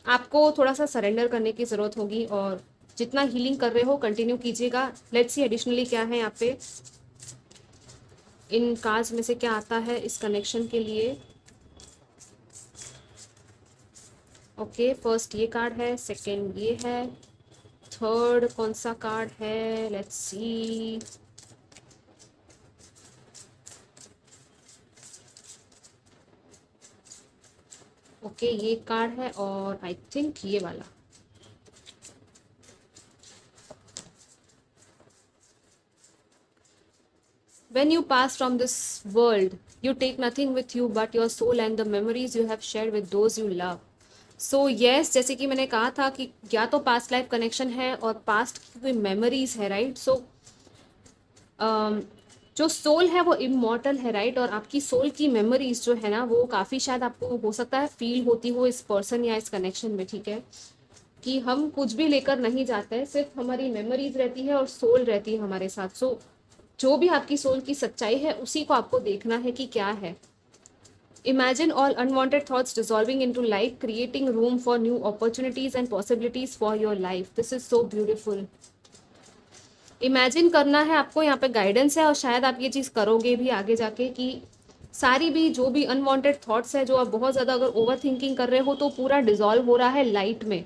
[SPEAKER 1] आपको थोड़ा सा सरेंडर करने की ज़रूरत होगी, और जितना हीलिंग कर रहे हो कंटिन्यू कीजिएगा। लेट्स सी एडिशनली क्या है यहाँ पे, इन कार्ड्स में से क्या आता है इस कनेक्शन के लिए। ओके, फर्स्ट ये कार्ड है, सेकंड ये है, थर्ड कौन सा कार्ड है, लेट्स सी। ओके, ये कार्ड है, और आई थिंक ये वाला। When you pass from this world, you take nothing with you but your soul and the memories you have shared with those you love. So yes, जैसे कि मैंने कहा था कि या तो पास्ट लाइफ कनेक्शन है और पास्ट की कोई मेमोरीज है, राइट। सो जो सोल है वो इमॉर्टल है, राइट। और आपकी सोल की मेमोरीज जो है ना, वो काफ़ी शायद आपको हो सकता है फील होती हो इस पर्सन या इस कनेक्शन में, ठीक है। कि हम कुछ भी लेकर नहीं जाते हैं, सिर्फ हमारी मेमोरीज रहती है और सोल रहती है हमारे साथ। सो जो भी आपकी सोल की सच्चाई है उसी को आपको देखना है कि क्या है। Imagine all unwanted thoughts dissolving into light, creating room for new opportunities and possibilities for your life. This is so beautiful. Imagine करना है आपको, यहाँ पे गाइडेंस है, और शायद आप ये चीज़ करोगे भी आगे जाके, कि सारी भी जो भी अनवांटेड थॉट्स है, जो आप बहुत ज़्यादा अगर ओवर थिंकिंग कर रहे हो, तो पूरा डिजॉल्व हो रहा है लाइट में।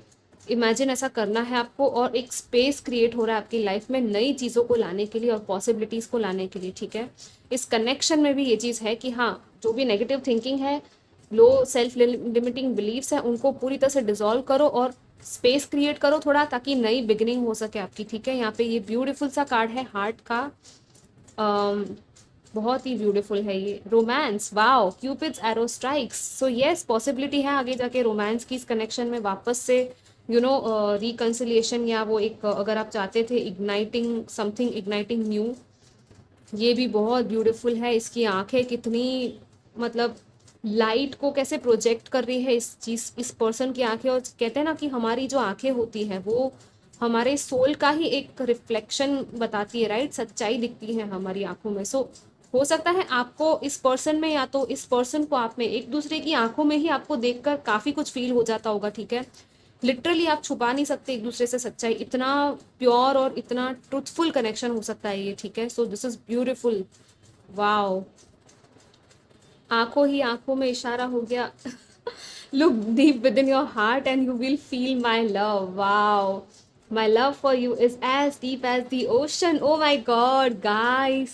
[SPEAKER 1] इमेजिन ऐसा करना है आपको, और एक स्पेस क्रिएट हो रहा है आपकी लाइफ में नई चीज़ों को लाने के लिए और पॉसिबिलिटीज़ को लाने के लिए, ठीक है। इस कनेक्शन में भी ये चीज़ है कि हाँ, जो भी नेगेटिव थिंकिंग है, लो सेल्फ लिमिटिंग बिलीव्स है, उनको पूरी तरह से डिजॉल्व करो और स्पेस क्रिएट करो थोड़ा, ताकि नई बिगिनिंग हो सके आपकी, ठीक है। यहाँ पे ये ब्यूटीफुल सा कार्ड है हार्ट का, बहुत ही ब्यूटीफुल है ये। Romance, wow, cupids arrow strikes. So yes, possibility है आगे जाके रोमांस की इस कनेक्शन में वापस से, यू नो, रिकन्सिलिएशन, या वो एक अगर आप चाहते थे इग्नाइटिंग समथिंग, इग्नाइटिंग न्यू, ये भी बहुत ब्यूटीफुल है, इसकी आंखें कितनी, मतलब लाइट को कैसे प्रोजेक्ट कर रही है इस चीज, इस पर्सन की आंखें। और कहते हैं ना कि हमारी जो आंखें होती है वो हमारे सोल का ही एक रिफ्लेक्शन बताती है, राइट, सच्चाई दिखती है हमारी आंखों में। सो हो सकता है आपको इस पर्सन में, या तो इस पर्सन को आप में, एक दूसरे की आंखों में ही आपको देखकर काफी कुछ फील हो जाता होगा, ठीक है। लिटरली आप छुपा नहीं सकते एक दूसरे से सच्चाई, इतना प्योर और इतना ट्रुथफुल कनेक्शन हो सकता है ये, ठीक है। So this is beautiful. Wow, आंखों ही आंखों में इशारा हो गया। Look deep within your heart and you will feel my love. Wow, my love for you is as deep as the ocean. Oh my God guys,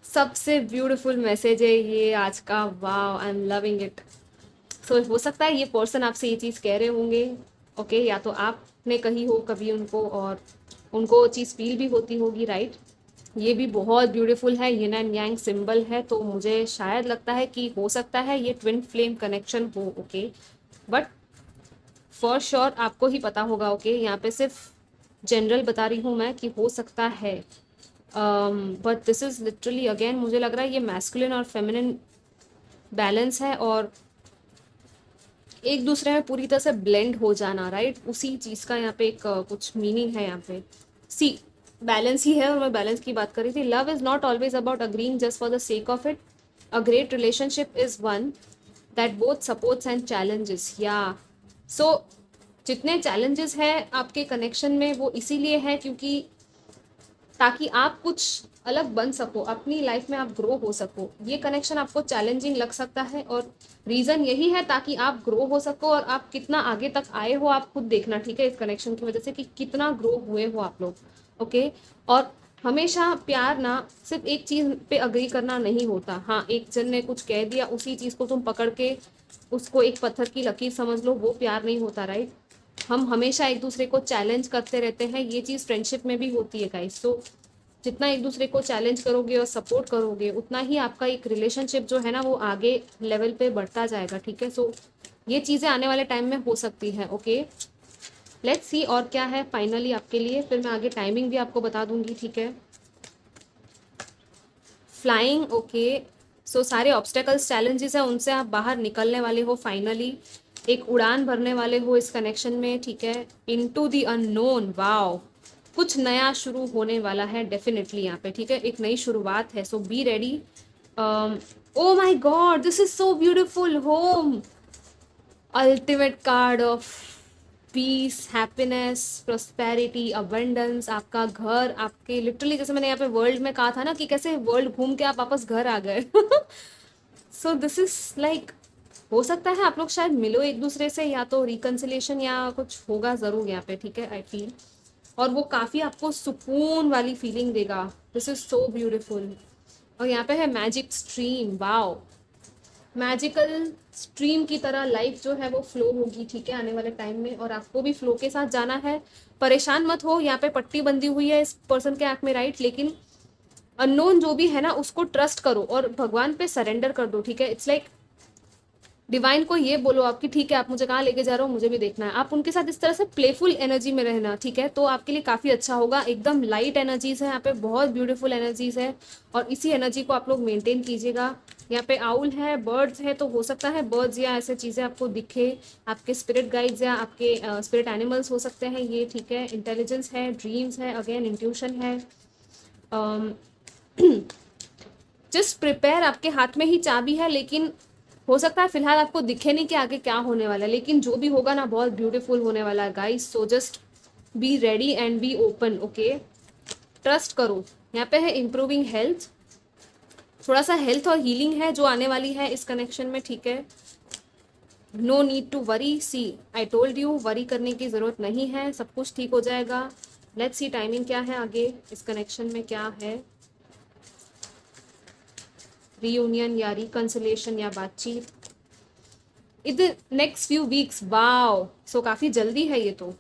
[SPEAKER 1] सबसे beautiful message है ये आज का। Wow, I am loving it. So हो सकता है ये person आपसे ये चीज़ कह रहे होंगे, ओके, या तो आपने कही हो कभी उनको और उनको वो चीज़ फील भी होती होगी, राइट। ये भी बहुत ब्यूटीफुल है, यिन एंड यांग सिंबल है, तो मुझे शायद लगता है कि हो सकता है ये ट्विन फ्लेम कनेक्शन हो, ओके। बट फॉर श्योर आपको ही पता होगा, ओके। यहाँ पे सिर्फ जनरल बता रही हूँ मैं कि हो सकता है, but this is literally again मुझे लग रहा है ये मैस्कुलिन और फेमिनिन बैलेंस है, और एक दूसरे में पूरी तरह से ब्लेंड हो जाना, राइट। उसी चीज का यहाँ पे एक कुछ मीनिंग है यहाँ पे। सी, बैलेंस ही है, और मैं बैलेंस की बात कर रही थी। Love is not always about agreeing just for the sake of it. A great relationship is one that both supports and challenges, या सो जितने चैलेंजेस है आपके कनेक्शन में वो इसीलिए है क्योंकि ताकि आप कुछ अलग बन सको, अपनी लाइफ में आप ग्रो हो सको। ये कनेक्शन आपको चैलेंजिंग लग सकता है, और रीज़न यही है ताकि आप ग्रो हो सको, और आप कितना आगे तक आए हो आप खुद देखना, ठीक है, इस कनेक्शन की वजह से कि कितना ग्रो हुए हो आप लोग, ओके। और हमेशा प्यार ना सिर्फ एक चीज़ पे अग्री करना नहीं होता। हाँ, एक जन ने कुछ कह दिया उसी चीज़ को तुम पकड़ के उसको एक पत्थर की लकीर समझ लो, वो प्यार नहीं होता, राइट। हम हमेशा एक दूसरे को चैलेंज करते रहते हैं, ये चीज़ फ्रेंडशिप में भी होती है गाइस। तो जितना एक दूसरे को चैलेंज करोगे और सपोर्ट करोगे उतना ही आपका एक रिलेशनशिप जो है ना वो आगे लेवल पे बढ़ता जाएगा, ठीक है। सो ये चीज़ें आने वाले टाइम में हो सकती है, ओके। लेट्स सी और क्या है फाइनली आपके लिए, फिर मैं आगे टाइमिंग भी आपको बता दूंगी, ठीक है। Flying, okay. सो सारे ऑब्स्टेकल्स चैलेंजेस है उनसे आप बाहर निकलने वाले हो फाइनली, एक उड़ान भरने वाले हो इस कनेक्शन में, ठीक है। इनटू द अननोन, वाओ, कुछ नया शुरू होने वाला है डेफिनेटली यहाँ पे, ठीक है, एक नई शुरुआत है। So be ready. Oh my God, this is so beautiful. Home, ultimate card of peace, happiness, prosperity, abundance. आपका घर, आपके लिटरली जैसे मैंने यहाँ पे वर्ल्ड में कहा था ना कि कैसे वर्ल्ड घूम के आप वापस घर आ गए। सो दिस इज लाइक, हो सकता है आप लोग शायद मिलो एक दूसरे से, या तो रिकन्सिलेशन या कुछ होगा ज़रूर यहाँ पे, ठीक है, आई फील। और वो काफ़ी आपको सुकून वाली फीलिंग देगा। This is so beautiful. और यहाँ पे है magic stream, wow, magical stream की तरह लाइफ जो है वो फ्लो होगी, ठीक है, आने वाले टाइम में, और आपको भी फ्लो के साथ जाना है। परेशान मत हो, यहाँ पे पट्टी बंधी हुई है इस पर्सन के आँख में, राइट, लेकिन अननोन जो भी है ना उसको ट्रस्ट करो और भगवान पे सरेंडर कर दो, ठीक है। इट्स लाइक डिवाइन को ये बोलो आपकी, ठीक है आप मुझे कहाँ लेके जा रहे हो, मुझे भी देखना है। आप उनके साथ इस तरह से प्लेफुल एनर्जी में रहना, ठीक है, तो आपके लिए काफ़ी अच्छा होगा। एकदम लाइट एनर्जीज है यहाँ पे, बहुत ब्यूटीफुल एनर्जीज है, और इसी एनर्जी को आप लोग मेंटेन कीजिएगा। यहाँ पे आउल है, बर्ड्स है, तो हो सकता है बर्ड्स या ऐसे चीज़ें आपको दिखे, आपके स्पिरिट गाइड्स या आपके स्पिरिट एनिमल्स हो सकते हैं ये, ठीक है। इंटेलिजेंस है, ड्रीम्स है, अगेन इंट्यूशन है। जस्ट प्रिपेयर, आपके हाथ में ही चाबी है, लेकिन हो सकता है फिलहाल आपको दिखे नहीं कि आगे क्या होने वाला है, लेकिन जो भी होगा ना बहुत ब्यूटीफुल होने वाला है guys. So just be ready and be open, okay, trust करो। यहाँ पे है इम्प्रूविंग हेल्थ, थोड़ा सा हेल्थ और हीलिंग है जो आने वाली है इस कनेक्शन में, ठीक है। No need to worry, see I told you, worry करने की ज़रूरत नहीं है, सब कुछ ठीक हो जाएगा। लेट्स सी टाइमिंग क्या है आगे इस कनेक्शन में, क्या है, रीयूनियन या रिकन्सिलेशन या बातचीत इधर नेक्स्ट फ्यू वीक्स, वाओ। सो काफ़ी जल्दी है ये, तो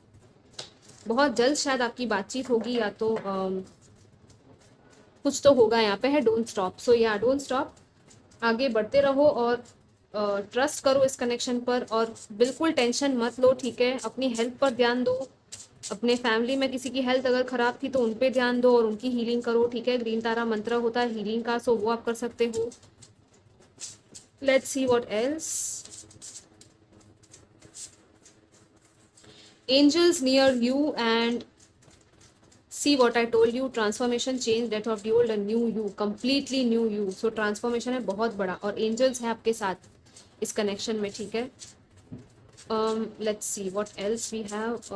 [SPEAKER 1] बहुत जल्द शायद आपकी बातचीत होगी, या तो कुछ तो होगा। यहाँ पे है डोंट स्टॉप, सो या डोंट स्टॉप, आगे बढ़ते रहो और ट्रस्ट करो इस कनेक्शन पर, और बिल्कुल टेंशन मत लो, ठीक है। अपनी हेल्थ पर ध्यान दो, अपने फैमिली में किसी की हेल्थ अगर खराब थी तो उन पे ध्यान दो और उनकी हीलिंग करो, ठीक है। ग्रीन तारा मंत्र होता है हीलिंग का, सो वो आप कर सकते हो। Let's see what else. Angels near you and see what I told you, transformation change that of the old and new you, completely new you, so transformation है बहुत बड़ा और angels है आपके साथ इस connection में, ठीक है। Let's see what else we have.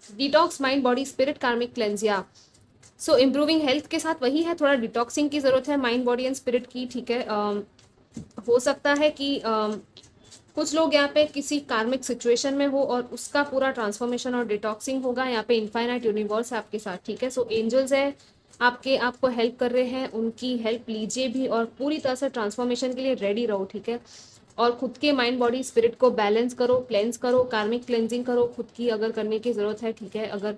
[SPEAKER 1] Detox mind body spirit कार्मिक क्लेंज, या सो इम्प्रूविंग हेल्थ के साथ वही है, थोड़ा डिटॉक्सिंग की जरूरत है माइंड बॉडी एंड स्पिरिट की, ठीक है। हो सकता है कि कुछ लोग यहाँ पे किसी कार्मिक सिचुएशन में हो और उसका पूरा ट्रांसफॉर्मेशन और डिटॉक्सिंग होगा। यहाँ पे इनफाइनाइट यूनिवर्स है आपके साथ, ठीक है। सो एंजल्स है आपको हेल्प कर रहे हैं, उनकी हेल्प लीजिए भी और पूरी तरह से ट्रांसफॉर्मेशन के लिए रेडी रहो, ठीक है। और खुद के माइंड बॉडी स्पिरिट को बैलेंस करो, क्लेंस करो, कार्मिक क्लेंजिंग करो खुद की अगर करने की ज़रूरत है, ठीक है। अगर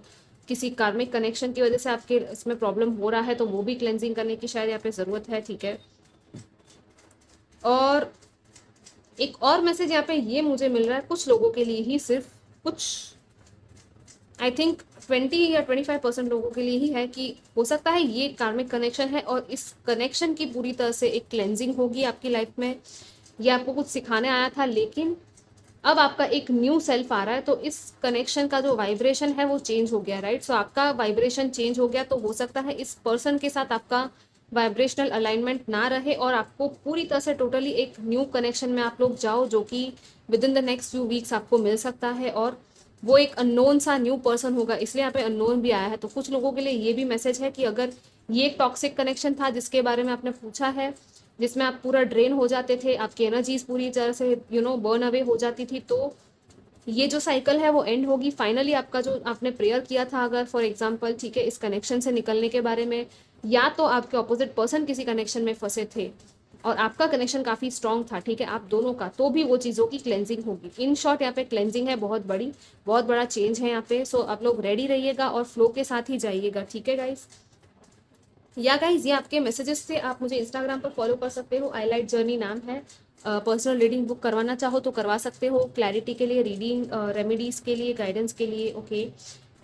[SPEAKER 1] किसी कार्मिक कनेक्शन की वजह से आपके इसमें प्रॉब्लम हो रहा है तो वो भी क्लेंजिंग करने की शायद यहाँ पे ज़रूरत है, ठीक है। और एक और मैसेज यहाँ पे ये मुझे मिल रहा है कुछ लोगों के लिए ही, सिर्फ कुछ आई थिंक 20 या 25% लोगों के लिए ही है कि हो सकता है ये कार्मिक कनेक्शन है और इस कनेक्शन की पूरी तरह से एक क्लेंजिंग होगी आपकी लाइफ में। ये आपको कुछ सिखाने आया था लेकिन अब आपका एक न्यू सेल्फ आ रहा है, तो इस कनेक्शन का जो वाइब्रेशन है वो चेंज हो गया, राइट। सो आपका वाइब्रेशन चेंज हो गया, तो हो सकता है इस पर्सन के साथ आपका वाइब्रेशनल अलाइनमेंट ना रहे और आपको पूरी तरह से टोटली एक न्यू कनेक्शन में आप लोग जाओ, जो कि with in the next few weeks आपको मिल सकता है। और वो एक अननोन सा न्यू पर्सन होगा, इसलिए यहाँ पे अननोन भी आया है। तो कुछ लोगों के लिए ये भी मैसेज है कि अगर ये एक टॉक्सिक कनेक्शन था जिसके बारे में आपने पूछा है, जिसमें आप पूरा ड्रेन हो जाते थे, आपकी एनर्जीज पूरी तरह से बर्न अवे हो जाती थी, तो ये जो साइकिल है वो एंड होगी फाइनली। आपका जो आपने प्रेयर किया था अगर फॉर एग्जांपल, ठीक है, इस कनेक्शन से निकलने के बारे में, या तो आपके ऑपोजिट पर्सन किसी कनेक्शन में फंसे थे और आपका कनेक्शन काफ़ी स्ट्रांग था, ठीक है, आप दोनों का, तो भी वो चीज़ों की क्लेंजिंग होगी। इन शॉर्ट यहाँ पे क्लेंजिंग है बहुत बड़ा चेंज है यहाँ पे। सो आप लोग रेडी रहिएगा और फ्लो के साथ ही जाइएगा, ठीक है गाइज। या गाइज ये आपके मैसेजेस थे, आप मुझे इंस्टाग्राम पर फॉलो कर सकते हो, आई लाइट जर्नी नाम है। पर्सनल रीडिंग बुक करवाना चाहो तो करवा सकते हो, क्लैरिटी के लिए, रीडिंग रेमेडीज़ के लिए, गाइडेंस के लिए, ओके।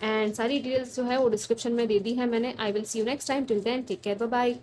[SPEAKER 1] एंड सारी डिटेल्स जो है वो डिस्क्रिप्शन में दे दी है मैंने। I will see you next time, till then take care, bye bye.